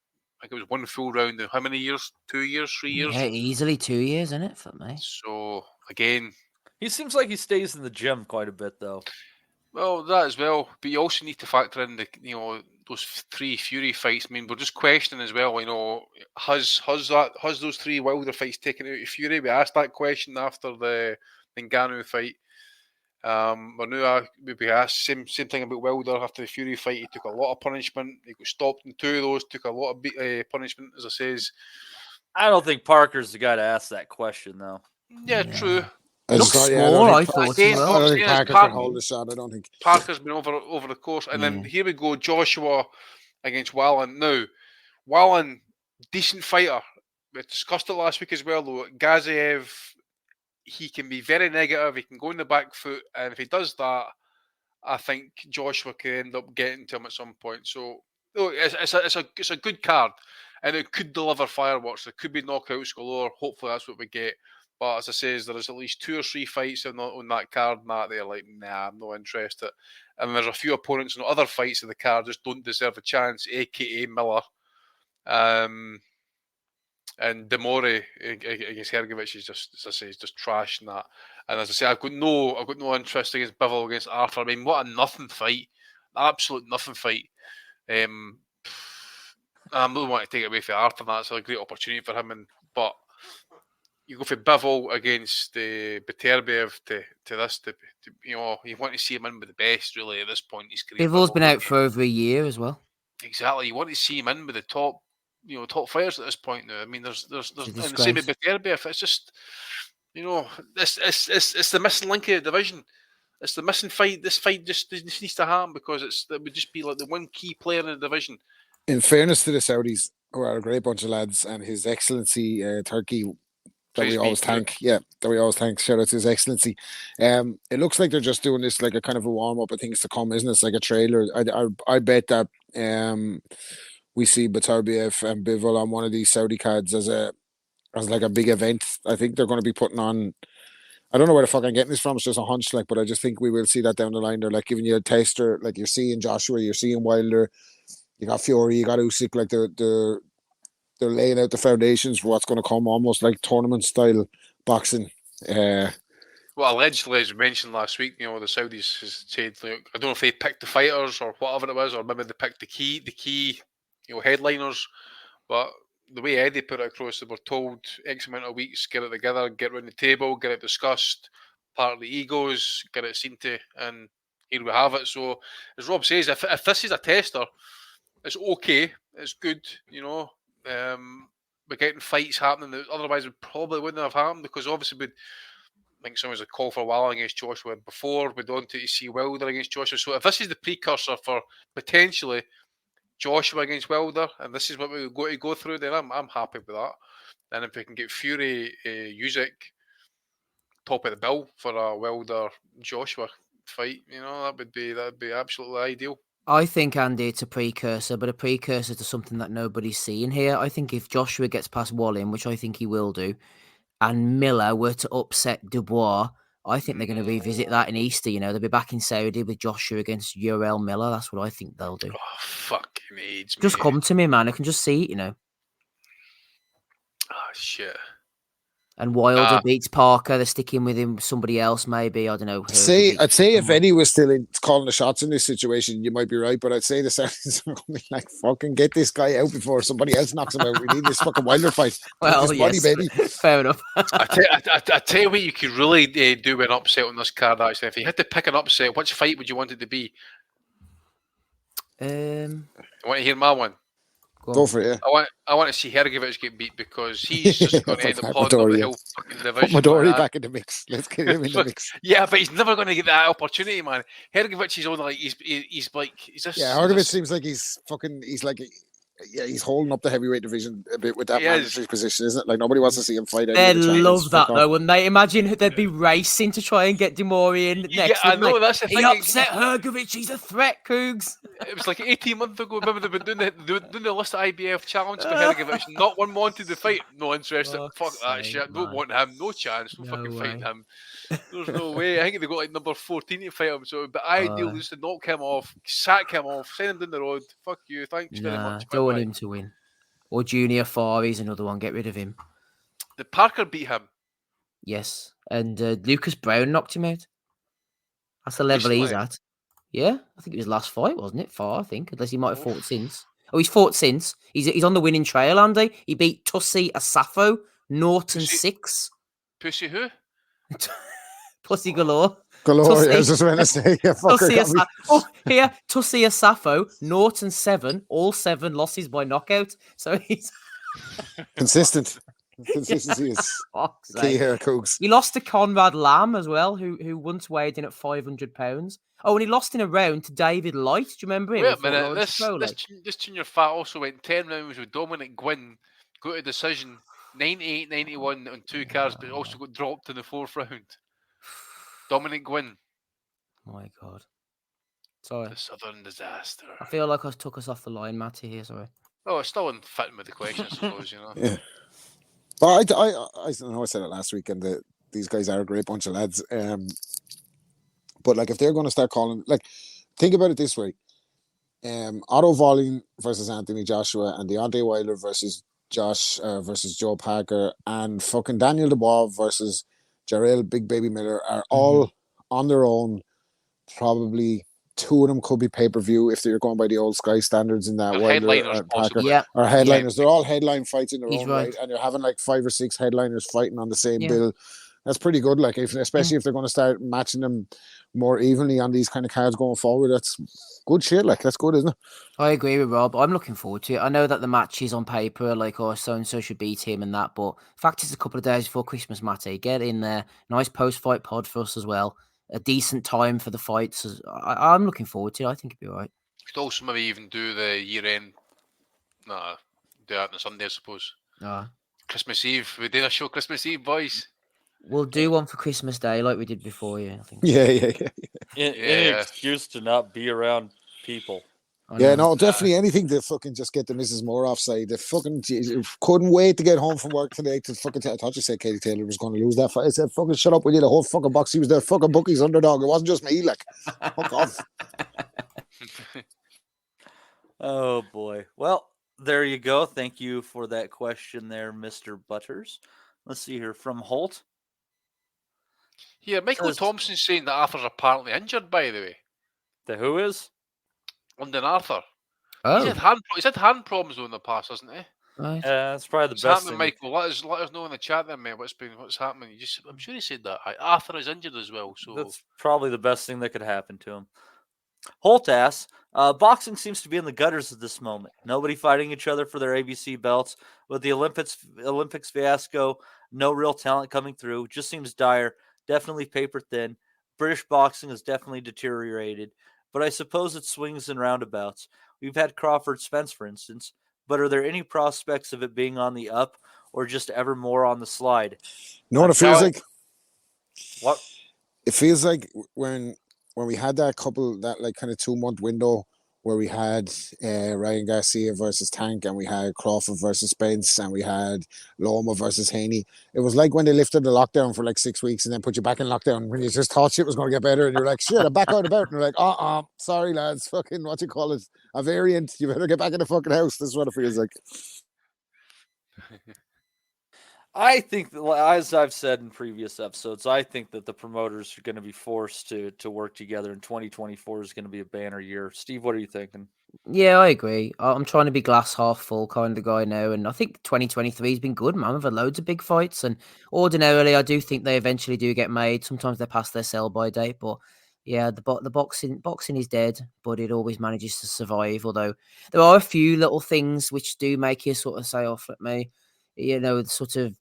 I think it was one full round in how many years? 2 years, 3 years? Yeah, easily 2 years, isn't it, for me? So, again... He seems like he stays in the gym quite a bit, though. Well, that as well, but you also need to factor in those 3 Fury fights. I mean, we're just questioning as well. Has those 3 Wilder fights taken out of Fury? We asked that question after the Ngannou fight. We asked same thing about Wilder after the Fury fight. He took a lot of punishment. He got stopped in 2 of those. Took a lot of punishment, as I says. I don't think Parker's the guy to ask that question, though. Yeah. True. I thought Parker can hold the shot. I don't think Parker's been over the course. And then here we go, Joshua against Wallen. Now, Wallen, decent fighter. We discussed it last week as well, though. Gaziev, he can be very negative. He can go in the back foot. And if he does that, I think Joshua could end up getting to him at some point. So, it's a good card. And it could deliver fireworks. There could be knockouts galore. Hopefully that's what we get. But as I say, there is at least 2 or 3 fights on that card, and that they're like, nah, I'm not interested. And there's a few opponents in other fights in the card just don't deserve a chance, aka Miller, and Demore against Hergovich is just, as I say, is just trash and that. And as I say, I've got no interest against Bivol against Arthur. I mean, what a nothing fight, absolute nothing fight. I'm not wanting to take it away from Arthur. That's a great opportunity for him, but. You go for Bivol against Beterbiev to this. You want to see him in with the best, really, at this point in his career. Bivol's been out for over a year as well. Exactly. You want to see him in with the top fighters at this point now. I mean, there's and the same with Beterbiev. It's just, it's the missing link of the division. It's the missing fight. This fight just needs to happen because it would just be like the one key player in the division. In fairness to the Saudis, who are a great bunch of lads, and His Excellency Turkey. That we always thank. Shout out to His Excellency. It looks like they're just doing this like a kind of a warm up of things to come, isn't it? It's like a trailer. I bet that we see Beterbiev and Bivol on one of these Saudi cards as like a big event. I think they're going to be putting on. I don't know where the fuck I'm getting this from. It's just a hunch, but I just think we will see that down the line. They're like giving you a taster. Like you're seeing Joshua, you're seeing Wilder, you got Fury, you got Usyk. Like they're laying out the foundations for what's going to come, almost like tournament-style boxing. Well, allegedly, as we mentioned last week, the Saudis has said, I don't know if they picked the fighters or whatever it was, or maybe they picked the key, headliners. But the way Eddie put it across, they were told X amount of weeks, get it together, get around the table, get it discussed, part of the egos, get it seen to, and here we have it. So, as Rob says, if this is a tester, it's okay, it's good, we're getting fights happening that otherwise would probably wouldn't have happened because obviously I think someone was a call for Wallen against Joshua before we'd on to see Wilder against Joshua. So if this is the precursor for potentially Joshua against Wilder and this is what we're going to go through, then I'm happy with that. And if we can get Fury Usyk top of the bill for a Wilder Joshua fight, that would be absolutely ideal. I think, Andy, it's a precursor, but a precursor to something that nobody's seeing here. I think if Joshua gets past Wallen, which I think he will do, and Miller were to upset Dubois, I think they're going to revisit that in Easter. They'll be back in Saudi with Joshua against Yoel Miller. That's what I think they'll do. Oh, fucking AIDS, just come to me, man. I can just see it, Oh, shit. And Wilder beats Parker. They're sticking with him. Somebody else, maybe. I don't know. I'd say if Eddie was still calling the shots in this situation, you might be right. But I'd say the Saudis are going to be like, fucking get this guy out before somebody else knocks him out. We need this fucking Wilder fight. Well, yes. Body, baby. Fair enough. I tell you what, you could really do an upset on this card, actually. If you had to pick an upset, which fight would you want it to be? I want to hear my one. Go for it, yeah. I want to see Hergovich get beat because he's just going to end up holding up the whole fucking Put division. Midori back in the mix. Let's get him in the mix. Yeah, but he's never going to get that opportunity, man. Hergovich is only like he's just Hergovich seems like he's holding up the heavyweight division a bit with that mandatory position, isn't it? Like nobody wants to see him fight. They'd love that though, wouldn't they? Imagine they'd be racing to try and get Demori in next. Yeah, I know, that's the thing. He upset Hergovich. He's a threat, Cougs. It was like 18 months ago. Remember they've been doing the list of IBF challenge for Hergovich. Not one wanted to fight. No interest. Fuck that shit. Don't want him. No chance. No fucking fighting him. There's no way. I think they got like number 14 to fight him. So it'd be ideal just to knock him off, sack him off, send him down the road. Fuck you. Thanks very much. Don't want him to win. Or Junior Fari's another one. Get rid of him. Did Parker beat him? Yes. And Lucas Brown knocked him out. That's the level he's at. Yeah. I think it was last fight, wasn't it? Far, I think. Unless he might have fought since. Oh, he's fought since. He's on the winning trail, Andy. He beat Tussi Asafo, Norton 6. Pussy who? Pussy galore. Galore, I was just going to say. Tussi Asafo, Norton 7, all 7 losses by knockout. So he's consistent. Consistency is key here, Cougs. He lost to Conrad Lamb as well, who once weighed in at 500 pounds. Oh, and he lost in a round to David Light. Do you remember him? Wait a minute. This junior fat also went 10 rounds with Dominic Gwynn, got a decision 98-91 on 2 cards, but also got dropped in the 4th round. Dominic Gwynn. Oh my God. Sorry. The Southern Disaster. I feel like I took us off the line, Matty, here. Sorry. Oh, it's still unfitting with the question, I suppose, you know. Yeah. But I know I said it last week, and these guys are a great bunch of lads. But like, if they're going to start calling, like, think about it this way: Otto Volin versus Anthony Joshua, and Deontay Wilder versus Joe Parker, and fucking Daniel Dubois versus Jarrell Big Baby Miller are all on their own. Probably 2 of them could be pay-per-view if they're going by the old Sky standards in that Wilder or Parker. Or headliners. They're all headline fights in their own right. And you're having like 5 or 6 headliners fighting on the same bill. That's pretty good. Like, especially if they're going to start matching them more evenly on these kind of cards going forward. That's good shit. Like, that's good, isn't it? I agree with Rob. I'm looking forward to it. I know that the match is on paper, like, oh, so-and-so should beat him and that, but the fact is a couple of days before Christmas, Matty. Get in there. Nice post-fight pod for us as well. A decent time for the fights. I'm looking forward to it. I think it'd be all right. Could also maybe even do the year-end. Do that on Sunday, I suppose. Christmas Eve. We did a show Christmas Eve, boys. We'll do one for Christmas Day like we did before, I think. Any excuse to not be around people. Yeah, no, definitely anything to fucking just get the Mrs. Moore offside. The fucking couldn't wait to get home from work today to fucking. I thought you said Katie Taylor was going to lose that fight. I said, fucking shut up with you. The whole fucking box. He was the fucking bookie's underdog. It wasn't just me. Like, fuck off. Oh boy. Well, there you go. Thank you for that question, there, Mr. Butters. Let's see here from Holt. Yeah, Michael Thompson's saying that Arthur's apparently injured, by the way. The who is? London Arthur. Oh. He's had hand problems though in the past, hasn't he? Right. That's probably the What's best happening, thing. Michael? Let us know in the chat then, mate. What's happening? I'm sure he said that. Arthur is injured as well, so That's probably the best thing that could happen to him. Holt asks, boxing seems to be in the gutters at this moment. Nobody fighting each other for their ABC belts. With the Olympics fiasco, no real talent coming through. Just seems dire. Definitely paper thin. British boxing has definitely deteriorated. But I suppose it swings and roundabouts. We've had Crawford Spence, for instance. But are there any prospects of it being on the up or just ever more on the slide? You know what it feels like? What? It feels like when we had that like kind of 2-month window where we had Ryan Garcia versus Tank, and we had Crawford versus Spence, and we had Loma versus Haney. It was like when they lifted the lockdown for like 6 weeks and then put you back in lockdown when you just thought shit was going to get better, and you're like, shit, I'm back out about. And you're like, sorry lads, fucking what you call it, a variant. You better get back in the fucking house. This is what it feels like. I think that, as I've said in previous episodes, I think that the promoters are going to be forced to work together, and 2024 is going to be a banner year. Steve, what are you thinking? Yeah, I agree. I'm trying to be glass half full kind of guy now, and I think 2023 has been good, man. We've had loads of big fights, and ordinarily I do think they eventually do get made. Sometimes they're past their sell-by date, but Yeah, the boxing is dead, but it always manages to survive. Although there are a few little things which do make you sort of say, "Off at me," sort of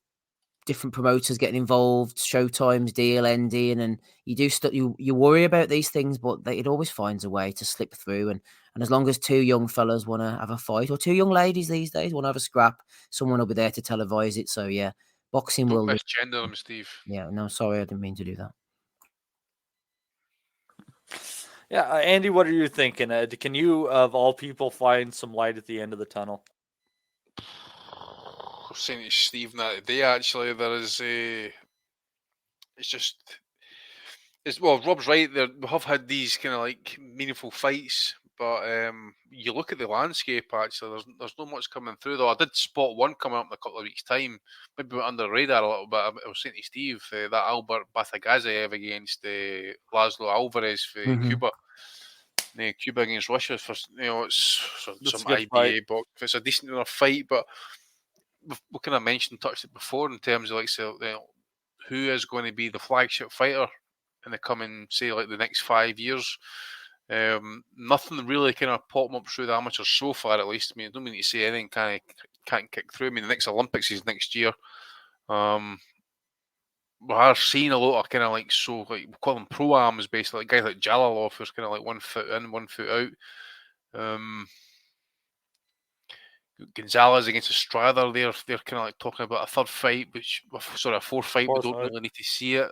different promoters getting involved, Showtime's deal ending, and you do you worry about these things, but it always finds a way to slip through. And as long as two young fellas want to have a fight, or two young ladies these days want to have a scrap, someone will be there to televise it. So yeah, boxing Don't will. misgender them, Steve. Yeah, no, sorry, I didn't mean to do that. Yeah, Andy, what are you thinking? Can you, of all people, find some light at the end of the tunnel? I was saying to Steve that today, actually, there is Rob's right. We have had these kind of like meaningful fights, but you look at the landscape, actually, there's not much coming through, though. I did spot one coming up in a couple of weeks' time, maybe went under the radar a little bit. I was saying to Steve, that Albert Batagazev against Laszlo Alvarez for Cuba. Cuba against Russia for it's some IBA box. It's a decent enough fight, but we kind of touched it before in terms of who is going to be the flagship fighter in the coming, say, like the next 5 years. Nothing really kind of popping up through the amateurs so far, at least. I mean, I don't mean to say anything can't kick through. I mean, the next Olympics is next year. We are seeing a lot of kind of we call them pro-ams, basically, like guys like Jalalov, who's kind of like 1 foot in, 1 foot out. Gonzalez against Estrada, they're kind of like talking about a third fight, a fourth fight. We don't really need to see it.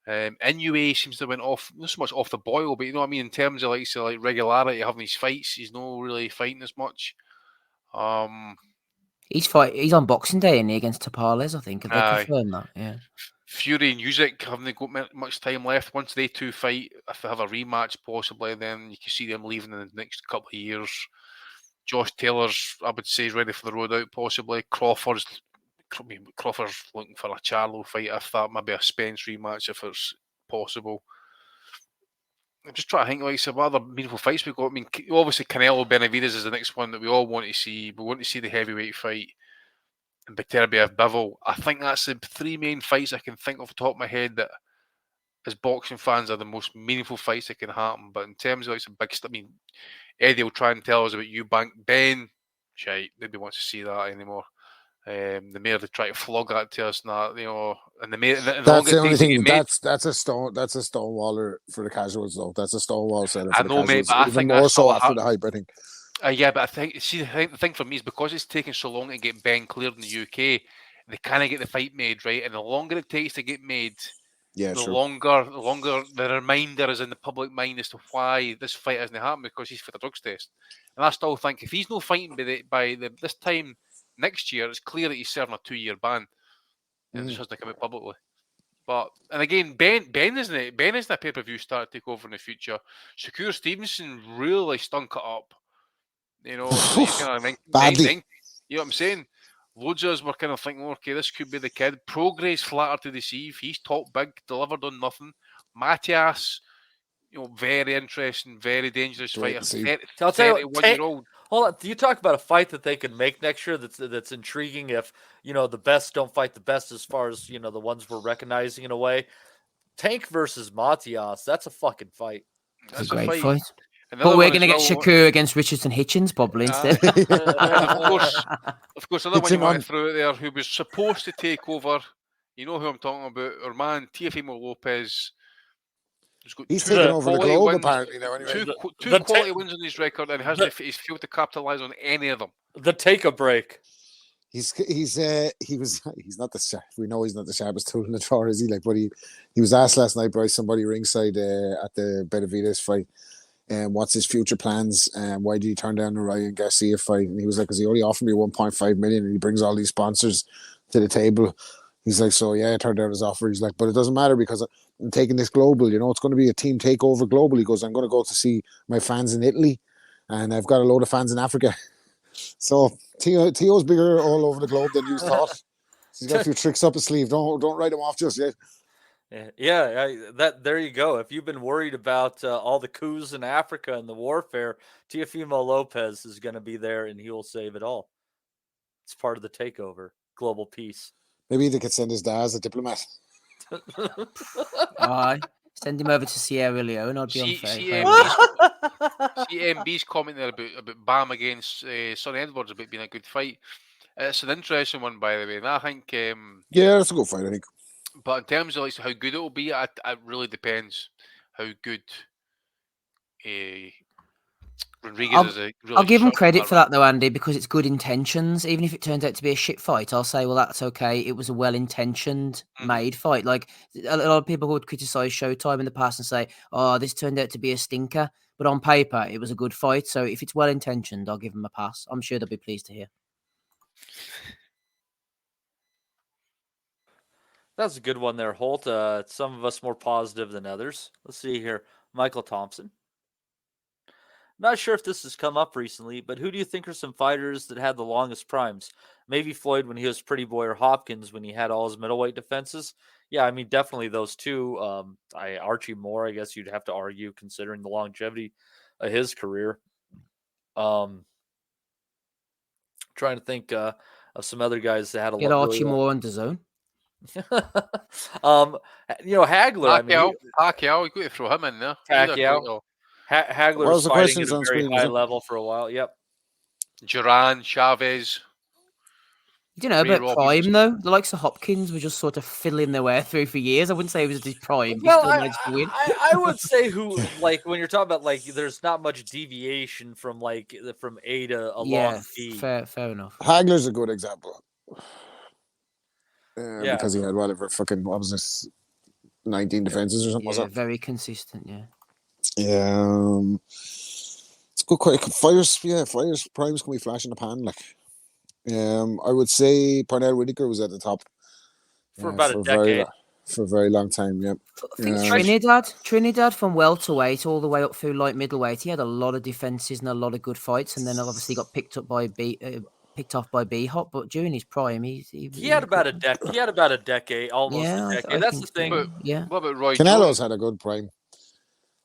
Inoue seems to have went off, not so much off the boil, but you know what I mean, in terms of like regularity, having these fights, he's not really fighting as much. He's on Boxing Day, isn't he, against Tapales, I think. Have they confirmed that? Yeah. Fury and Usyk haven't got much time left. Once they two fight, if they have a rematch possibly, then you can see them leaving in the next couple of years. Josh Taylor's, I would say, is ready for the road out possibly. Crawford's looking for a Charlo fight, if that, maybe a Spence rematch if it's possible. I'm just trying to think, what other meaningful fights we've got. I mean, obviously Canelo Benavidez is the next one that we all want to see. We want to see the heavyweight fight. And Beterbiev Bivol. I think that's the three main fights I can think off the top of my head that, as boxing fans, are the most meaningful fights that can happen. But in terms of some big stuff, I mean, Eddie will try and tell us about Eubank. Ben, shite, nobody wants to see that anymore. The mayor they try to flog that to us, and and the mayor. That's the only thing. That's a stonewaller for the casuals, though. That's a stonewall seller for the casuals. Mate, but I think more so after the hype, I think. Yeah, but I think the thing for me is because it's taking so long to get Ben cleared in the UK, they kind of get the fight made, right? And the longer it takes to get made, the longer the reminder is in the public mind as to why this fight hasn't happened, because he's for the drugs test. And I still think if he's not fighting by this time next year, it's clear that he's serving a 2-year ban. And this hasn't come out publicly. And again, Ben isn't a pay-per-view star to take over in the future. Shakur Stevenson really stunk it up. Badly. You know what I'm saying? Loads of us were kind of thinking, okay, this could be the kid. Progress flattered to deceive. He's top big, delivered on nothing. Matthias, very interesting, very dangerous fighter. 31-year-old. Hold on. You talk about a fight that they could make next year that's intriguing if, the best don't fight the best as far as, the ones we're recognizing in a way. Tank versus Matthias, that's a fucking fight. That's a great fight. But we're going to get Shakur against Richardson Hitchens probably instead. Of course, another one you want to throw out there who was supposed to take over. You know who I'm talking about? Our man, Teofimo Lopez. He's taking over the globe apparently now. Anyway. Two quality wins on his record, and he's failed to capitalise on any of them. The take a break. He's not the sharp. We know he's not the sharpest tool in the drawer, is he? But he was asked last night by somebody ringside at the Benavidez fight. What's his future plans? Why did he turn down the Ryan Garcia fight? And he was like, because he only offered me 1.5 million, and he brings all these sponsors to the table. He's like, so yeah, I turned down his offer. He's like, but it doesn't matter because I'm taking this global. It's going to be a team takeover global. He goes, I'm going to go to see my fans in Italy, and I've got a load of fans in Africa. So Tio's bigger all over the globe than you thought. He's got a few tricks up his sleeve. Don't write him off just yet. Yeah, there you go. If you've been worried about all the coups in Africa and the warfare, Teofimo Lopez is going to be there, and he will save it all. It's part of the takeover, global peace. Maybe they could send his dad as a diplomat. Send him over to Sierra Leone. I'd be on fair. MB's comment there about Bam against Sonny Edwards about being a good fight. It's an interesting one, by the way. And I think yeah, that's a good fight, I think. But in terms of like how good it will be, it really depends how good Rodriguez is. Really I'll give him credit for that though, Andy, because it's good intentions. Even if it turns out to be a shit fight, I'll say, well, that's okay. It was a well-intentioned made fight. Like a lot of people who would criticize Showtime in the past and say, "Oh, this turned out to be a stinker," but on paper, it was a good fight. So if it's well-intentioned, I'll give him a pass. I'm sure they'll be pleased to hear. That's a good one there, Holt. Some of us more positive than others. Let's see here. Michael Thompson. Not sure if this has come up recently, but who do you think are some fighters that had the longest primes? Maybe Floyd when he was Pretty Boy, or Hopkins when he had all his middleweight defenses. Yeah, I mean, definitely those two. Archie Moore, I guess you'd have to argue, considering the longevity of his career. Trying to think of some other guys that had a Get Archie Moore on DAZN. Hagler. Pacquiao, you got to throw him in there. Pacquiao. Hagler was fighting at a very high level for a while. Yep. Duran, Chavez. You know about prime though. The likes of Hopkins were just sort of fiddling their way through for years. I wouldn't say it was his prime. Well, I would say who like when you're talking about like there's not much deviation from A to a long B. Fair enough. Hagler's a good example. Because he had whatever fucking what was this 19 defenses or something. Yeah, very consistent. Yeah. Yeah, it's good. Quite fighters primes can be flash in the pan. Like, I would say Parnell Whitaker was at the top for about a decade. For a very long time. Yeah. Trinidad from welterweight all the way up through light middleweight. He had a lot of defenses and a lot of good fights, and then obviously got picked off by B-Hop. But during his prime, he had about a decade. He had about a decade, almost a decade. That's the thing. What about Roy Canelo's had a good prime.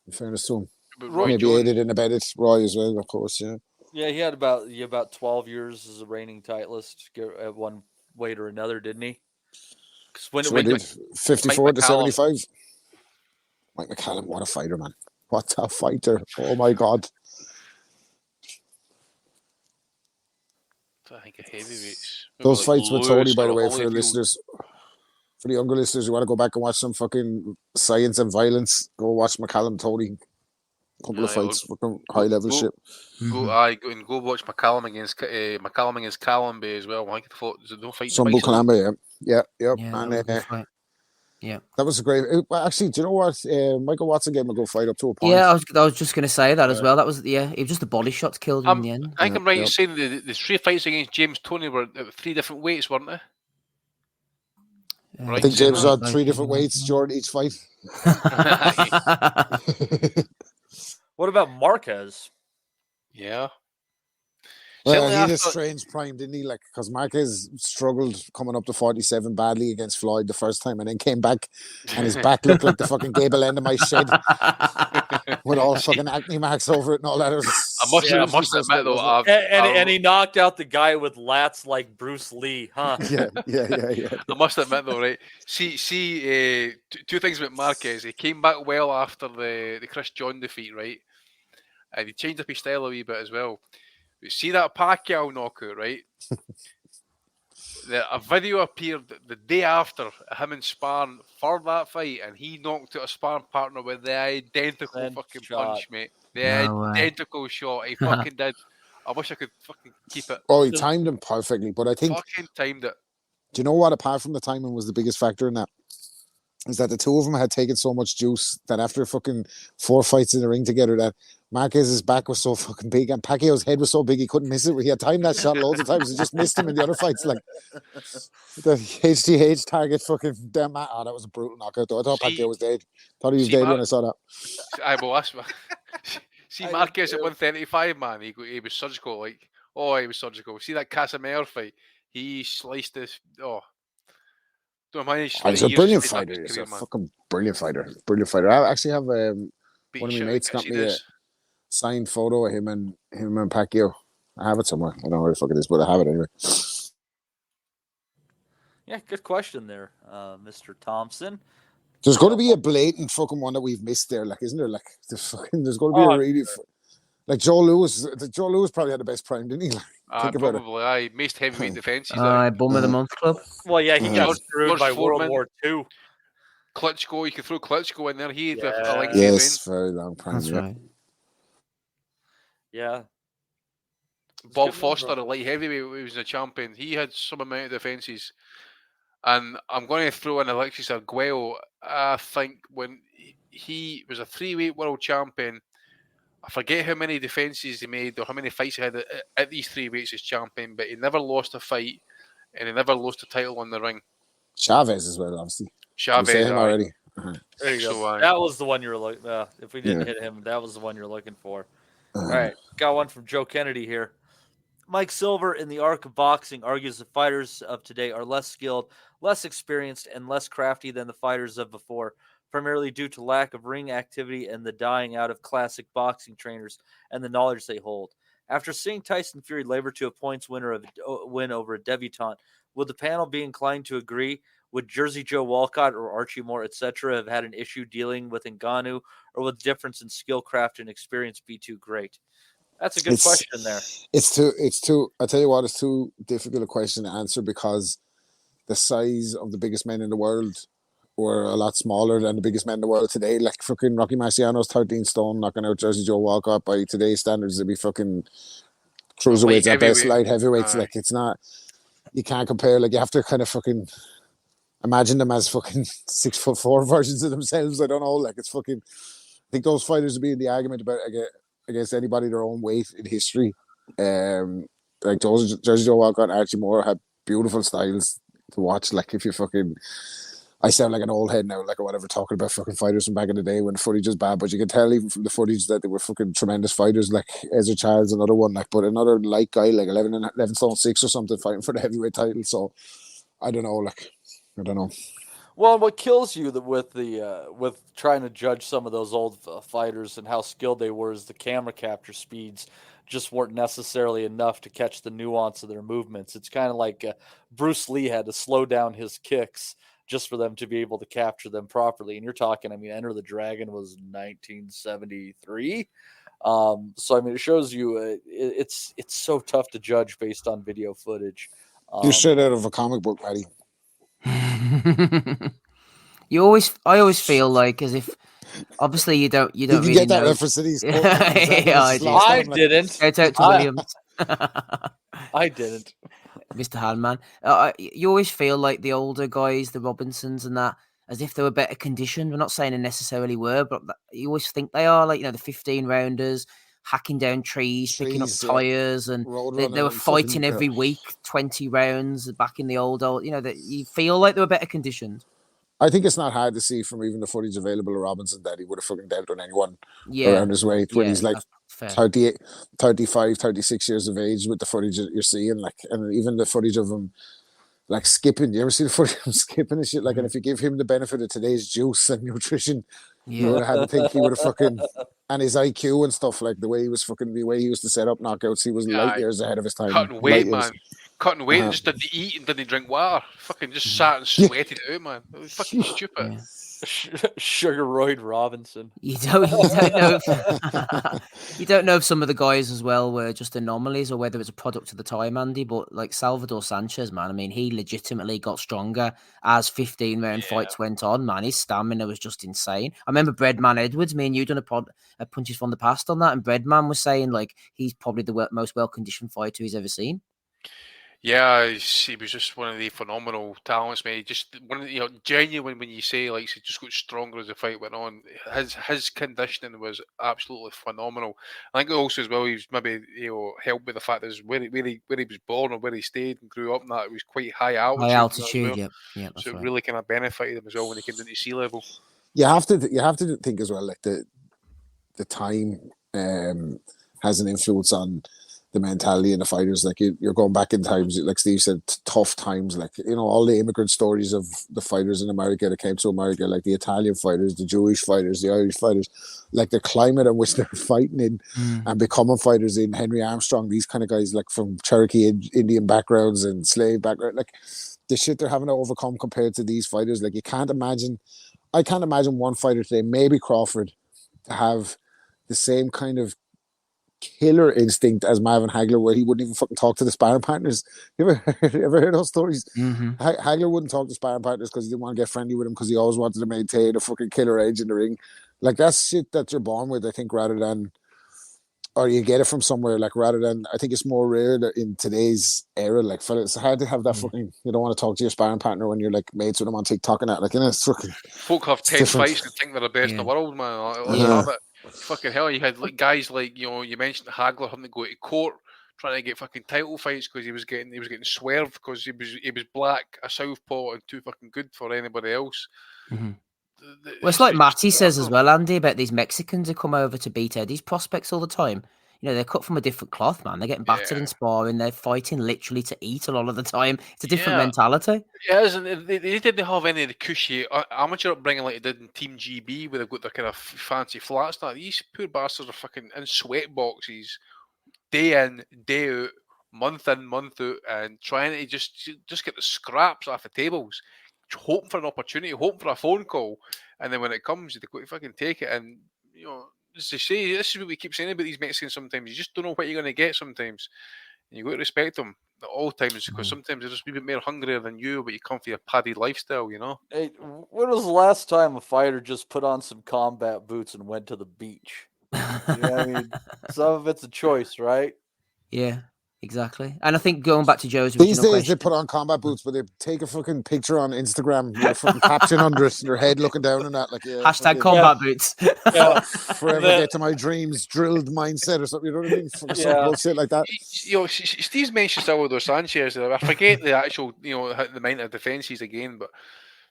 In fairness to him, maybe aided and abetted Roy as well, of course. Yeah. Yeah, he had about 12 years as a reigning titleist at one weight or another, didn't he? When 54 to 75. Mike McCallum, what a fighter, man! What a fighter! Oh my God. I think a heavyweights. Those fights were totally, by the way, for the listeners. For the younger listeners, you want to go back and watch some fucking Science and Violence, go watch McCallum Tony. Couple of fights, fucking high level shit. Go watch McCallum against Callumby as well. I think don't fight. Sumbo Callumby, yeah. Yeah, that was a great. Actually, do you know what? Michael Watson gave him a good fight up to a point. Yeah, I was just going to say that as well. That was it was just the body shots killed him in the end. I think I'm right in saying the 3 fights against James Toney were at 3 different weights, weren't they? I think James had 3 different weights during each fight. What about Marquez? Yeah. Well, he had a strange prime, didn't he? Like, because Marquez struggled coming up to 47 badly against Floyd the first time, and then came back, and his back looked like the fucking gable end of my shed with all fucking acne marks over it and all that. I must admit though, and he knocked out the guy with lats like Bruce Lee, huh? Yeah. I must admit though, right? See, 2 things about Marquez. He came back well after the Chris John defeat, right? And he changed up his style a wee bit as well. See that Pacquiao knockout, right? A video appeared the day after him and sparring for that fight, and he knocked out a sparring partner with the identical fucking punch, mate. Identical shot. He fucking did. I wish I could fucking keep it. Oh, he timed him perfectly, but I think fucking timed it. Do you know what? Apart from the timing, was the biggest factor in that. Is that the two of them had taken so much juice that after fucking 4 fights in the ring together, that Marquez's back was so fucking big and Pacquiao's head was so big he couldn't miss it. He had timed that shot loads of times and just missed him in the other fights. Like the HGH target fucking damn. Oh, that was a brutal knockout though. I thought Pacquiao was dead. Thought he was dead when I saw that. See Marquez at 135, man. He was surgical. He was surgical. See that Casimir fight? He sliced this. He's a brilliant fighter. He's a fucking brilliant fighter. Brilliant fighter. I actually have one of my mates got me a signed photo of him and Pacquiao. I have it somewhere. I don't know where the fuck it is, but I have it anyway. Yeah, good question there, Mr. Thompson. There's going to be a blatant fucking one that we've missed there, like, isn't there? Like, there's going to be a really like Joe Lewis. Joe Lewis probably had the best prime, didn't he? Like, think about probably. Aye, most heavyweight defenses. Bum of the month club. Well, yeah, he got screwed by World War II. Klitschko, you could throw Klitschko in there. He had yes, very long prime. That's right. Yeah. Bob Foster, a light heavyweight, who was a champion. He had some amount of defenses. And I'm going to throw in Alexis Arguello. I think when he was a 3-weight world champion, I forget how many defenses he made or how many fights he had at these 3 weights as champion, but he never lost a fight and he never lost a title on the ring. Chavez as well, obviously. Chavez him already. There you go. That was the one you were looking. If we didn't hit him, that was the one you're looking for. All right, got one from Joe Kennedy here. Mike Silver, in the arc of boxing, argues that fighters of today are less skilled, less experienced, and less crafty than the fighters of before, primarily due to lack of ring activity and the dying out of classic boxing trainers and the knowledge they hold. After seeing Tyson Fury labor to a points win over a debutante, would the panel be inclined to agree? Would Jersey Joe Walcott or Archie Moore, etc., have had an issue dealing with Ngannou, or would the difference in skill, craft, and experience be too great? That's a good question there. It's too. I tell you what, it's too difficult a question to answer because the size of the biggest men in the world were a lot smaller than the biggest men in the world today. Like fucking Rocky Marciano's 13 stone, knocking out Jersey Joe Walcott by today's standards. They'd be fucking cruiserweights at best, light heavyweights. Like it's not. You can't compare. Like you have to kind of fucking imagine them as fucking 6'4" versions of themselves. I don't know. Like it's fucking. I think those fighters would be in the argument about against anybody their own weight in history. Like Jersey Joe Walcott and Archie Moore had beautiful styles to watch. Like if you fucking, I sound like an old head now, like or whatever, talking about fucking fighters from back in the day when the footage was bad, but you can tell even from the footage that they were fucking tremendous fighters. Like Ezra Charles, another one, like, but another light guy, like 11 stone 6 or something, fighting for the heavyweight title. So I don't know, I don't know. Well, what kills you with trying to judge some of those old fighters and how skilled they were is the camera capture speeds just weren't necessarily enough to catch the nuance of their movements. It's kind of like Bruce Lee had to slow down his kicks just for them to be able to capture them properly. And you're talking, I mean, Enter the Dragon was 1973. So, I mean, it shows you it's so tough to judge based on video footage. You're straight out of a comic book, Matty. I always feel like as if obviously you don't Did really you get that know. reference to these? I didn't. Shout out to Williams. I didn't. Mr. Hanman. You always feel like the older guys, the Robinsons and that, as if they were better conditioned. We're not saying they necessarily were, but you always think they are. Like, you know, the 15 rounders, hacking down trees, picking up tires, and they were fighting every week, 20 rounds back in the old, you know, that you feel like they were better conditioned. I think it's not hard to see from even the footage available of Robinson that he would have fucking dealt on anyone around his weight when he's like 38, 35, 36 years of age with the footage that you're seeing, like, and even the footage of him like skipping. You ever see the footage of him skipping and shit? Like, and if you give him the benefit of today's juice and nutrition, you would have had to think he would have fucking, and his IQ and stuff, like the way he was fucking, the way he used to set up knockouts, he was light years ahead of his time. Cutting weight, man. Cutting weight, just didn't eat and didn't drink water. Fucking just sat and sweated out, man. It was fucking stupid. Yeah. Sugaroid Robinson. You don't know. You don't know if some of the guys as well were just anomalies or whether it's a product of the time, Andy. But like Salvador Sanchez, man, I mean, he legitimately got stronger as 15-round fights went on. Man, his stamina was just insane. I remember Breadman Edwards. Me and you done a Punches from the Past on that, and Breadman was saying like he's probably the most well-conditioned fighter he's ever seen. Yeah, he was just one of the phenomenal talents, mate. Just one of the, genuine when you say like he just got stronger as the fight went on. His conditioning was absolutely phenomenal. I think also as well he was maybe helped with the fact that where he was born or where he stayed and grew up, and that it was quite high altitude. High altitude, yeah. So it really kind of benefited him as well when he came into sea level. You have to think as well, like the time has an influence on the mentality and the fighters. Like you're going back in times, like Steve said, tough times. Like all the immigrant stories of the fighters in America that came to America, like the Italian fighters, the Jewish fighters, the Irish fighters, like the climate in which they're fighting in and becoming fighters in. Henry Armstrong, these kind of guys, like from Cherokee Indian backgrounds and slave background, like the shit they're having to overcome compared to these fighters. Like you can't imagine. I can't imagine one fighter today, maybe Crawford, to have the same kind of killer instinct as Marvin Hagler, where he wouldn't even fucking talk to the sparring partners. You ever heard those stories? Mm-hmm. Hagler wouldn't talk to sparring partners because he didn't want to get friendly with him, because he always wanted to maintain a fucking killer edge in the ring. Like, that's shit that you're born with, I think, rather than, or you get it from somewhere, like, rather than, I think it's more rare that in today's era, like, it's hard to have that fucking, you don't want to talk to your sparring partner when you're like mates with them on TikTok and that, like, you know, it's fucking, folk have 10 fights and think they're the best in the world, man. Let's have it. Fucking hell, you had like guys like, you know, you mentioned Hagler having to go to court trying to get fucking title fights because he was getting swerved because he was black, a southpaw, and too fucking good for anybody else. Mm-hmm. Well, it's like Matty says as well, Andy, about these Mexicans who come over to beat Eddie's prospects all the time. You know, they're cut from a different cloth, man. They're getting battered in sparring. They're fighting literally to eat a lot of the time. It's a different mentality. Yeah, and they didn't have any of the cushy amateur upbringing like they did in Team GB, where they've got their kind of fancy flats. Now these poor bastards are fucking in sweat boxes, day in, day out, month in, month out, and trying to just get the scraps off the tables, hoping for an opportunity, hoping for a phone call, and then when it comes, they've got to fucking take it. And you know, as they say, this is what we keep saying about these Mexicans. Sometimes you just don't know what you're going to get. Sometimes and you got to respect them at all times, because sometimes they're just a bit more hungrier than you, but you come for your padded lifestyle, you know. Hey, when was the last time a fighter just put on some combat boots and went to the beach? You know what I mean, some of it's a choice, right? Yeah, exactly. And I think going back to Joe's these days question, they put on combat boots, but they take a fucking picture on Instagram with a fucking caption under it, and their head looking down and that, like hashtag combat boots. Forever get to my dreams, drilled mindset or something. You know what I mean? Some bullshit like that. You know, Steve's mentioned Salvador Sanchez. I forget the actual, you know, the amount of defenses again, but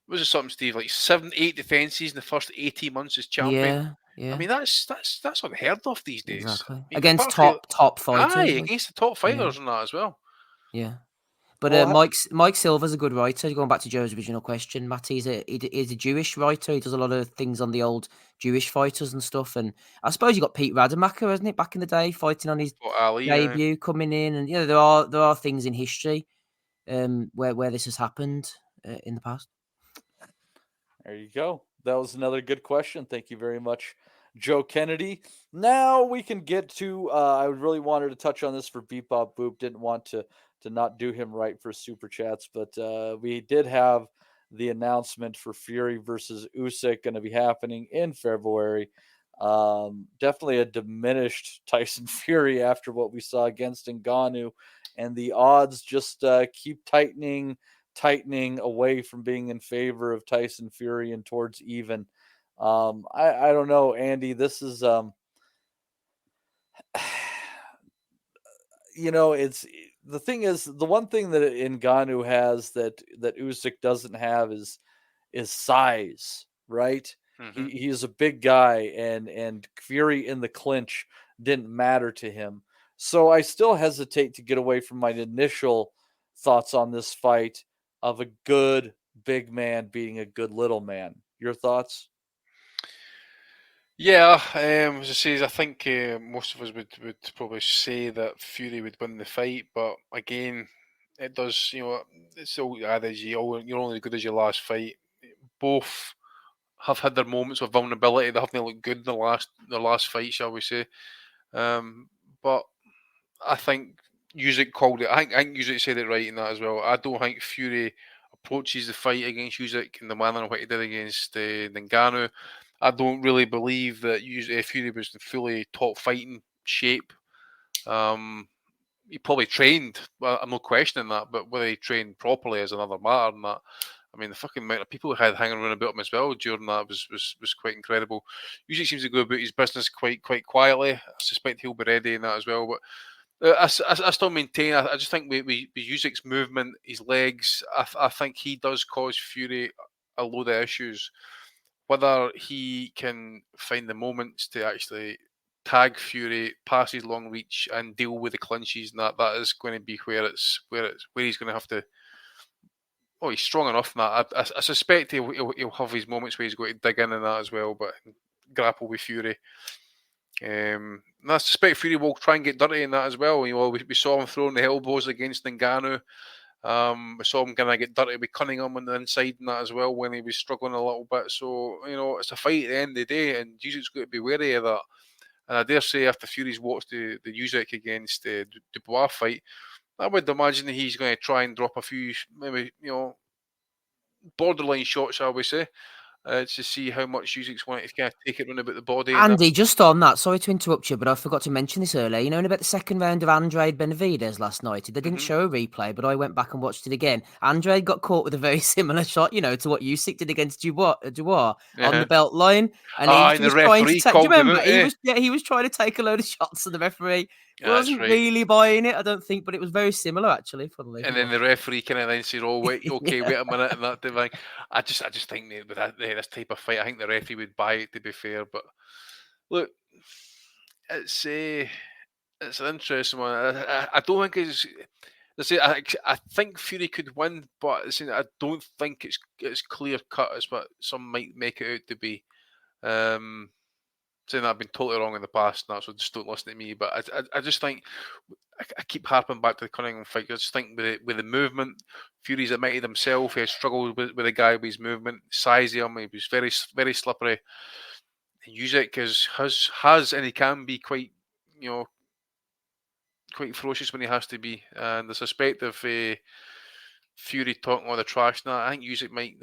was it something, Steve, like 7-8 defenses in the first 18 months as champion? Yeah. I mean, that's unheard of these days. Exactly. I mean, Against top fighters. Aye, against the top fighters and that as well. Yeah. But Mike Silver's a good writer. Going back to Joe's original question, Matty, he's a Jewish writer. He does a lot of things on the old Jewish fighters and stuff. And I suppose you got Pete Rademacher, hasn't it, back in the day, fighting on his debut, coming in. And you know, there are things in history where this has happened in the past. There you go. That was another good question. Thank you very much, Joe Kennedy. Now we can get to. I really wanted to touch on this for Beep Bop Boop. Didn't want to not do him right for super chats, but we did have the announcement for Fury versus Usyk going to be happening in February. Definitely a diminished Tyson Fury after what we saw against Ngannou, and the odds just keep tightening away from being in favor of Tyson Fury and towards even. I don't know, Andy. This is you know, it's the thing is, the one thing that Ngannou has that Usyk doesn't have is size, right? Mm-hmm. He's a big guy, and Fury in the clinch didn't matter to him. So I still hesitate to get away from my initial thoughts on this fight of a good big man beating a good little man. Your thoughts? Yeah, as I say, I think most of us would probably say that Fury would win the fight, but again, it does, you know, it's all adage, you're only as good as your last fight. Both have had their moments of vulnerability. They haven't looked good in the last fight, shall we say. But I think Usyk called it. I think Usyk said it right in that as well. I don't think Fury approaches the fight against Usyk in the manner in what he did against Ngannou. I don't really believe that Fury was in fully top fighting shape. He probably trained. Well, I'm not questioning that, but whether he trained properly is another matter. And that, I mean, the fucking amount of people who had hanging around about him as well during that was quite incredible. Usually seems to go about his business quite quietly. I suspect he'll be ready in that as well. But I still maintain. I just think with Usyk's movement, his legs, I think he does cause Fury a load of issues. Whether he can find the moments to actually tag Fury, pass his long reach, and deal with the clinches, and that is going to be where he's going to have to. Oh, he's strong enough in that. I suspect he'll have his moments where he's going to dig in that as well, but grapple with Fury. And I suspect Fury will try and get dirty in that as well. You know, we saw him throwing the elbows against Ngannou. We saw him kind of get dirty with Cunningham on the inside and that as well when he was struggling a little bit. So, it's a fight at the end of the day, and Usyk's got to be wary of that. And I dare say after Fury's watched the Usyk against the Dubois fight, I would imagine that he's going to try and drop a few, maybe, borderline shots, I would say, to see how much Usyk's wanting to kind of take it round about the body. Andy, just on that, sorry to interrupt you, but I forgot to mention this earlier. You know about the second round of Andrade Benavidez last night? They didn't show a replay, but I went back and watched it again. Andrade got caught with a very similar shot, to what Usyk did against Dubois on the belt line. And he was trying to take, do you remember? He was trying to take a load of shots, and the referee wasn't really buying it, I don't think, but it was very similar, actually. And then the referee kind of then said, "Oh, wait, okay, wait a minute," and that thing. I just think that with this type of fight, I think the referee would buy it, to be fair. But look, it's an interesting one. I don't think I think Fury could win, but I don't think it's clear cut as what some might make it out to be. Saying that I've been totally wrong in the past, and so just don't listen to me. But I just think I keep harping back to the Cunningham fight. I just think with the movement, Fury's admitted himself he has struggled with the guy with his movement, size of him. He was very, very slippery. And Usyk has and he can be quite ferocious when he has to be. And the suspect of Fury talking all the trash now, I think Usyk might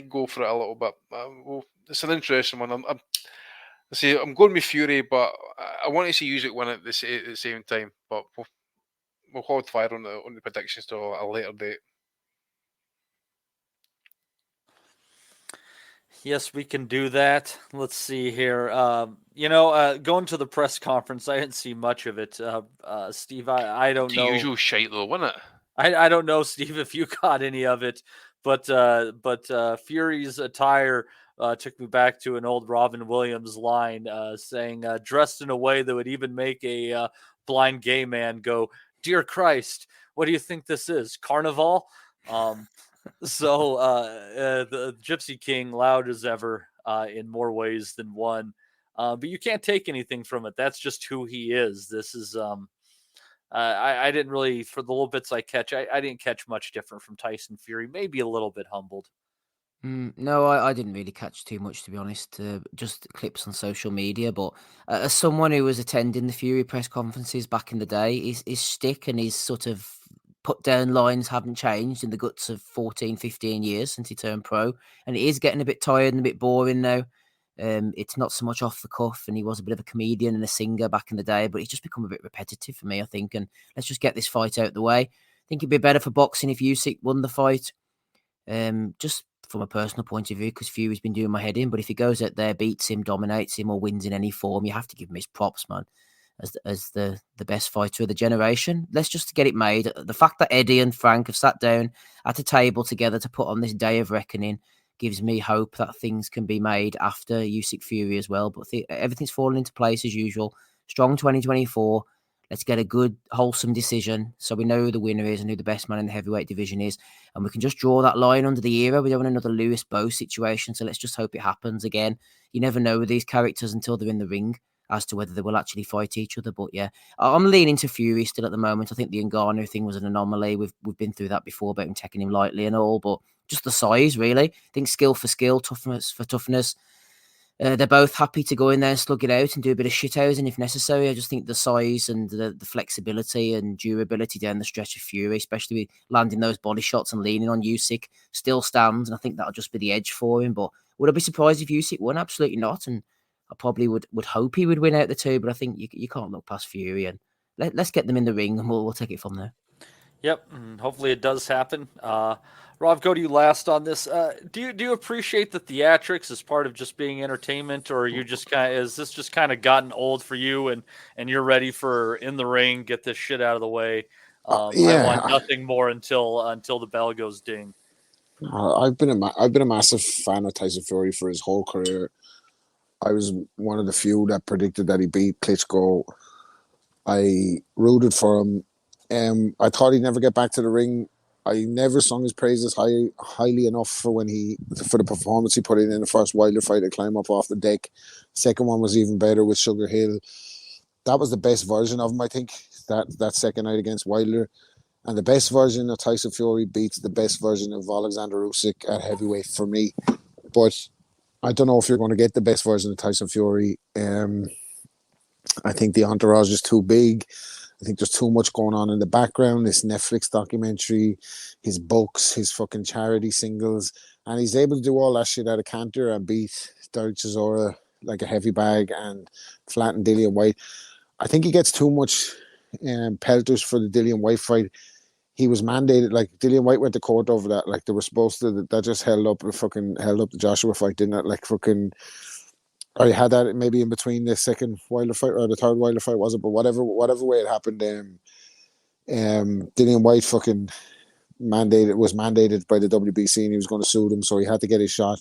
go for it a little bit. It's an interesting one. I'm going with Fury, but I want to see Usyk win at the same time. But we'll hold fire on the predictions till a later date. Yes, we can do that. Let's see here. Going to the press conference, I didn't see much of it. Steve, I don't know. The usual shite though, wasn't it? I don't know, Steve, if you got any of it. But Fury's attire took me back to an old Robin Williams line saying, dressed in a way that would even make a blind gay man go, "Dear Christ, what do you think this is? Carnival?" So the Gypsy King, loud as ever in more ways than one. But you can't take anything from it. That's just who he is. This is... I didn't really, for the little bits I catch, I didn't catch much different from Tyson Fury. Maybe a little bit humbled. No, I didn't really catch too much, to be honest. Just clips on social media. But as someone who was attending the Fury press conferences back in the day, his shtick and his sort of put down lines haven't changed in the guts of 14, 15 years since he turned pro. And it is getting a bit tired and a bit boring now. It's not so much off the cuff, and he was a bit of a comedian and a singer back in the day, but he's just become a bit repetitive for me, I think. And let's just get this fight out the way. I think it'd be better for boxing if Usyk won the fight, just from a personal point of view, because Fury's been doing my head in. But if he goes out there, beats him, dominates him, or wins in any form, you have to give him his props, man, as the best fighter of the generation. Let's just get it made. The fact that Eddie and Frank have sat down at a table together to put on this day of reckoning gives me hope that things can be made after Usyk Fury as well. But everything's falling into place as usual. Strong 2024. Let's get a good, wholesome decision so we know who the winner is and who the best man in the heavyweight division is. And we can just draw that line under the era. We don't want another Lewis Bowe situation, so let's just hope it happens again. You never know with these characters until they're in the ring as to whether they will actually fight each other. But yeah, I'm leaning to Fury still at the moment. I think the Ngannou thing was an anomaly. We've been through that before about him taking him lightly and all, but just the size, really. I think skill for skill, toughness for toughness. They're both happy to go in there and slug it out and do a bit of shithousing if necessary. I just think the size and the flexibility and durability down the stretch of Fury, especially with landing those body shots and leaning on Usyk, still stands. And I think that'll just be the edge for him. But would I be surprised if Usyk won? Absolutely not. And I probably would hope he would win out the two. But I think you can't look past Fury. And let's get them in the ring and we'll take it from there. Yep, and hopefully it does happen. Rob, go to you last on this. Do you appreciate the theatrics as part of just being entertainment, or are you just is this just kind of gotten old for you and you're ready for in the ring, get this shit out of the way? I want nothing more until the bell goes ding. I've been a massive fan of Tyson Fury for his whole career. I was one of the few that predicted that he beat Klitschko. I rooted for him. I thought he'd never get back to the ring. I never sung his praises highly enough for the performance he put in the first Wilder fight to climb up off the deck. Second one was even better with Sugar Hill. That was the best version of him, I think. that second night against Wilder. And the best version of Tyson Fury beats the best version of Alexander Usyk at heavyweight for me. But I don't know if you're going to get the best version of Tyson Fury. I think the entourage is too big. I think there's too much going on in the background. This Netflix documentary, his books, his fucking charity singles. And he's able to do all that shit out of canter and beat Derek Chisora like a heavy bag and flatten Dillian White. I think he gets too much pelters for the Dillian White fight. He was mandated, like Dillian White went to court over that. Like they were supposed to, that just held up the Joshua fight, didn't it? Like fucking, or he had that maybe in between the second Wilder fight or the third Wilder fight, was it? But whatever way it happened, Dillian White fucking was mandated by the WBC and he was going to sue them, so he had to get his shot.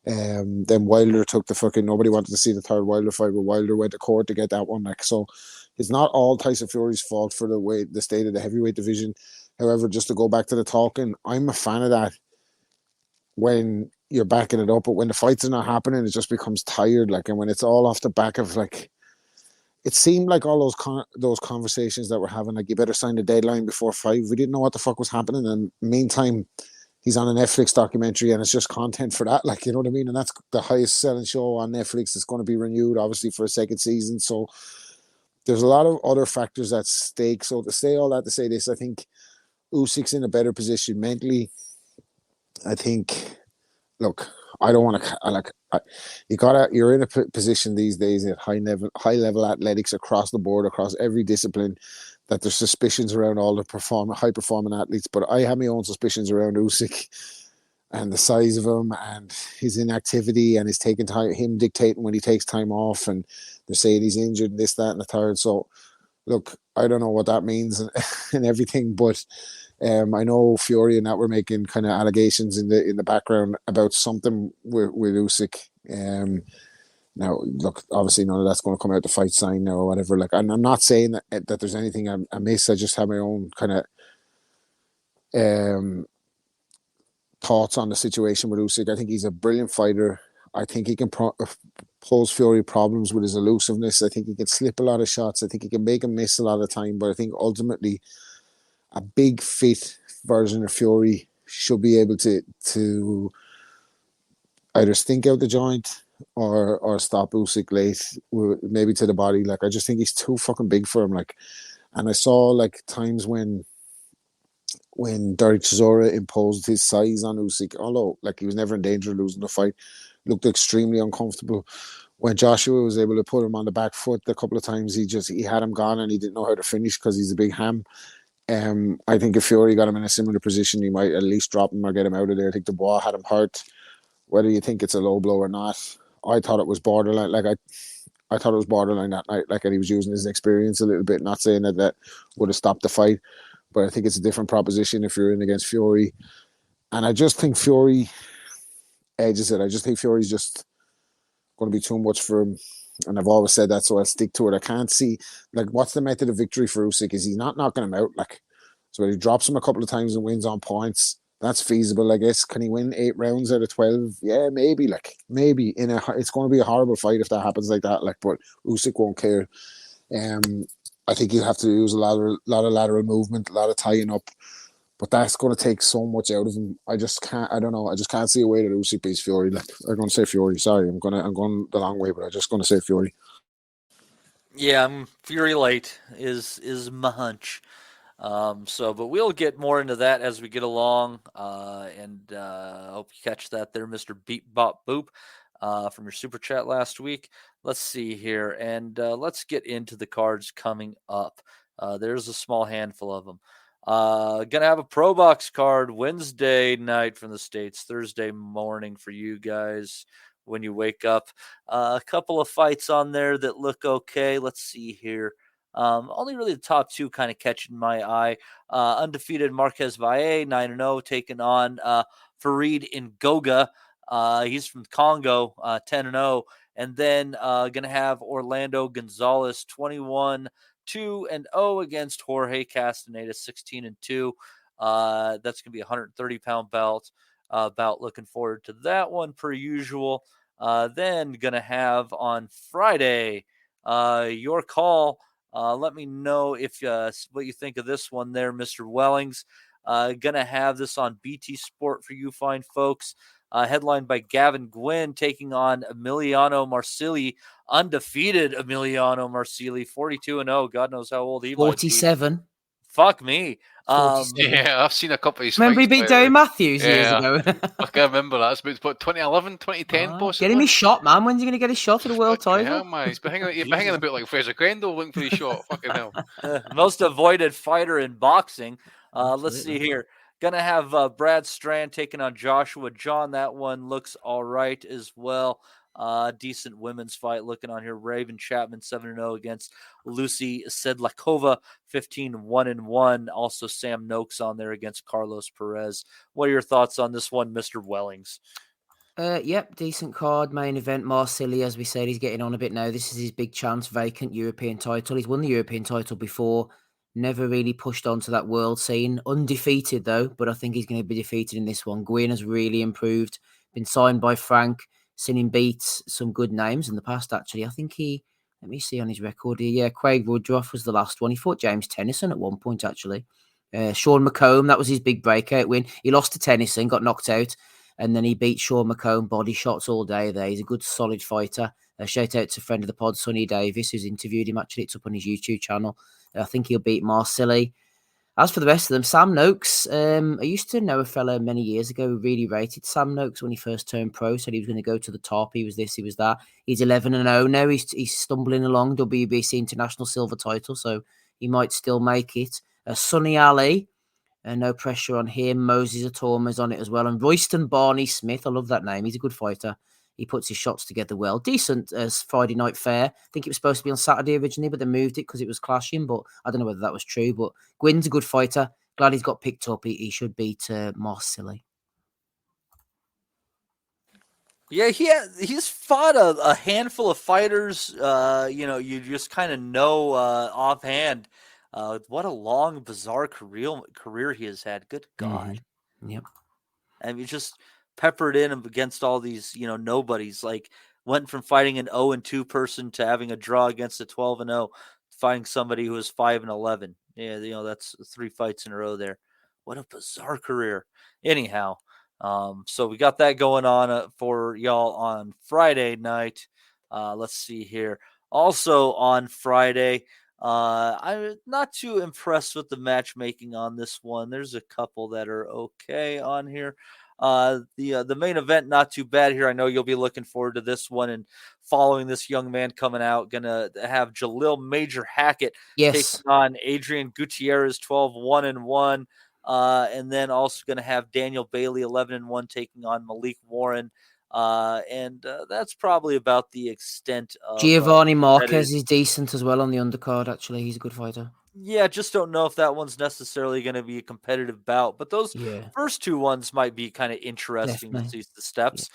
Then Wilder took the fucking, nobody wanted to see the third Wilder fight, but Wilder went to court to get that one. Like, so it's not all Tyson Fury's fault for the state of the heavyweight division. However, just to go back to the talking, I'm a fan of that when you're backing it up, but when the fights are not happening, it just becomes tired. Like, and when it's all off the back of like, it seemed like all those conversations that we're having, like you better sign the deadline before 5. We didn't know what the fuck was happening, and meantime, he's on a Netflix documentary, and it's just content for that. Like, you know what I mean? And that's the highest selling show on Netflix. It's going to be renewed, obviously, for a second season. So there's a lot of other factors at stake. So to say all that, to say this, I think Usyk's in a better position mentally. I think, look, I don't want to you're in a position these days at high level athletics across the board, across every discipline, that there's suspicions around all the high performing athletes. But I have my own suspicions around Usyk and the size of him and his inactivity and his taking time, him dictating when he takes time off, and they're saying he's injured and this, that, and the third. So look, I don't know what that means and everything, but I know Fury and that were making kind of allegations in the background about something with Usyk. Now, look, obviously none of that's going to come out the fight sign now or whatever. Like, I'm not saying that there's anything amiss. I just have my own kind of thoughts on the situation with Usyk. I think he's a brilliant fighter. I think he can pose Fury problems with his elusiveness. I think he can slip a lot of shots. I think he can make him miss a lot of time. But I think ultimately, a big fit version of Fury should be able to either stink out the joint or stop Usyk late, maybe to the body. Like, I just think he's too fucking big for him. Like, and I saw like times when Derek Chisora imposed his size on Usyk, although like he was never in danger of losing the fight, looked extremely uncomfortable. When Joshua was able to put him on the back foot a couple of times, he had him gone and he didn't know how to finish because he's a big ham. I think if Fury got him in a similar position, he might at least drop him or get him out of there. I think Dubois had him hurt. Whether you think it's a low blow or not, I thought it was borderline. Like I thought it was borderline that night. Like, and he was using his experience a little bit. Not saying that would have stopped the fight, but I think it's a different proposition if you're in against Fury. And I just think Fury edges it. I just think Fury's just going to be too much for him. And I've always said that, so I'll stick to it. I can't see, like, what's the method of victory for Usyk? Is he's not knocking him out? Like, so he drops him a couple of times and wins on points. That's feasible, I guess. Can he win 8 rounds out of 12? Yeah, maybe. Like, maybe it's going to be a horrible fight if that happens like that. Like, but Usyk won't care. I think he'll have to use a lot of lateral movement, a lot of tying up. But that's going to take so much out of him. I just can't. I don't know. I just can't see a way that Usyk beats Fury. Like, I'm going to say Fury. Sorry, I'm going the long way, but I'm just going to say Fury. Yeah, Fury late is my hunch. But we'll get more into that as we get along. And hope you catch that there, Mr. Beep Bop Boop, from your super chat last week. Let's see here, and let's get into the cards coming up. There's a small handful of them. Gonna have a Pro Box card Wednesday night from the States, Thursday morning for you guys when you wake up. A couple of fights on there that look okay. Let's see here. Only really the top 2 kind of catching my eye. Undefeated Marquez Valle, 9-0, taking on Farid Ngoga. He's from Congo, 10-0. And then going to have Orlando Gonzalez, 21-2-0 against Jorge Castaneda, 16-2. That's going to be a 130-pound bout. Looking forward to that one per usual. Then going to have on Friday, your call, Let me know if what you think of this one there, Mr. Wellings. Gonna have this on BT Sport for you fine folks. Headlined by Gavin Gwynn taking on Emiliano Marsili, undefeated Emiliano Marsili, 42-0. God knows how old he might be. 47. Fuck me. 47. Yeah, I've seen a couple of his Remember he fights, beat by the way. Dave Matthews years Yeah. ago? Fuck, I remember that. It's about 2011, 2010 possibly. Get him his shot, man. When's he going to get his shot at the world Fucking title? hell, man. He's been hanging about like Fraser Grendel looking for his shot. Fucking hell. Most avoided fighter in boxing. Let's see Absolutely. here. Gonna have Brad Strand taking on Joshua John. That one looks all right as well. Decent women's fight looking on here. Raven Chapman 7-0 against Lucy Sedlakova 15-1-1. Also Sam Noakes on there against Carlos Perez. What are your thoughts on this one, Mr. Wellings? Yep, decent card, main event. Marsili, as we said, he's getting on a bit now. This is his big chance, vacant European title. He's won the European title before, never really pushed onto that world scene. Undefeated, though, but I think he's going to be defeated in this one. Gwyn has really improved, been signed by Frank, seen him beat some good names in the past, actually. I think let me see on his record here. Yeah, Craig Woodruff was the last one. He fought James Tennyson at one point, actually. Sean McComb, that was his big breakout win. He lost to Tennyson, got knocked out. And then he beat Sean McComb, body shots all day there. He's a good, solid fighter. Shout out to a friend of the pod, Sonny Davis, who's interviewed him. Actually, it's up on his YouTube channel. I think he'll beat Marsili. As for the rest of them, Sam Noakes. I used to know a fella many years ago who really rated Sam Noakes when he first turned pro. Said he was going to go to the top. He was this, he was that. He's 11-0 now. He's stumbling along. WBC International Silver title, so he might still make it. Sonny Ali. No pressure on him. Moses Atorma's on it as well. And Royston Barney Smith. I love that name. He's a good fighter. He puts his shots together well. Decent as Friday night fair. I think it was supposed to be on Saturday originally, but they moved it because it was clashing. But I don't know whether that was true. But Gwyn's a good fighter. Glad he's got picked up. He should beat Marsili. Yeah, he's fought a handful of fighters. You just kind of know offhand. What a long, bizarre career he has had. Good God. Mm-hmm. Yep. And you just peppered in against all these, nobodies. Like, went from fighting an 0-2 person to having a draw against a 12-0, fighting somebody who was 5-11. Yeah, that's 3 fights in a row there. What a bizarre career. Anyhow, so we got that going on for y'all on Friday night. Let's see here. Also on Friday, I'm not too impressed with the matchmaking on this one. There's a couple that are okay on here. The main event, not too bad here. I know you'll be looking forward to this one and following this young man coming out. Gonna have Jalil Major Hackett taking on Adrian Gutierrez, 12-1-1. And then also going to have Daniel Bailey, 11-1, taking on Malik Warren. And that's probably about the extent of Giovanni Marquez is decent as well on the undercard, actually. He's a good fighter. Yeah, just don't know if that one's necessarily going to be a competitive bout. But those first 2 ones might be kind of interesting to see the steps.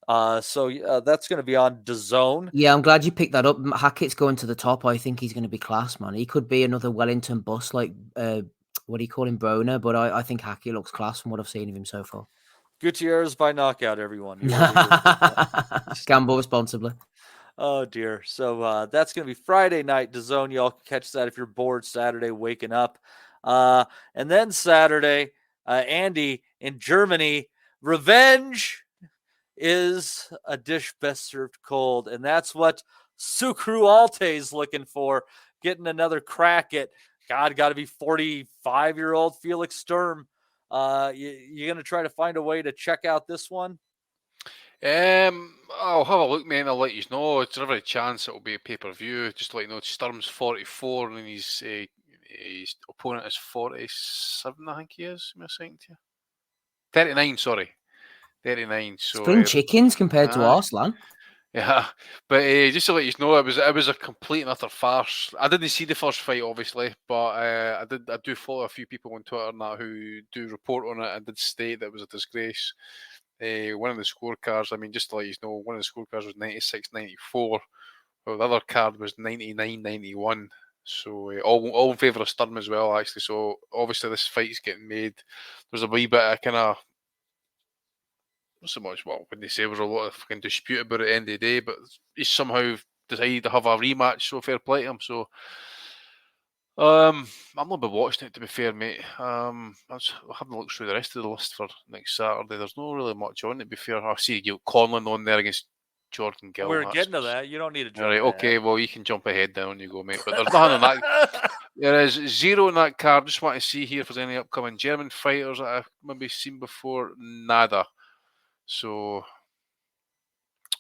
So that's going to be on DAZN. Yeah, I'm glad you picked that up. Hackett's going to the top. I think he's going to be class, man. He could be another Wellington bust like... what do you call him, Broner? But I think Hackett looks class from what I've seen of him so far. Gutierrez by knockout, everyone. Gamble responsibly. Oh, dear. So that's going to be Friday night, DAZN. Y'all can catch that if you're bored Saturday waking up. And then Saturday, Andy, in Germany, revenge is a dish best served cold. And that's what Sucru Alte is looking for, getting another crack at got to be 45-year-old Felix Sturm. You going to try to find a way to check out this one? I'll have a look, mate, and I'll let you know. It's never a chance it'll be a pay-per-view. Just to let you know, Sturm's 44 and his opponent is 47, I think he is. Am I saying to you? 39, sorry. 39. So Spring chickens compared to Arslan. Yeah, but just to let you know, it was a complete and utter farce. I didn't see the first fight, obviously, but I do follow a few people on Twitter and that who do report on it and did state that it was a disgrace. One of the scorecards, I mean, just to let you know, one of the scorecards was 96-94, well, the other card was 99-91. So all in favour of Sturm as well, actually. So obviously this fight's getting made. There's a wee bit of kind of, not so much, well, when they say there was a lot of fucking dispute about it at the end of the day, but he somehow decided to have a rematch, so fair play to him. So I'm not been watching it, to be fair, mate. I haven't looked through the rest of the list for next Saturday. There's not really much on it, to be fair. I see you Conlan on there against Jordan Gill. We're getting to that. You don't need to jump Right, ahead. okay, well, you can jump ahead down you go, mate. But there's nothing on that. There is 0 on that card. Just want to see here if there's any upcoming German fighters that I've maybe seen before. Nada. So,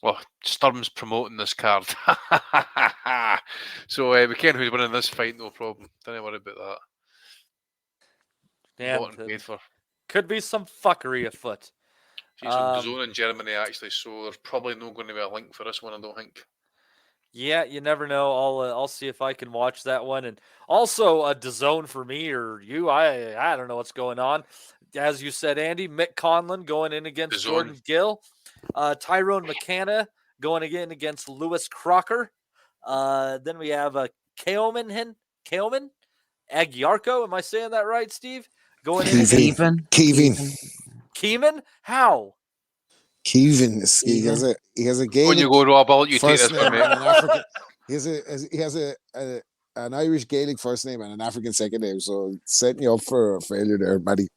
well, Sturm's promoting this card. So we can who's winning this fight, no problem. Don't worry about that. Damn, could be some fuckery afoot. She's on DAZN in Germany, actually, so there's probably not going to be a link for this one, I don't think. Yeah, you never know. I'll see if I can watch that one, and also a DAZN for me or you. I don't know what's going on. As you said, Andy, Mick Conlan going in against Jordan Gill, Tyrone McKenna going again against Lewis Crocker. Then we have Keoman Aguiarco. Am I saying that right, Steve? Going in Keeman? How? Kevin, he has a Gaelic. When you go, Rob, I'll let you take this one, mate. He has an Irish Gaelic first name and an African second name, so setting you up for a failure there, buddy.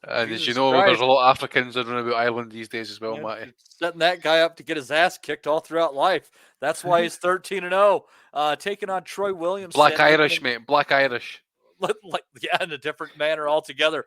And as you know, there's a lot of Africans around about Ireland these days as well, Matty. Setting that guy up to get his ass kicked all throughout life. That's why he's 13-0. Taking on Troy Williams. Black Irish, mate. Black Irish. In a different manner altogether.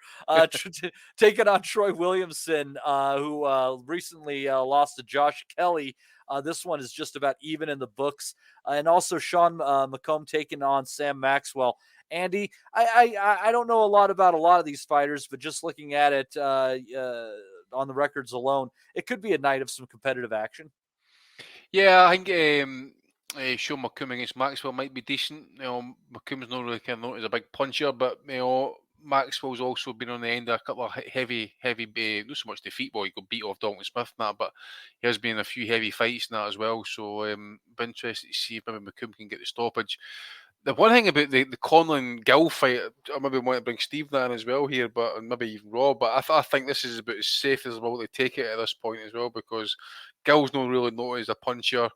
Taking on Troy Williamson, who recently lost to Josh Kelly. This one is just about even in the books. And also Sean McComb taking on Sam Maxwell. Andy, I don't know a lot about a lot of these fighters, but just looking at it on the records alone, it could be a night of some competitive action. Yeah, I think Sean McComb against Maxwell might be decent. You know, McComb's not really kind of known as a big puncher, but you know, Maxwell's also been on the end of a couple of heavy, not so much defeat. Well, he got beat off Dalton Smith and that, but he has been in a few heavy fights in that as well. So, be interested to see if maybe McComb can get the stoppage. The one thing about the Conlan Gill fight, I maybe want to bring Steve in as well here, but maybe even Rob. But I think this is about as safe as well to take it at this point as well, because Gill's not really known as a puncher.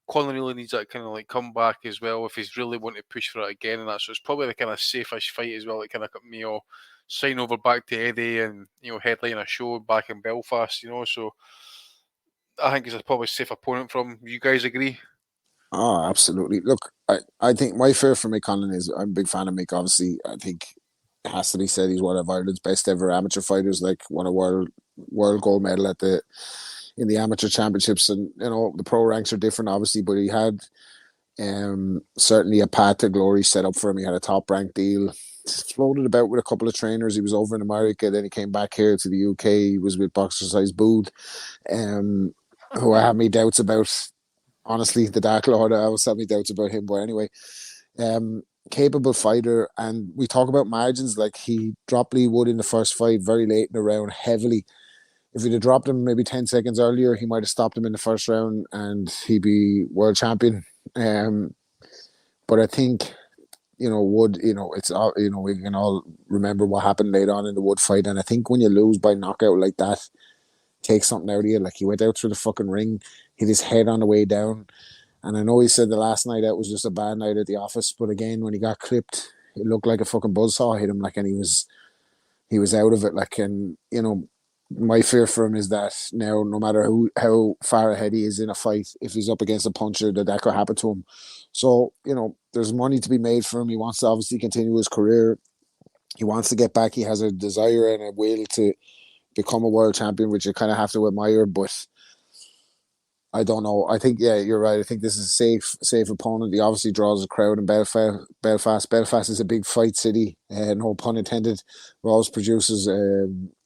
Conlan really needs that kind of like comeback as well if he's really want to push for it again, and that. So it's probably the kind of safe-ish fight as well. That kind of got me all sign over back to Eddie and headline a show back in Belfast. So I think it's a probably safe opponent from. You guys agree? Oh, absolutely. Look, I think my fear for Mick Conlan is I'm a big fan of Mick. Obviously, I think it has to be said he's one of Ireland's best ever amateur fighters. Like won a world gold medal in the amateur championships, and the pro ranks are different, obviously. But he had certainly a path to glory set up for him. He had a top ranked deal. Floated about with a couple of trainers. He was over in America, then he came back here to the UK. He was with Boxercise Booth, who I have me doubts about. Honestly, the Dark Lord, I always have me doubts about him. But anyway, capable fighter. And we talk about margins, like he dropped Lee Wood in the first fight very late in the round, heavily. If he'd have dropped him maybe 10 seconds earlier, he might have stopped him in the first round and he'd be world champion. But I think, Wood, it's all, we can all remember what happened later on in the Wood fight. And I think when you lose by knockout like that, take something out of you. Like he went out through the fucking ring, hit his head on the way down. And I know he said the last night out was just a bad night at the office, but again, when he got clipped, it looked like a fucking buzzsaw hit him, like, and he was out of it, like. And my fear for him is that now, no matter how far ahead he is in a fight, if he's up against a puncher, that could happen to him. So there's money to be made for him. He wants to obviously continue his career. He wants to get back. He has a desire and a will to become a world champion, which you kind of have to admire, but I don't know. I think, yeah, you're right. I think this is a safe opponent. He obviously draws a crowd in Belfast. Belfast is a big fight city, no pun intended. It always produces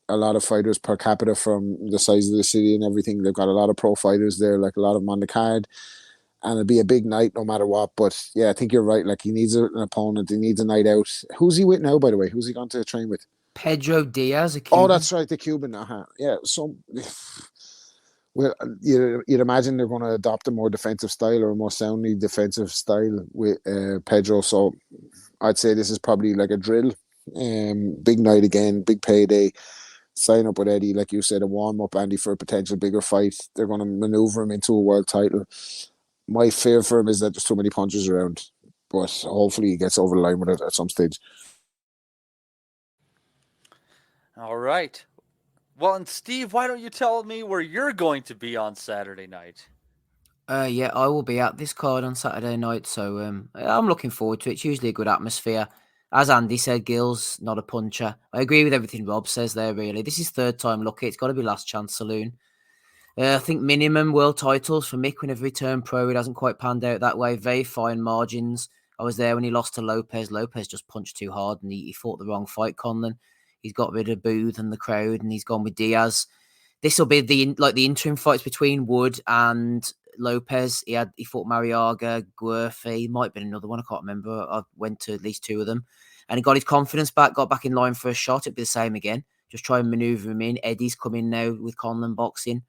a lot of fighters per capita from the size of the city and everything. They've got a lot of pro fighters there, like a lot of them on the card. And it'll be a big night no matter what. But yeah, I think you're right. Like he needs an opponent. He needs a night out. Who's he with now, by the way? Who's he going to train with? Pedro Diaz, a Cuban. Oh, that's right, the Cuban. Yeah, so well, you'd imagine they're going to adopt a more defensive style or a more soundly defensive style with Pedro. So I'd say this is probably like a drill. Big night again, big payday. Sign up with Eddie, like you said, a warm-up, Andy, for a potential bigger fight. They're going to maneuver him into a world title. My fear for him is that there's too many punches around. but hopefully he gets over the line with it at some stage. All right. Well, and Steve, why don't you tell me where you're going to be on Saturday night? Yeah, I will be at this card on Saturday night, so I'm looking forward to it. It's usually a good atmosphere. As Andy said, Gill's not a puncher. I agree with everything Rob says there, really. This is third time lucky. It's got to be last chance saloon. I think minimum world titles for Mick whenever he turned pro. It hasn't quite panned out that way. Very fine margins. I was there when he lost to Lopez. Lopez just punched too hard and he fought the wrong fight, Conlan. He's got rid of Booth and the crowd and he's gone with Diaz. This will be the interim fights between Wood and Lopez. He fought Mariaga, Guerfi, might have been another one. I can't remember. I went to at least two of them. And he got his confidence back, got back in line for a shot. It'd be the same again. Just try and maneuver him in. Eddie's coming now with Conlan boxing.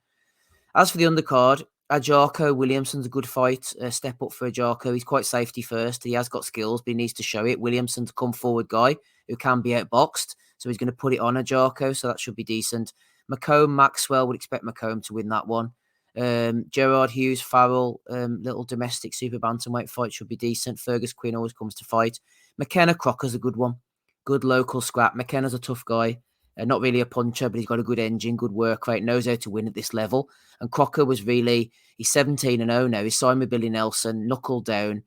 As for the undercard, Ajako Williamson's a good fight. Step up for Ajako. He's quite safety first. He has got skills, but he needs to show it. Williamson's a come forward guy who can be outboxed. So he's going to put it on Ajako. So that should be decent. Macomb, Maxwell, would expect Macomb to win that one. Gerard Hughes, Farrell, little domestic super bantamweight fight should be decent. Fergus Quinn always comes to fight. McKenna Crocker's a good one. Good local scrap. McKenna's a tough guy. Not really a puncher, but he's got a good engine, good work rate, knows how to win at this level. And Crocker was really, he's 17-0 now. He's signed with Billy Nelson, knuckled down.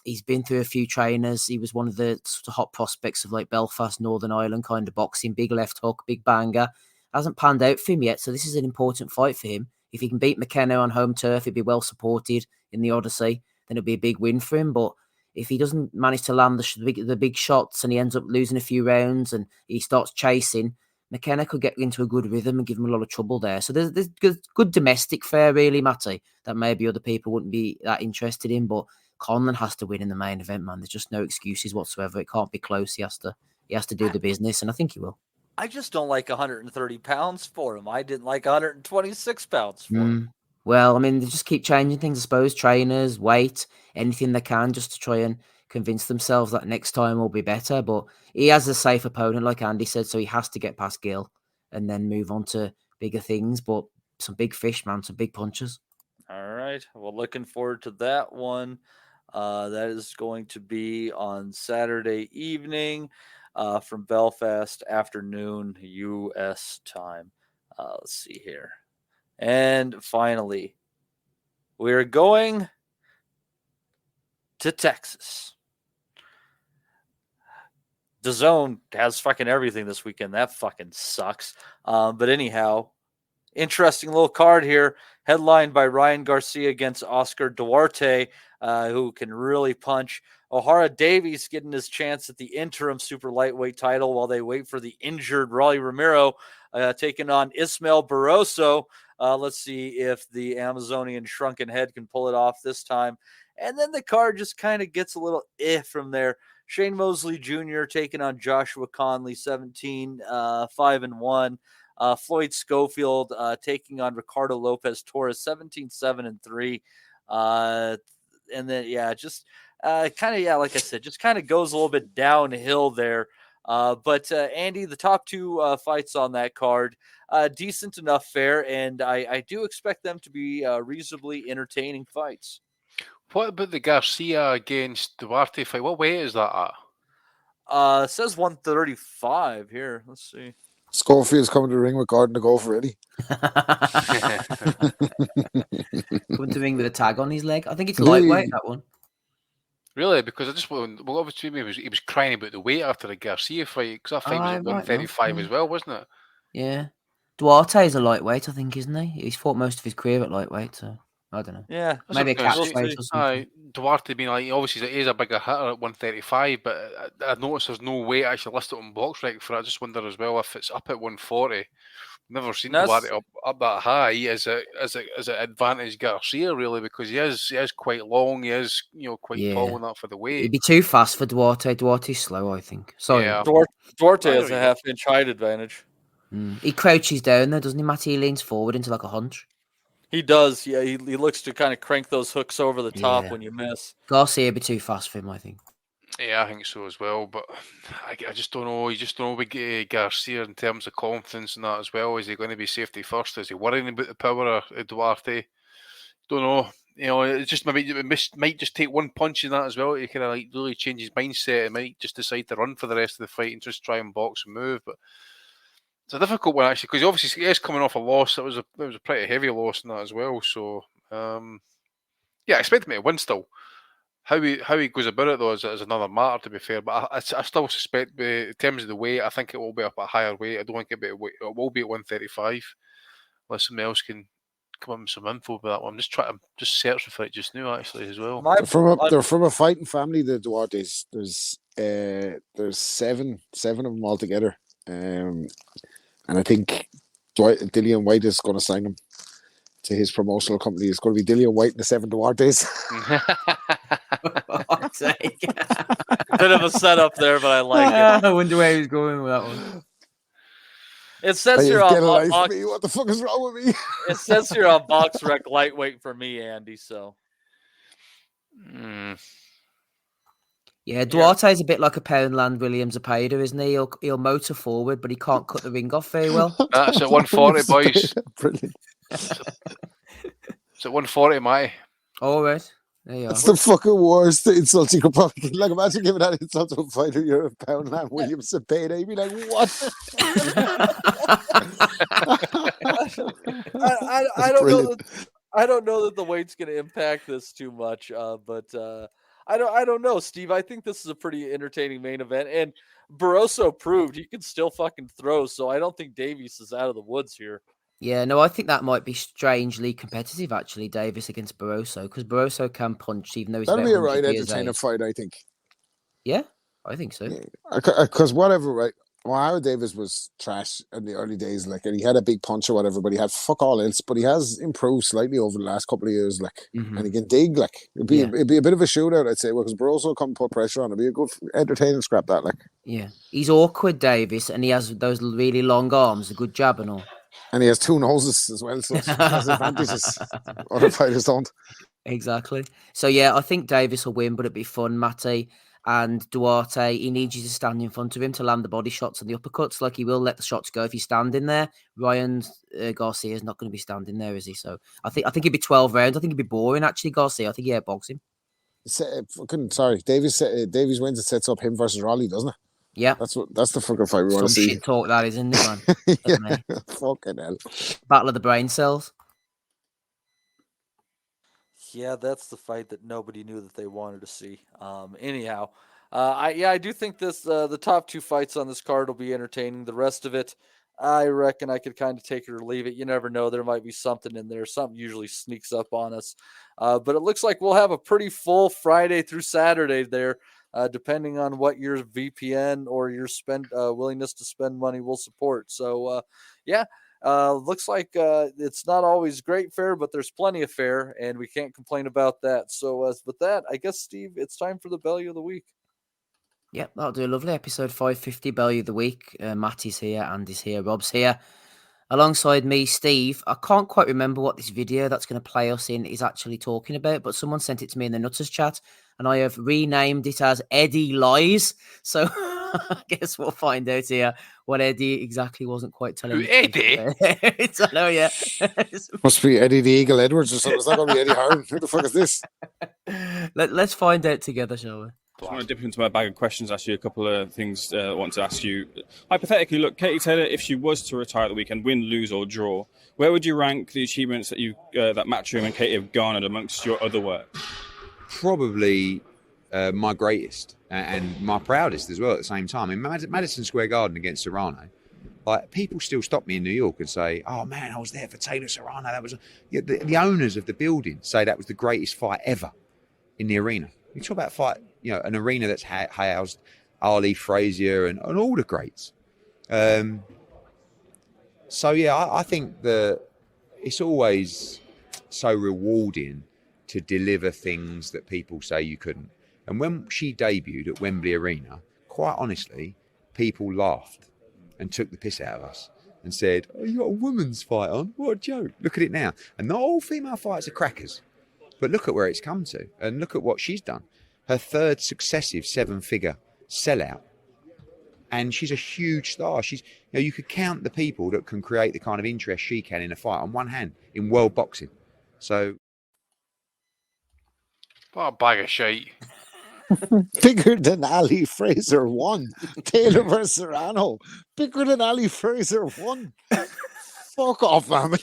He's been through a few trainers. He was one of the sort of hot prospects of like Belfast, Northern Ireland kind of boxing. Big left hook, big banger. Hasn't panned out for him yet, so this is an important fight for him. If he can beat McKenna on home turf, he'd be well supported in the Odyssey. Then it'd be a big win for him. But if he doesn't manage to land the big shots and he ends up losing a few rounds and he starts chasing, McKenna could get into a good rhythm and give him a lot of trouble there. So there's good domestic fare, really, Matty, that maybe other people wouldn't be that interested in. But Conlan has to win in the main event, man. There's just no excuses whatsoever. It can't be close. He has to do the business, and I think he will. I just don't like 130 pounds for him. I didn't like 126 pounds for him. Well, I mean, they just keep changing things, I suppose. Trainers, weight, anything they can just to try and convince themselves that next time will be better. But he has a safe opponent, like Andy said, so he has to get past Gill and then move on to bigger things. But some big fish, man, some big punches. All right. Well, looking forward to that one. That is going to be on Saturday evening from Belfast afternoon U.S. time. Let's see here. And finally, we're going to Texas. The Zone has fucking everything this weekend. That fucking sucks. But anyhow, interesting little card here, headlined by Ryan Garcia against Oscar Duarte, who can really punch. O'Hara Davies getting his chance at the interim super lightweight title while they wait for the injured Rolly Romero taking on Ismael Barroso. Let's see if the Amazonian shrunken head can pull it off this time. And then the card just kind of gets a little from there. Shane Mosley Jr. taking on Joshua Conley, 17-5-1. Floyd Schofield taking on Ricardo Lopez Torres, 17-7-3. And then, just like I said, just kind of goes a little bit downhill there. But Andy, the top two fights on that card, decent enough fare, and I do expect them to be reasonably entertaining fights. What about the Garcia against Duarte fight? What weight is that at? It says 135 here. Let's see. Schofield's coming to the ring with Gordon to go for Eddie. Coming to the ring with a tag on his leg. I think it's lightweight, that one. Really? Because I just obviously he was crying about the weight after the Garcia fight, because that fight was at 135 as well, wasn't it? Yeah. Duarte is a lightweight, I think, isn't he? He's fought most of his career at lightweight, so I don't know. Yeah. Maybe a catchphrase or something. Duarte being like, obviously he is a bigger hitter at 135, but I noticed there's no weight actually listed on BoxRec for it. I just wonder as well if it's up at 140. Never seen Duarte up that high. Is it advantage Garcia really, because he is quite long. He is quite tall enough for the weight. It'd be too fast for Duarte. Duarte's slow, I think. Sorry, yeah. Duarte has a half-inch height advantage. He crouches down there, doesn't he, Matty? He leans forward into like a hunch. He does, yeah. He looks to kind of crank those hooks over the top when you miss. Garcia would be too fast for him, I think. Yeah, I think so as well. But I just don't know. You just don't know with Garcia in terms of confidence and that as well. Is he going to be safety first? Is he worrying about the power of Duarte? Don't know. You know, it's just maybe might just take one punch in that as well. He kind of like really change his mindset and might just decide to run for the rest of the fight and just try and box and move. But it's a difficult one actually because obviously he is coming off a loss. It was a pretty heavy loss in that as well. So yeah, I expect him to win still. How he goes about it though is another matter, to be fair. But I still suspect, in terms of the weight, I think it will be up at a higher weight. I don't think it will be at 135, unless somebody else can come up with some info about that one. I'm just searching for it just now, actually, as well. They're from a fighting family, the Duartes. There's seven of them altogether, and I think Dillian White is going to sign them to his promotional company. It's going to be Dillian White and the Seven Duartes. Bit of a setup there, but I like it. I wonder where he was going with that one. It says here on box. What the fuck is wrong with me? It says here on Box Rec lightweight for me, Andy. So, yeah, Duarte's a bit like a Poundland Williams Zapata, isn't he? He'll motor forward, but he can't cut the ring off very well. That's at 140, boys. Brilliant. It's at 140, Matty. All right. There you That's the fucking worst insult you could probably get. Like, imagine giving that insult to a fighter. You're a Poundland Williams Zapata. You'd be like, what? I don't know that the weight's going to impact this too much, but I don't know, Steve. I think this is a pretty entertaining main event, and Barroso proved he can still fucking throw. So I don't think Davies is out of the woods here. Yeah, no, I think that might be strangely competitive, actually, Davis against Barroso, because Barroso can punch, even though he's that'll about be a right 100 years entertaining age. fight, I think. Yeah, I think so. Because whatever, right? Well, Howard Davis was trash in the early days, like, and he had a big punch or whatever, but he had fuck all else. But he has improved slightly over the last couple of years, like, and he can dig, like, it'd be a bit of a shootout, I'd say, because Barroso will come and put pressure on. It'd be a good, entertaining scrap, that, like. Yeah, he's awkward, Davis, and he has those really long arms, a good jab and all. And he has two noses as well, so he has advantages other fighters don't. Exactly. So, yeah, I think Davis will win, but it'd be fun, Matty. And Duarte, he needs you to stand in front of him to land the body shots and the uppercuts. Like, he will let the shots go if he's standing there. Ryan Garcia is not going to be standing there, is he? So, I think it'd be 12 rounds. I think it'd be boring, actually, Garcia. I think he outbox him. Davies wins and sets up him versus Raleigh, doesn't it? Yeah, that's the fucking fight we want to see. Shit talk, that is, isn't it, man? Yeah, fucking hell. Battle of the brain cells. Yeah, that's the fight that nobody knew that they wanted to see. Anyhow, I do think this the top two fights on this card will be entertaining. The rest of it, I reckon I could kind of take it or leave it. You never know. There might be something in there. Something usually sneaks up on us. But it looks like we'll have a pretty full Friday through Saturday there. Depending on what your VPN or your willingness to spend money will support. So, looks like it's not always great fare, but there's plenty of fare, and we can't complain about that. So, with that, I guess, Steve, it's time for the Belly of the Week. Yep, that'll do a lovely episode 550 Belly of the Week. Matty's here, Andy's here, Rob's here. Alongside me, Steve. I can't quite remember what this video that's going to play us in is actually talking about, but someone sent it to me in the Nuthouse chat, and I have renamed it as Eddie Lies. So I guess we'll find out here what Eddie exactly wasn't quite telling me. Eddie? I know, yeah. Must be Eddie the Eagle Edwards or something. It's not going to be Eddie Hearn. Who the fuck is this? Let's find out together, shall we? I just want to dip into my bag of questions, ask you a couple of things I want to ask you. Hypothetically, look, Katie Taylor, if she was to retire at the weekend, win, lose or draw, where would you rank the achievements that that Matchroom and Katie have garnered amongst your other work? Probably my greatest and my proudest as well at the same time. In Madison Square Garden against Serrano, like, people still stop me in New York and say, "Oh man, I was there for Taylor Serrano." That was the owners of the building say that was the greatest fight ever in the arena. You talk about fight, an arena that's housed Ali, Frazier, and all the greats. So yeah, I think that it's always so rewarding to deliver things that people say you couldn't. And when she debuted at Wembley Arena, quite honestly, people laughed and took the piss out of us and said, "Oh, you got a woman's fight on? What a joke. Look at it now." And not all female fights are crackers. But look at where it's come to, and look at what she's done. Her third successive 7-figure sellout. And she's a huge star. She's, you could count the people that can create the kind of interest she can in a fight on one hand in world boxing. So What a bag of shite. Bigger than Ali Fraser won. Taylor versus Serrano. Bigger than Ali Fraser won. Fuck off, man.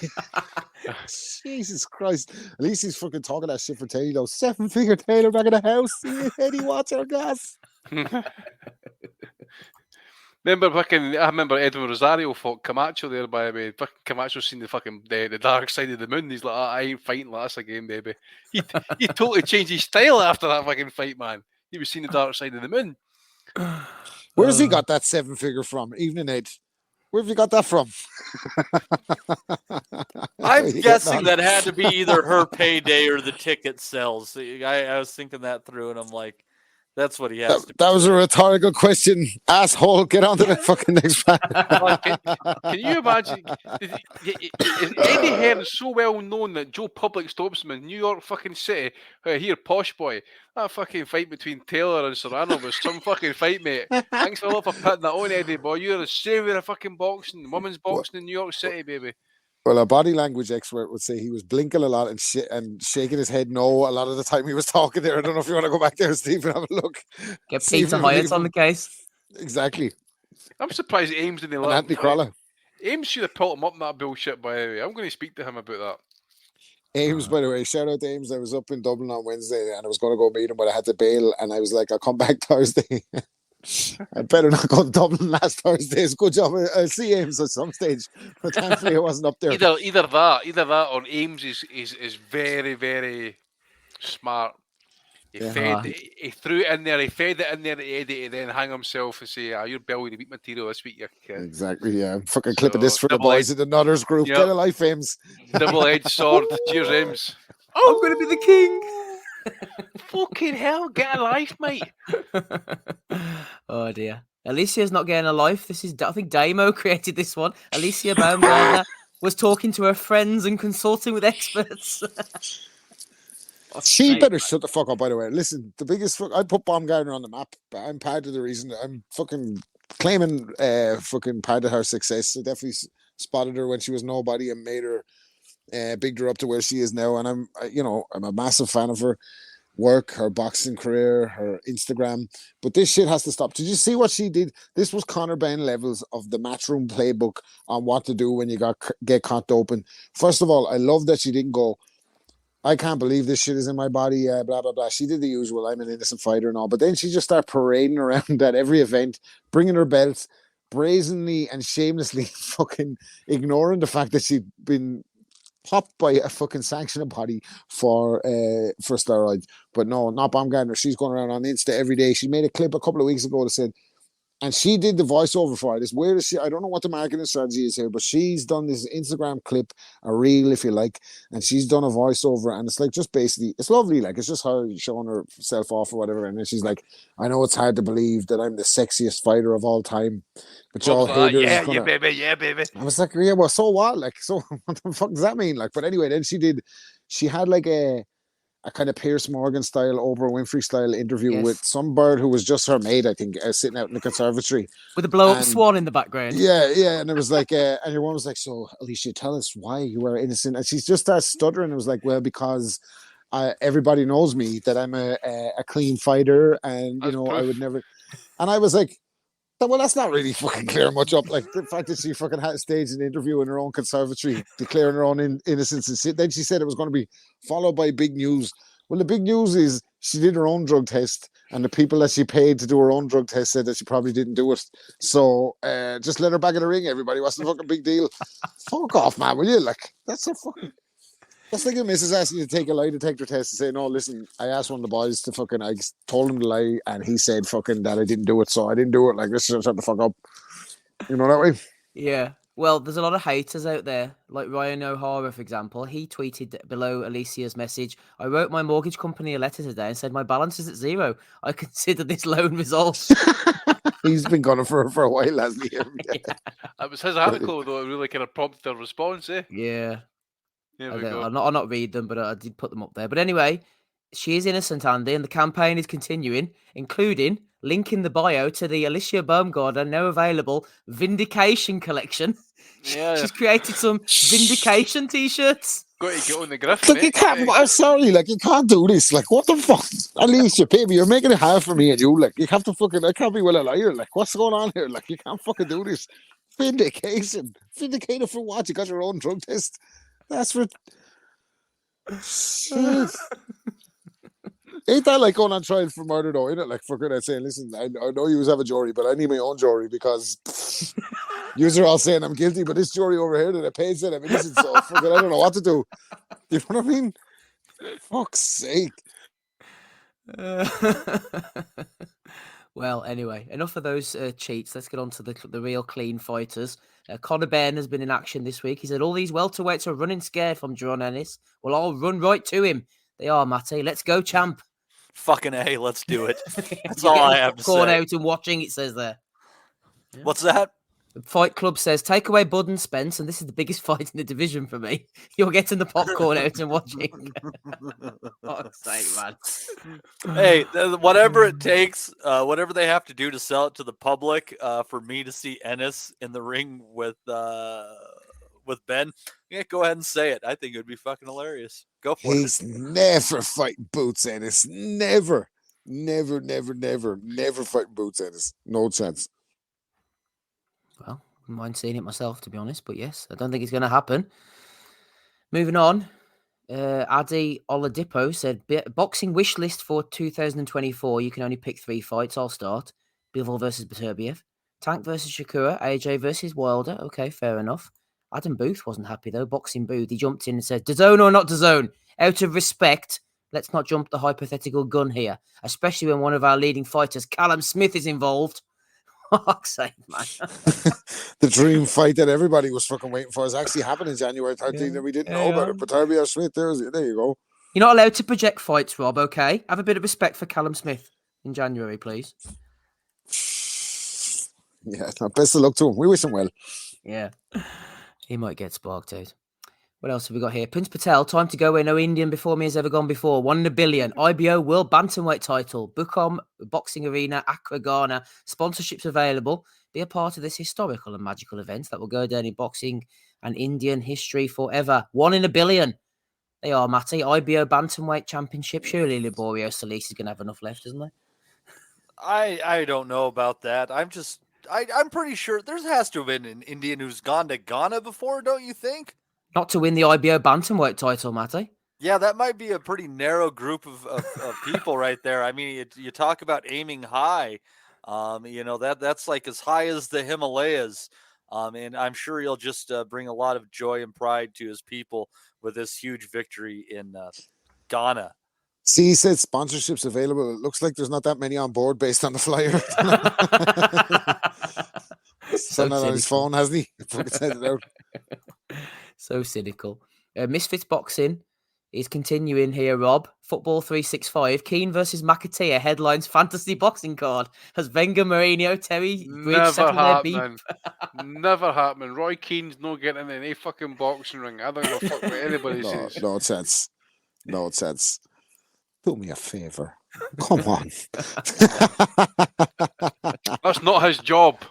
Jesus Christ. At least he's fucking talking that shit for Taylor. 7-figure Taylor back in the house. Eddie Water gas. I remember Edwin Rosario fought Camacho there, by the way. Fucking Camacho seen the dark side of the moon. He's like, I ain't fighting like this again, baby. He totally changed his style after that fucking fight, man. He was seeing the dark side of the moon. Where's he got that 7-figure from? Evening Ed. Where have you got that from? I'm guessing that had to be either her payday or the ticket sales. I was thinking that through, and I'm like, that's what he has to. That was a rhetorical question, asshole. Get on to the fucking next fan. Can you imagine? Is Eddie Hearn so well known that Joe Public stops him in New York fucking City? Here, posh boy. That fucking fight between Taylor and Serrano was some fucking fight, mate. Thanks a lot for putting that on, Eddie, boy. You're the savior of fucking boxing, women's boxing in New York City, baby. Well, a body language expert would say he was blinking a lot and shaking his head no a lot of the time he was talking there. I don't know if you want to go back there, Steve, and have a look. Get Peter Hyatt on the case. Exactly. I'm surprised Ames didn't let him. Anthony Crawler. Ames should have pulled him up in that bullshit, by the way. I'm going to speak to him about that. Ames, by the way, shout out to Ames. I was up in Dublin on Wednesday and I was going to go meet him, but I had to bail. And I was like, I'll come back Thursday. I better not go to Dublin last Thursday. It's a good job. I'll see Ames at some stage, but thankfully I wasn't up there. Either that, or Ames is very, very smart. He threw it in there. He fed it in there to Eddie to then hang himself and say, "You're belly to beat material this week, you kid." Exactly. Yeah, I'm fucking clipping this for the boys in the Nutters group. Get a life, Ames. Double-edged sword. Cheers, Ames. I'm going to be the king. Fucking hell, get a life, mate. Oh dear. Alicia's not getting a life. I think Damo created this one. Alicia Baumgartner was talking to her friends and consulting with experts. She better shut the fuck up, by the way. Listen, the biggest I put Baumgartner on the map, but I'm part of the reason. I'm fucking claiming fucking part of her success. I definitely spotted her when she was nobody and made her bigged her up to where she is now. And I'm a massive fan of her work, her boxing career, her Instagram. But this shit has to stop. Did you see what she did? This was Conor Benn levels of the Matchroom playbook on what to do when you get caught open. First of all, I love that she didn't go, I can't believe this shit is in my body, blah, blah, blah. She did the usual, I'm an innocent fighter and all. But then she just started parading around at every event, bringing her belts, brazenly and shamelessly fucking ignoring the fact that she'd been popped by a fucking sanctioning body for steroids. But no, not Baumgartner. She's going around on Insta every day. She made a clip a couple of weeks ago that said, and she did the voiceover for it. It's weird as shit. I don't know what the marketing strategy is here, but she's done this Instagram clip, a reel, if you like, and she's done a voiceover, and it's like just basically, it's lovely. Like, it's just her showing herself off or whatever. And then she's like, I know it's hard to believe that I'm the sexiest fighter of all time, but y'all haters. Yeah, baby. I was like, yeah, well, so what? Like, so what the fuck does that mean? Like, but anyway, then she had like a kind of Piers Morgan style, Oprah Winfrey style interview with some bird who was just her mate, I think, sitting out in the conservatory. With a blow up swan in the background. Yeah. And it was like, and your one was like, so Alicia, tell us why you were innocent. And she's just started stuttering. It was like, well, because everybody knows me, that I'm a clean fighter and, I would never. And I was like, well, that's not really fucking clear much up. Like the fact that she fucking had staged an interview in her own conservatory, declaring her own innocence, and then she said it was going to be followed by big news. Well, the big news is she did her own drug test, and the people that she paid to do her own drug test said that she probably didn't do it. So just let her back in the ring, everybody. What's the fucking big deal? Fuck off, man, will you? Like, that's like a missus asking you to take a lie detector test and say, no, listen, I asked one of the boys to fucking, I told him to lie, and he said fucking that I didn't do it, so I didn't do it. Like, let's just shut the fuck up. You know that way? Yeah. Well, there's a lot of haters out there, like Ryan O'Hara, for example. He tweeted below Alicia's message, I wrote my mortgage company a letter today and said my balance is at zero. I consider this loan resolved. He's been gone for a while, hasn't he? Yeah. It was his article, though. It really kind of prompted a response, eh? Yeah. There we go. I'll not read them, but I did put them up there. But anyway, she is innocent, Andy, and the campaign is continuing, including link in the bio to the Alicia Baumgartner now available Vindication collection. Yeah. She's created some Vindication t-shirts. Got to get on the grift, Like, you can't, I'm sorry, like, you can't do this. Like, what the fuck? At least you pay me. You're making it hard for me and you. Like, you have to fucking, I can't be well a liar. Like, what's going on here? Like, you can't fucking do this. Vindication. Vindicated for what? You got your own drug test? That's for... Shit. Ain't that like going on trial for murder though, ain't it? Like, fucking saying, listen, I know you have a jury, but I need my own jury because you are all saying I'm guilty, but this jury over here that I paid said I'm innocent, so fucking I don't know what to do. You know what I mean? Fuck's sake. Well, anyway, enough of those cheats. Let's get on to the real clean fighters. Conor Benn has been in action this week. He said, all these welterweights are running scared from Jerron Ennis. Well, I'll run right to him. They are, Matty. Let's go, champ. Fucking A, let's do it. That's all I have to say. Caught out and watching, it says there. Yeah. What's that? The Fight Club says, take away Bud and Spence, and this is the biggest fight in the division for me. You're getting the popcorn out and watching. Fuck's sake, man. Hey, whatever it takes, whatever they have to do to sell it to the public, for me to see Ennis in the ring with Ben, yeah, go ahead and say it. I think it would be fucking hilarious. Go for it. He's never fighting Boots Ennis. Never fighting Boots Ennis. No chance. Well, I don't mind seeing it myself, to be honest. But yes, I don't think it's going to happen. Moving on. Adi Oladipo said, boxing wish list for 2024. You can only pick 3 fights. I'll start. Bivol versus Beterbiev. Tank versus Shakura. AJ versus Wilder. Okay, fair enough. Adam Booth wasn't happy, though. Boxing Booth. He jumped in and said, DAZN or not DAZN? Out of respect, let's not jump the hypothetical gun here, especially when one of our leading fighters, Callum Smith, is involved. Fuck's sake, man. The dream fight that everybody was fucking waiting for is actually happening January 13th, and we didn't know about it. Beterbiev Smith, there you go. You're not allowed to project fights, Rob, okay? Have a bit of respect for Callum Smith in January, please. Yeah, best of luck to him. We wish him well. Yeah. He might get sparked out. What else have we got here? Prince Patel, time to go where no Indian before me has ever gone before. 1 in a billion. IBO World Bantamweight title. Bukom Boxing Arena, Accra, Ghana. Sponsorships available. Be a part of this historical and magical event that will go down in boxing and Indian history forever. 1 in a billion. They are, Matty. IBO Bantamweight Championship. Surely Liborio Solis is going to have enough left, isn't he? I don't know about that. I'm pretty sure there has to have been an Indian who's gone to Ghana before, don't you think? Not to win the IBO Bantamweight title, Matty. Yeah, that might be a pretty narrow group of people right there. I mean, you talk about aiming high. That's like as high as the Himalayas. And I'm sure he'll just bring a lot of joy and pride to his people with this huge victory in Ghana. See, he said sponsorships available. It looks like there's not that many on board based on the flyer. Sent that on his phone, hasn't he? Fucking sent it out. So cynical. Misfits Boxing is continuing here, Rob. Football 365. Keane versus McAteer headlines fantasy boxing card. Has Wenger, Mourinho, Terry Bridge settled their beef? Never happening. Roy Keane's not getting in any fucking boxing ring. I don't give a fuck what anybody says. No sense. No sense. Do me a favour. Come on. That's not his job.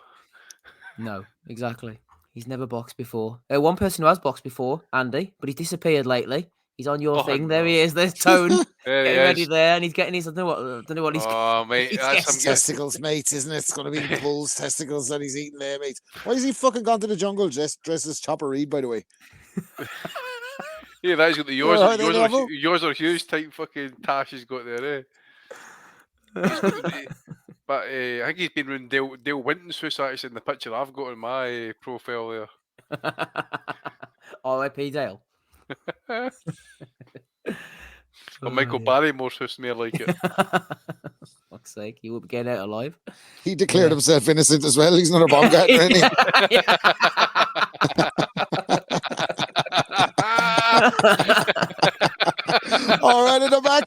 No, exactly. He's never boxed before. One person who has boxed before, Andy, but he's disappeared lately. He's on your thing. There he is. There's Tone. Getting ready there, and he's getting his. I don't know what he's. Oh, mate, that's some testicles, mate, isn't it? It's going to be the bull's testicles that he's eating there, mate. Why has he fucking gone to the jungle dressed as Chopper Reed, by the way? Yeah, that's got the yours are huge type fucking tash he's got there, eh? But I think he's been around Dale Winton's house actually in the picture I've got on my profile there. R.I.P. Dale. Or Michael Barrymore's house, more like it. Fuck's sake, he won't be getting out alive. He declared himself innocent as well. He's not a bomb guy or anything. All right, in the back.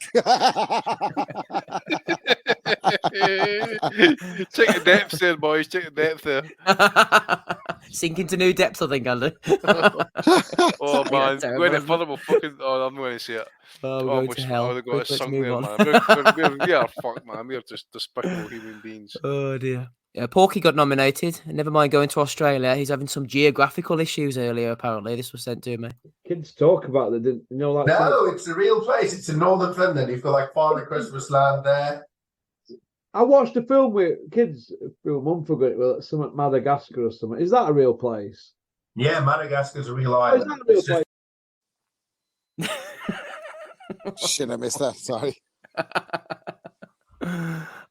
Check the depths there, boys. Check the depth there. Sink into new depths, I think, Andy. Oh man, terrible, going to isn't further, fucking. Oh, I'm going to say it. Oh, we're going to hell. I've got a Let's sunk move there, on. man. We are fucked, man. We are just despicable human beings. Oh dear. Yeah, Porky got nominated. Never mind going to Australia. He's having some geographical issues earlier, apparently. This was sent to me. Kids talk about it, didn't you know? Like, No, it's a real place. It's in northern Finland. You've got like Father Christmas Land there. I watched a film with kids a month ago. Well, some at Madagascar or something. Is that a real place? Yeah, Madagascar's a real Oh, is island. that a real place? Shit, I missed that. Sorry.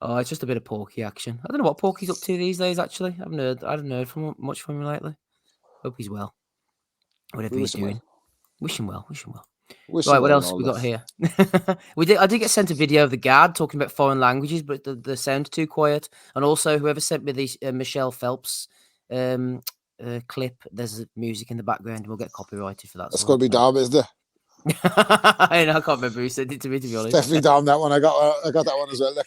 Oh, it's just a bit of Porky action. I don't know what Porky's up to these days, actually. I haven't heard much from him lately. Hope he's well. Whatever he's doing. Wish him well. Right, what else we got here? I did get sent a video of the guard talking about foreign languages, but the sound's too quiet. And also, whoever sent me the Michelle Phelps clip, there's music in the background, and we'll get copyrighted for that. That's going to be Dom, isn't it? I can't remember who sent it to me, to be honest. Definitely Dom, that one. I got that one as well. Look.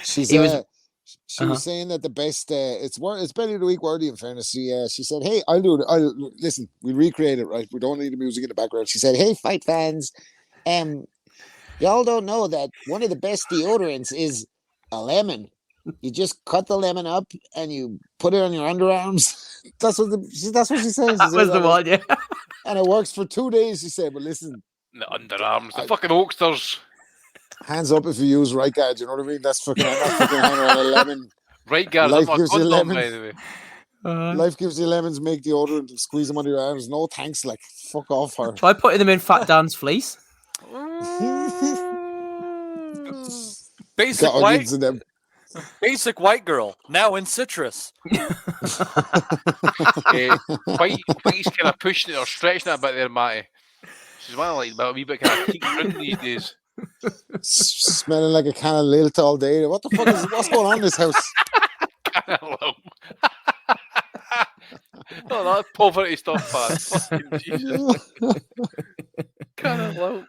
She was saying that the best it's Belly of the Week worthy, in fairness. She said, hey, listen, we recreate it, right? We don't need the music in the background. She said, hey, fight fans, y'all don't know that one of the best deodorants is a lemon. You just cut the lemon up and you put it on your underarms. That's what she says. That was the one, yeah. And it works for 2 days, she said. But listen, the underarms, the fucking oaksters. Hands up if you use right guard. You know what I mean? That's fucking. I'm not fucking hanging on a lemon. Right guard. Life gives you lemons. By the way. Life gives you lemons. Make deodorant and squeeze them under your arms. No thanks. Like fuck off her. Try putting them in Fat Dan's fleece. Basic white girl, now in citrus. White's kind of pushing it or stretching it a bit there, Matty. She's one like a wee bit kind of peak print these days. Smelling like a can of lilt all day. What the fuck what's going on in this house? Canelo. Oh, that poverty stuff, man. Fucking Jesus. Canelo.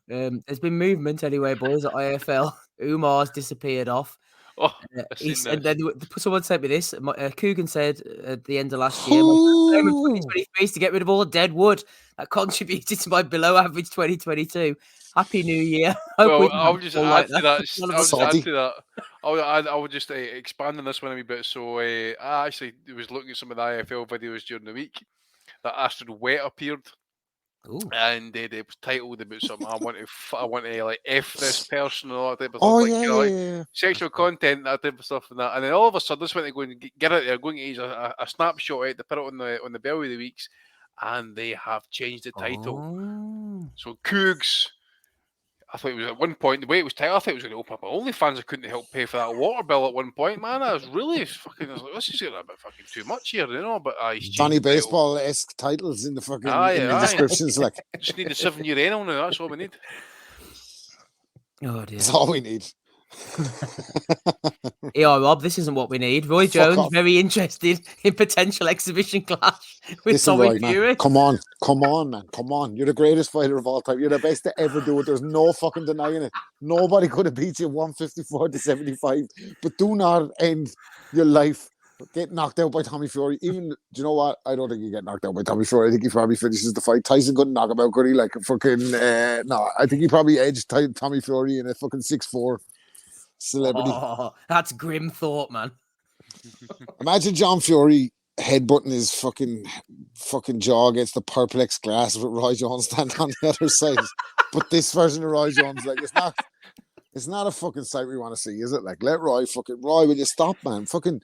There's been movement anyway, boys, at IFL. Umar's disappeared off. Oh, and then someone sent me this. Coogan said at the end of last year, my aim of 2023 is to get rid of all dead wood that contributed to my below average 2022. Happy New Year. I'll just add to that. I would just expand on this one a wee bit. So I actually was looking at some of the IFL videos during the week. That Astrid Wet appeared. Ooh. And it was titled about something. I want to like F this person and all that type of stuff. Yeah. Sexual content, that type of stuff, and that. And then all of a sudden, this went to go and get out there, going to use a snapshot out to put it on the Belly of the Weeks, and they have changed the title. So Cougs, I thought it was at one point the way it was titled. I thought it was going to open up OnlyFans. I couldn't help pay for that water bill at one point. Man, I was really fucking. I was like, this is getting a bit fucking too much here, you know. But Johnny Baseball-esque titles in the fucking in the descriptions. Like, just need a 7-year anal now. That's all we need. Oh dear, that's all we need. Yeah, Rob, this isn't what we need. Roy Jones very interested in potential exhibition clash with Tommy Fury. Come on, man. Come on. You're the greatest fighter of all time. You're the best to ever do it. There's no fucking denying it. Nobody could have beat you 154-75. But do not end your life getting knocked out by Tommy Fury. Even, do you know what? I don't think you get knocked out by Tommy Fury. I think he probably finishes the fight. Tyson couldn't knock him out, could he? Like fucking no. I think he probably edged Tommy Fury in a fucking 6'4". Celebrity. Oh, that's grim thought, man. Imagine John Fury headbutting his fucking jaw against the perplex glass with Roy Jones standing on the other side. But this version of Roy Jones, like, it's not a fucking sight we want to see, is it? Like, let Roy, will you stop, man? Fucking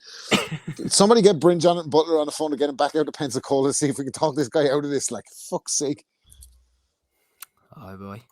somebody get Bryn Jonathan Butler on the phone to get him back out to Pensacola, see if we can talk this guy out of this. Like, fuck's sake. Oh boy.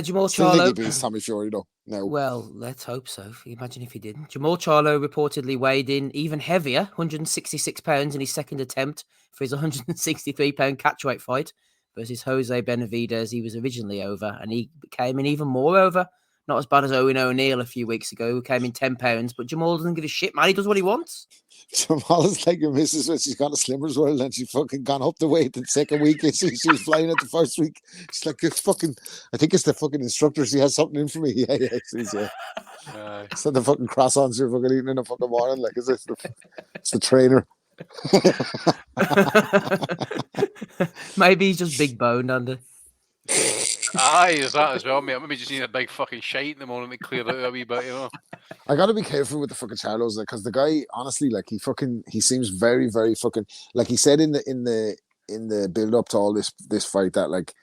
Jamal Still think he Charlo beats Tommy Fury though. No. Well, let's hope so. Imagine if he didn't. Jamal Charlo reportedly weighed in even heavier, 166 pounds in his second attempt for his 163-pound catchweight fight versus Jose Benavidez. He was originally over, and he came in even more over, Not as bad as Owen O'Neill a few weeks ago, who came in 10 pounds. But Jamal doesn't give a shit, man. He does what he wants. Jamal is like your missus when she's got a Slimmers World and she's fucking gone up the weight the second week. And she was flying it the first week. She's like, it's fucking, I think it's the fucking instructor. She has something in for me. Yeah, she's, it's not the fucking croissants you're fucking eating in the fucking morning. Like, it's the trainer. Maybe he's just big boned, Andy. Aye, is that as well, mate? Maybe just need a big fucking shite in the morning to clear it out a wee bit, you know. I gotta be careful with the fucking Charlos, like, because the guy, honestly, like, he seems very, very fucking, like he said in the build up to all this fight that like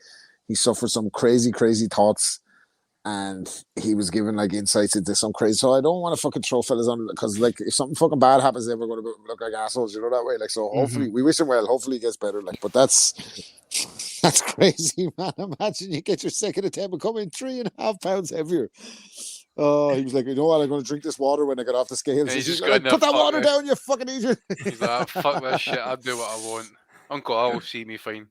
he suffered some crazy thoughts, and he was given like insights into some crazy. So I don't want to fucking throw fellas on, because like if something fucking bad happens, then we're going to look like assholes, you know, that way. Like, so hopefully we wish him well. Hopefully he gets better. Like, but that's crazy, man. Imagine you get your second attempt and come in 3.5 pounds heavier. Oh, he was like, you know what? I'm going to drink this water when I get off the scales. Yeah, He's like, put that water down, you fucking idiot. He's like, fuck this shit. I'll do what I want. Uncle Al will see me fine.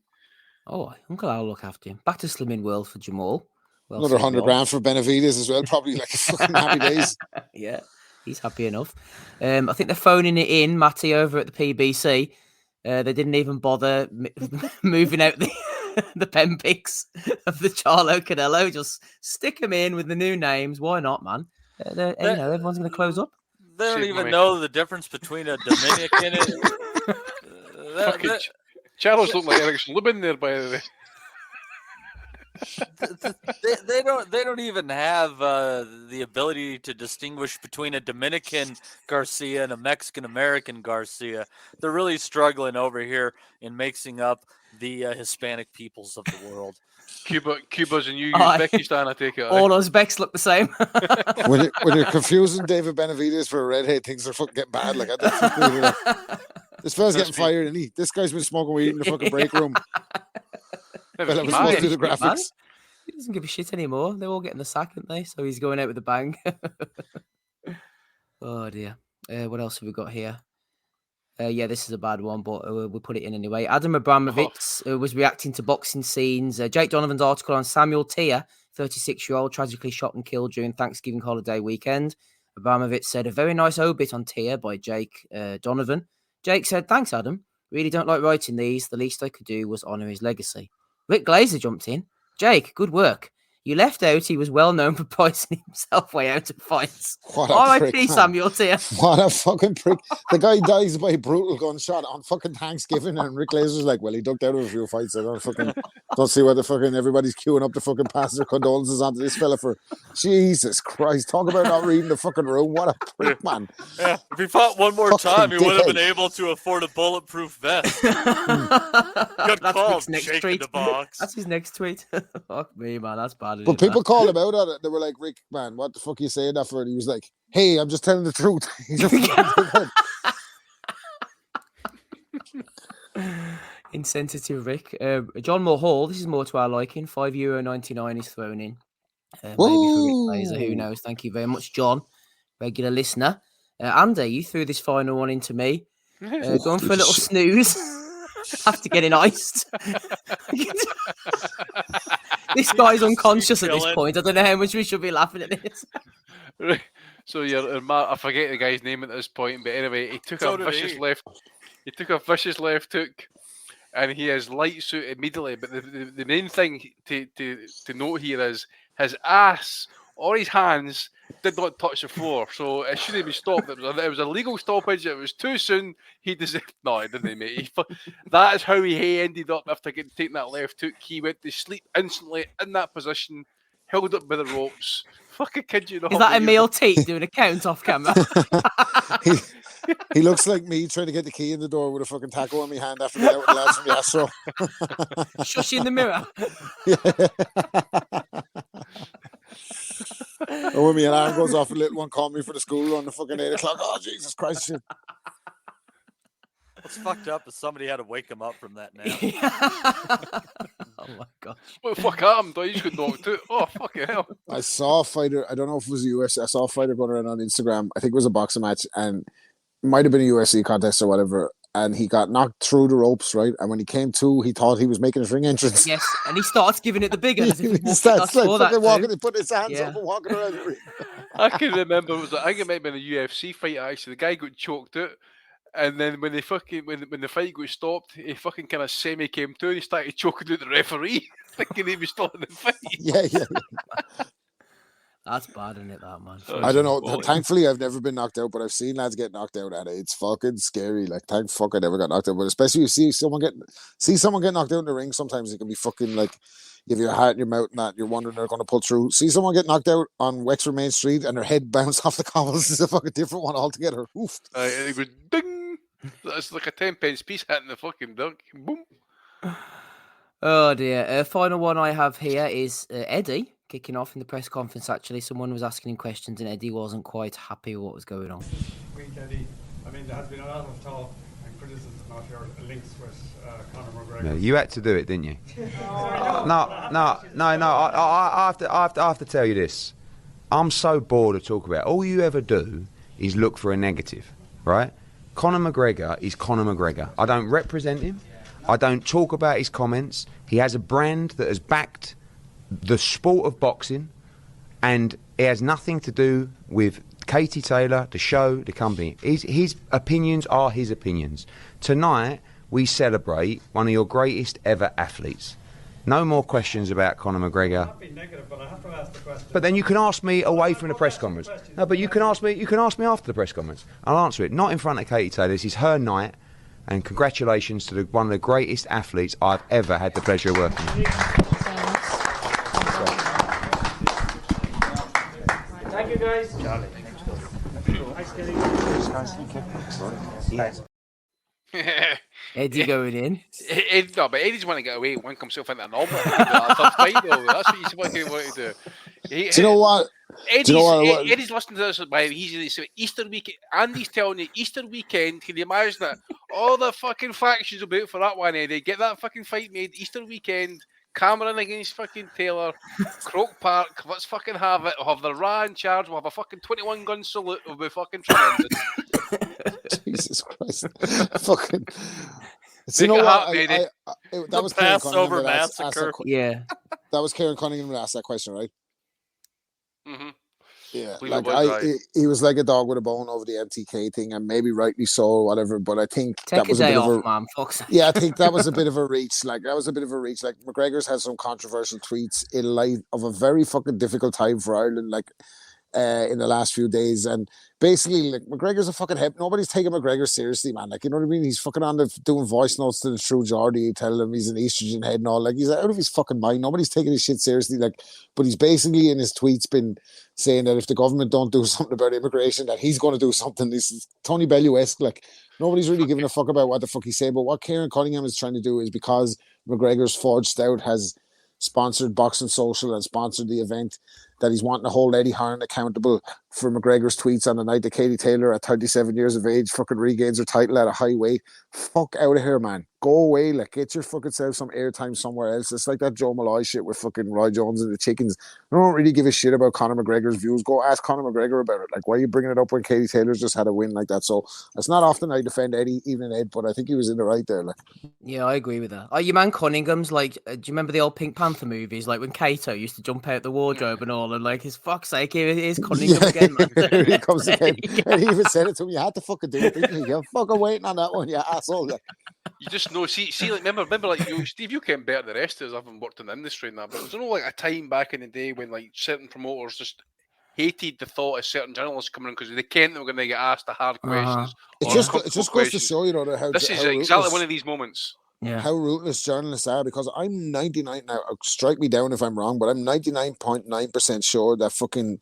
Oh, Uncle Al will look after him. Back to Slimming World for Jamal. Well, another 100 grand for Benavidez as well. Probably like fucking happy days. Yeah, he's happy enough. I think they're phoning it in, Matty, over at the PBC. They didn't even bother moving out the pen picks of the Charlo Canelo. Just stick them in with the new names. Why not, man? Everyone's going to close up. They don't even know the difference between a Dominican and... Charlos look like Erickson Lubin there, by the way. They don't even have the ability to distinguish between a Dominican Garcia and a Mexican American Garcia. They're really struggling over here in mixing up the Hispanic peoples of the world. Cuba's and Uzbekistan, I take it. All Uzbeks look the same. when you're confusing David Benavidez for a redhead, things are fucking getting bad. Like, this fella's getting fired, and this guy's been smoking weed in the fucking break room. Well, I was supposed to do the graphics. He doesn't give a shit anymore. They're all getting the sack, aren't they? So he's going out with a bang. Oh dear. What else have we got here? Yeah, this is a bad one, but we'll put it in anyway. Adam Abramovitz was reacting to boxing scenes. Jake Donovan's article on Samuel Tia, 36-year-old, tragically shot and killed during Thanksgiving holiday weekend. Abramovitz said, a very nice obit on Tia by Jake Donovan. Jake said, thanks, Adam. Really don't like writing these. The least I could do was honour his legacy. Rick Glazer jumped in. Jake, good work. You left out he was well known for poisoning himself way out of fights. R.I.P. Samuel Tia. What a fucking prick. The guy dies by a brutal gunshot on fucking Thanksgiving, and Rick Glazer's like, well, he ducked out of a few fights. I don't see why the fucking everybody's queuing up to fucking pass their condolences onto this fella for Jesus Christ. Talk about not reading the fucking room. What a prick, man. Yeah, if he fought one more time, he would have been able to afford a bulletproof vest. Good call, Jake in the box. That's his next tweet. Fuck me, man. That's bad. But people called him out on it. They were like, Rick, man, what the fuck are you saying that for? And he was like, hey, I'm just telling the truth. Insensitive Rick. John Mulhall, this is more to our liking. €5.99 is thrown in. Maybe for Rick Glazer, who knows? Thank you very much, John. Regular listener. Andy, you threw this final one into me. Going for a little snooze. Have to get it iced. This guy's unconscious at this point. I don't know how much we should be laughing at this. So I forget the guy's name at this point, but anyway, he took a vicious left. He took a vicious left hook, and he has light suit immediately. But the main thing to note here is his ass or his hands did not touch the floor, so it shouldn't be stopped. It was a legal stoppage. It was too soon. He deserved. No, he didn't, mate. That is how he ended up after taking that left hook. He went to sleep instantly in that position, held up by the ropes. Fucking kid you not. Is that Emil Tate doing a count off camera? He looks like me trying to get the key in the door with a fucking tackle on my hand after the out with the lads from the Astro. Shush in the mirror. Or when my alarm goes off, a little one called me for the school on the fucking 8 o'clock. Oh, Jesus Christ. Shit. What's fucked up is somebody had to wake him up from that nap. Oh my gosh. What the fuck happened? I just got knocked out. Oh, fucking hell. I saw a fighter, I don't know if it was a UFC, I saw a fighter going around on Instagram. I think it was a boxing match, and it might have been a UFC contest or whatever. and he got knocked through the ropes, right? And when he came to, he thought he was making his ring entrance. Yes, and he starts giving it the big one as if He he's starts like fucking walking, too. he put his hands Yeah. up and walking around the ring. I can remember I think it might have been a UFC fight actually. The guy got choked out, and then when the fight got stopped, he fucking kind of semi came to and he started choking out the referee, thinking he was still in the fight. Yeah. That's bad, isn't it, that man? I don't know. Thankfully, I've never been knocked out, but I've seen lads get knocked out at it. It's fucking scary. Like, thank fuck I never got knocked out. But especially you see someone get knocked out in the ring. Sometimes it can be fucking like you have your heart in your mouth and that you're wondering they're going to pull through. See someone get knocked out on Wexford Main Street and their head bounced off the cobbles is a fucking different one altogether. Oof. And it goes ding. That's like a 10-pence piece hitting the fucking dog. Boom. Oh dear. Final one I have here is Eddie kicking off in the press conference. Actually, someone was asking him questions and Eddie wasn't quite happy with what was going on. Week, Eddie. I mean, there has been a lot of talk and criticism of your links with Conor McGregor. No, you had to do it, didn't you? No. I have to tell you this. I'm so bored of talking about it. All you ever do is look for a negative, right? Conor McGregor is Conor McGregor. I don't represent him. I don't talk about his comments. He has a brand that has backed the sport of boxing, and it has nothing to do with Katie Taylor, the show, the company. His opinions are his opinions. Tonight, we celebrate one of your greatest ever athletes. No more questions about Conor McGregor. Not being negative, but I have to ask the question. But then you can ask me away from the press conference. No, but you can ask me after the press conference. I'll answer it. Not in front of Katie Taylor. This is her night, and congratulations to one of the greatest athletes I've ever had the pleasure of working with. Thank you, guys. Charlie. Nice, Eddie going in. No, but Eddie's want to get away and wank himself into an omelette. That's what he's want to do. Do you know what? Eddie's listening to this. He's Easter weekend. Andy's telling you Easter weekend. Can you imagine that? All the fucking factions will be out for that one, Eddie. Get that fucking fight made Easter weekend. Cameron against fucking Taylor. Croke Park. Let's fucking have it. We'll have the Ra in charge. We'll have a fucking 21 gun salute. We'll be fucking tremendous. Jesus Christ. Fucking. You know what? That was Passover massacre. Yeah. That was Kieran Cunningham that asked that question, right? Mm-hmm. Yeah, he was like a dog with a bone over the MTK thing, and maybe rightly so or whatever. But I think that was a bit of a man. Fuck's sake. Yeah, I think that was a bit of a reach. Like McGregor's had some controversial tweets in light of a very fucking difficult time for Ireland. Like in the last few days, and basically like McGregor's a fucking head. Nobody's taking McGregor seriously, man. Like, you know what I mean? He's fucking on doing voice notes to the True Geordie, telling him he's an estrogen head and all. Like, he's out of his fucking mind. Nobody's taking his shit seriously. Like, but he's basically in his tweets been saying that if the government don't do something about immigration, that he's going to do something. This is Tony Bellew-esque. Like, nobody's really giving a fuck about what the fuck he's saying. But what Kieran Cunningham is trying to do is, because McGregor's Forged Stout has sponsored Boxing Social and sponsored the event, that he's wanting to hold Eddie Hearn accountable for McGregor's tweets on the night that Katie Taylor, at 37 years of age, fucking regains her title at a high weight. Fuck out of here, man. Go away. Like, get your fucking self some airtime somewhere else. It's like that Joe Malloy shit with fucking Roy Jones and the chickens. I don't really give a shit about Conor McGregor's views. Go ask Conor McGregor about it. Like, why are you bringing it up when Katie Taylor's just had a win like that? So it's not often I defend Eddie, even Ed, but I think he was in the right there. Like, yeah, I agree with that. Oh, your man Cunningham's like, do you remember the old Pink Panther movies? Like when Kato used to jump out the wardrobe and all, and like, his fuck's sake, here's Cunningham again, man. Here he comes again. And he even said it to him. You had to fucking do it, didn't you? You're fucking waiting on that one, you asshole. Like, you just know. See, like remember, like you, Steve, you came better than the rest of us. I haven't worked in the industry and that, but there's like a time back in the day when like certain promoters just hated the thought of certain journalists coming in because they can't. They were going to get asked the hard questions. It just goes to show, you know, how this is exactly one of these moments. Yeah. How ruthless journalists are, because I'm 99 now. Strike me down if I'm wrong, but I'm 99.9% sure that fucking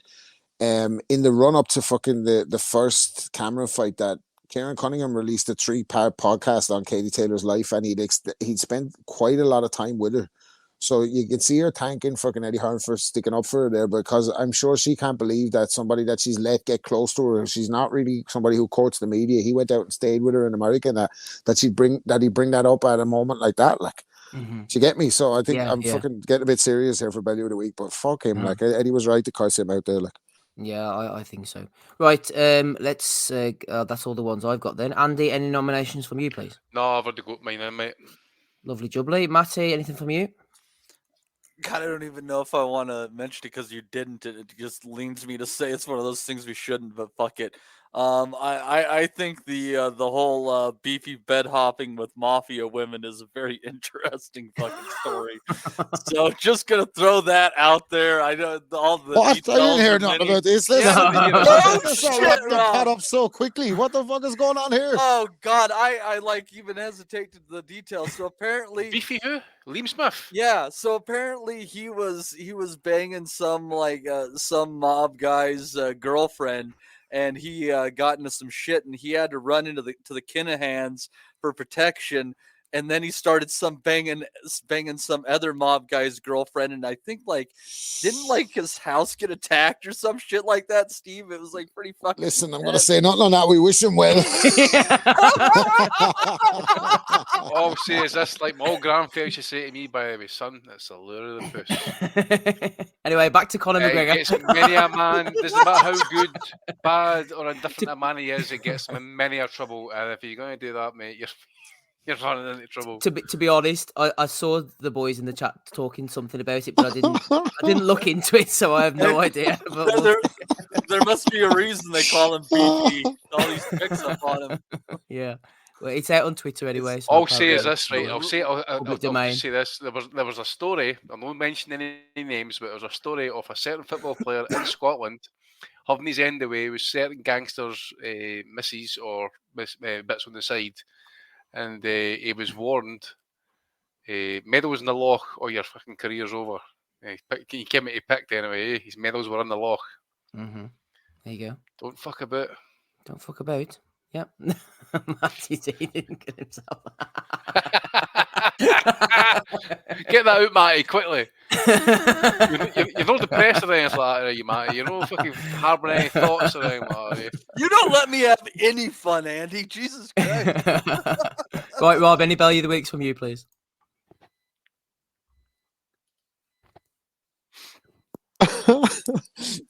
in the run up to fucking the first Cameron fight, that Kieran Cunningham released a 3-part podcast on Katie Taylor's life, and he'd spent quite a lot of time with her. So you can see her thanking fucking Eddie Hearn for sticking up for her there, because I'm sure she can't believe that somebody that she's let get close to her, she's not really somebody who courts the media. He went out and stayed with her in America, and that he'd bring that up at a moment like that. Like, do you get me? So I think I'm fucking getting a bit serious here for Belly of the Week, but fuck him. Like, Eddie was right to curse him out there. Like, Yeah, I think so. Right, let's. That's all the ones I've got then. Andy, any nominations from you, please? No, I've already got mine in, mate. Lovely jubbly. Matty, anything from you? God, I don't even know if I want to mention it because you didn't. It just leans me to say it's one of those things we shouldn't, but fuck it. I think the whole beefy bed hopping with mafia women is a very interesting fucking story. So just gonna throw that out there. I know all the What? I details didn't hear are nothing many. about this. Yeah, Let's no not wrap shit, the pot Rob. up so quickly. What the fuck is going on here? Oh God, I like even hesitate to the details. So apparently, Beefy who? Liam Smith. yeah. So apparently he was banging some some mob guy's girlfriend, and he got into some shit, and he had to run into the Kinahans for protection. And then he started banging some other mob guy's girlfriend, and I think didn't his house get attacked or some shit like that, Steve? It was like pretty fucking. Listen, I'm going to say nothing on that. We wish him well. All I'll say is this, like my old grandfather used to say to me, by the way, son, it's a lure of the puss. Anyway, back to Conor McGregor. It gets many a man, doesn't matter how good, bad, or indifferent a man he is, it gets him in many a trouble. And if you're going to do that, mate, you're running into trouble. To be honest, I saw the boys in the chat talking something about it, but I didn't look into it, so I have no idea. There must be a reason they call him Beefy. All these picks up on him. Yeah, well, it's out on Twitter anyway. So I'll say is this, right? I'll say domain. just say this. There was a story. I won't mention any names, but there was a story of a certain football player in Scotland having his end away with certain gangsters' misses or bits on the side. And he was warned, medals in the loch or your fucking career's over. He came to picked anyway. His medals were in the loch. Mm-hmm. There you go. Don't fuck about. Don't fuck about. Yep. Matty didn't get himself. Get that out, Matty, quickly. You're not depressed or anything like that, are you, Matty? You're not fucking harbouring any thoughts or anything like that. You don't let me have any fun, Andy. Jesus Christ. Right, Rob, any Belly of the Weeks from you, please?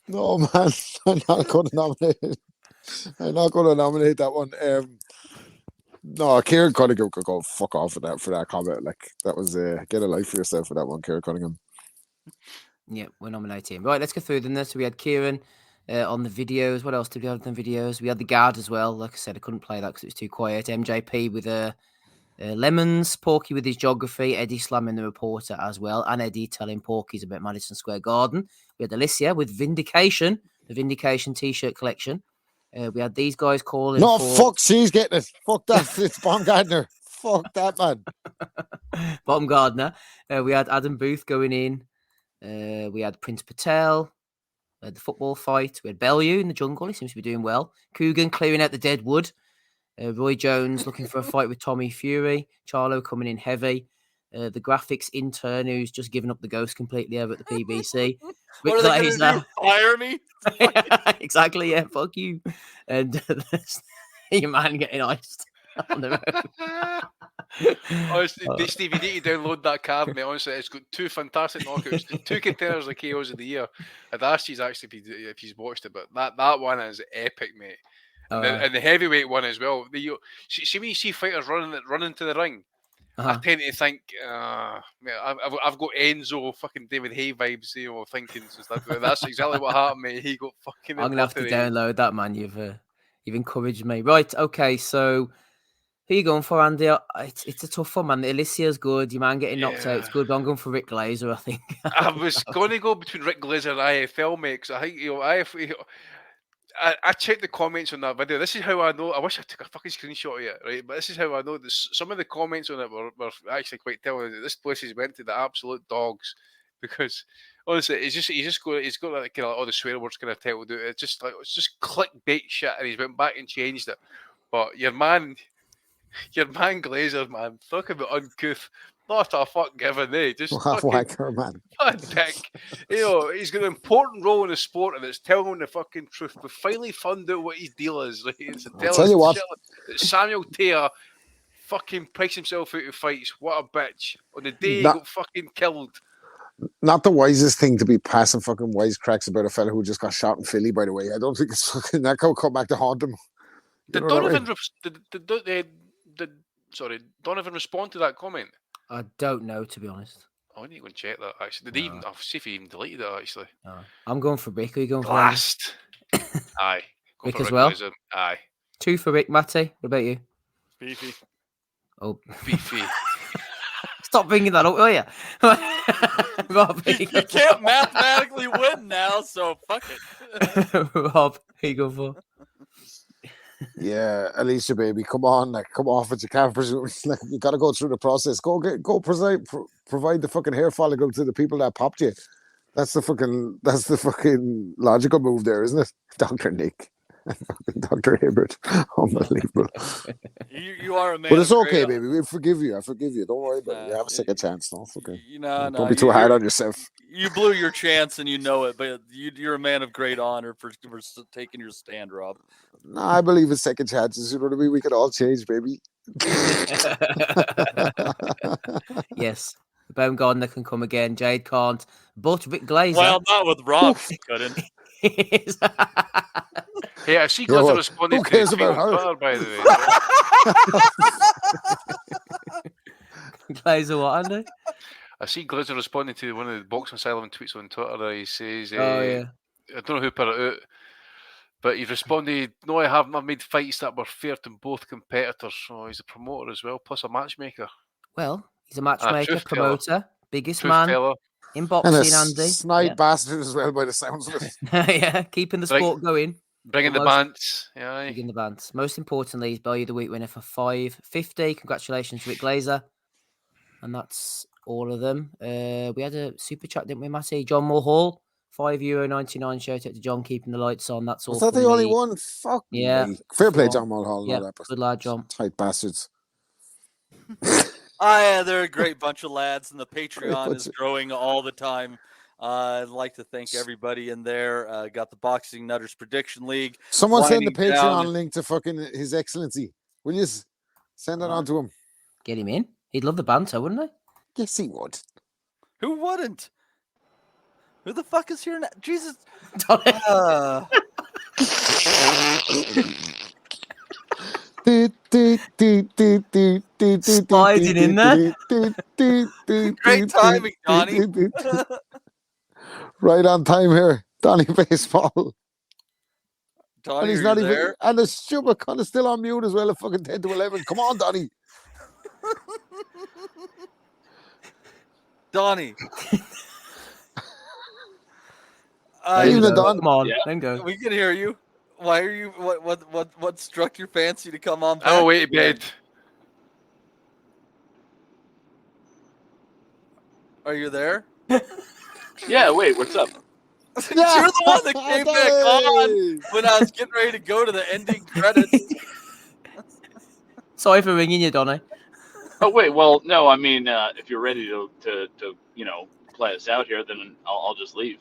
No, man. I'm not going to nominate it. I'm not going to nominate that one. No, Kieran Cunningham could go fuck off for that comment. Like, that was get a life for yourself for that one, Kieran Cunningham. Yeah, we're nominating him. Right, let's go through them there. So we had Kieran on the videos. What else did we have on the videos? We had the guard as well. Like I said, I couldn't play that because it was too quiet. MJP with Lemons, Porky with his geography, Eddie slamming the reporter as well, and Eddie telling Porky's about Madison Square Garden. We had Alicia with Vindication, the Vindication t-shirt collection. We had these guys calling. No, fuck, she's getting it. Fuck that. It's Baumgartner. Fuck that, man. Baumgartner. We had Adam Booth going in. We had Prince Patel. The football fight. We had Bellew in the jungle. He seems to be doing well. Coogan clearing out the dead wood. Roy Jones looking for a fight with Tommy Fury. Charlo coming in heavy. The graphics intern who's just given up the ghost completely over at the PBC. What are they gonna do? Fire me? Exactly, yeah, fuck you. And your man getting iced on the road. Honestly, Steve, you need to download that card, mate. Honestly, it's got 2 fantastic knockouts, 2 containers of KOs of the year. I'd asked you actually if he's watched it, but that one is epic, mate. And the heavyweight one as well. See when you see fighters running to the ring, I tend to think, I've got Enzo fucking David Hay vibes, thinking that's exactly what happened, mate. He got fucking. I'm gonna have to download that, man. You've encouraged me. Right, okay. So who are you going for, Andy? It's a tough one, man. Alicia's good. Your man getting knocked out. It's good. But I'm going for Rick Glazer, I think. I was going to go between Rick Glazer and IFL, mate, because I think I checked the comments on that video. This is how I know. I wish I took a fucking screenshot of it, right? But this is how I know that some of the comments on it were actually quite telling. That this place has went to the absolute dogs, because honestly, he's got like kind of all the swear words kind of titled. It's just clickbait shit, and he's went back and changed it. But your man Glazer, man, talk about uncouth. Not a fuck given, eh? Just whacker, man. What a dick. He's got an important role in the sport, and it's telling the fucking truth. We finally found out what his deal is. Right? It's I'll tell you what. That Samuel Taylor fucking priced himself out of fights. What a bitch. On the day he got fucking killed. Not the wisest thing to be passing fucking wisecracks about a fella who just got shot in Philly, by the way. I don't think it's fucking that could come back to haunt him. Did Donovan Donovan respond to that comment? I don't know, to be honest. I need to go and check that, actually. Did he even, I'll see if he even deleted it, actually. No. I'm going for Rick. Are you going for Blast. Aye. Go Rick for as well? Glazer. Aye. 2 for Rick, Matty. What about you? Beefy. Oh. Beefy. Stop bringing that up, will you? Rob, you can't mathematically win now, so fuck it. Rob, who you going for? Yeah, Alicia, baby, come on, like, come off it. You can't presume. Like, you got to go through the process. Go provide the fucking hair follicle to the people that popped you. That's the fucking logical move there, isn't it, Dr. Nick? Dr. Hibbert. Unbelievable. You are a man. But it's okay, baby. We forgive you. I forgive you. Don't worry about it. You have a second chance. No, it's okay. Don't be too hard on yourself. You blew your chance and you know it, but you're a man of great honor for taking your stand, Rob. No, I believe in second chances. You know what I mean? We can all change, baby. Yes. Baumgartner can come again. Jade can't. But Rick Glazer. Well, not with Rob. She couldn't. Hey, I see Glazer responded who cares to about her? Twitter, by the way. Glazer what, Andy? I see Glazer responding to one of the Boxing Asylum tweets on Twitter. He says, yeah. I don't know who put it out, but he responded, no, I haven't. I've made fights that were fair to both competitors. So he's a promoter as well, plus a matchmaker. Well, he's a matchmaker, promoter, biggest truth man teller. in And boxing, a Andy. snide bastard as well, by the sounds of it. Yeah, keeping the sport going. Bringing the bants. Yeah, bringing the bants. Most importantly, he's Value of the Week winner for $5.50. Congratulations, Rick Glazer. And that's all of them. We had a super chat, didn't we, Matty? John Mulhall, €5.99. Shout out to John, keeping the lights on. That's all. Was that the only one? Fuck me. Fair play, John Mulhall. Yeah, good lad, John. Tight bastards. Yeah, they're a great bunch of lads, and the Patreon is growing all the time. I'd like to thank everybody in there. Got the Boxing Nutters Prediction League. Someone send the Patreon link to fucking His Excellency. Will you send that on to him? Get him in. He'd love the banter, wouldn't he? Yes, he would. Who wouldn't? Who the fuck is here now? Jesus. Sliding in there. Great timing, Donnie. Right on time here, Donnie Baseball. Donnie, and he's not even there? And the stupid cunt is still on mute as well at fucking 10 to 11. Come on, Donnie. Donnie. Come on, then go. We can hear you. Why are you? What struck your fancy to come on back? Oh, wait, bed. Are you there? Yeah, wait, what's up? You're the one that came back on when I was getting ready to go to the ending credits. Sorry for ringing you, Donnie. Oh wait, well, no, I mean, if you're ready to play us out here, then I'll just leave.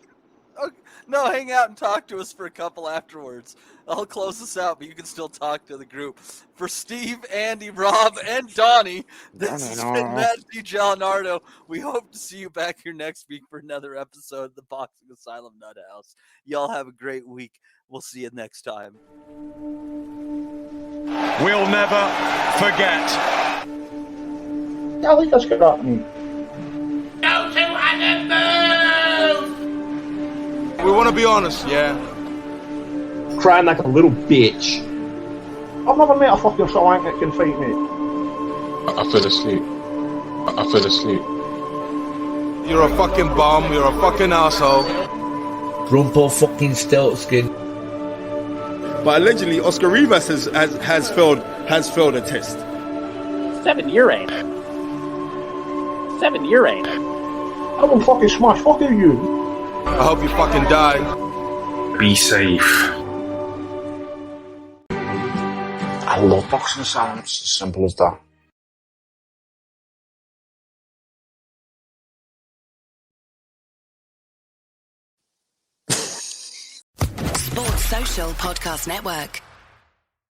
Okay. No, hang out and talk to us for a couple afterwards. I'll close this out, but you can still talk to the group. For Steve, Andy, Rob, and Donnie, this has been Matt DiGianardo. We hope to see you back here next week for another episode of the Boxing Asylum Nuthouse. Y'all have a great week. We'll see you next time. We'll never forget. I think that's good happening. Go to move! We want to be honest, yeah? Crying like a little bitch. I've never met a fucking swank that can fight me. I fell asleep. You're a fucking bum, you're a fucking asshole. Rumple fucking Stiltskin. But allegedly, Oscar Rivas has failed a test. 7 year ain't. I won't fucking smash. Fuck you. I hope you fucking die. Be safe. I love Boxing Asylum. It's as simple as that. Sports Social Podcast Network.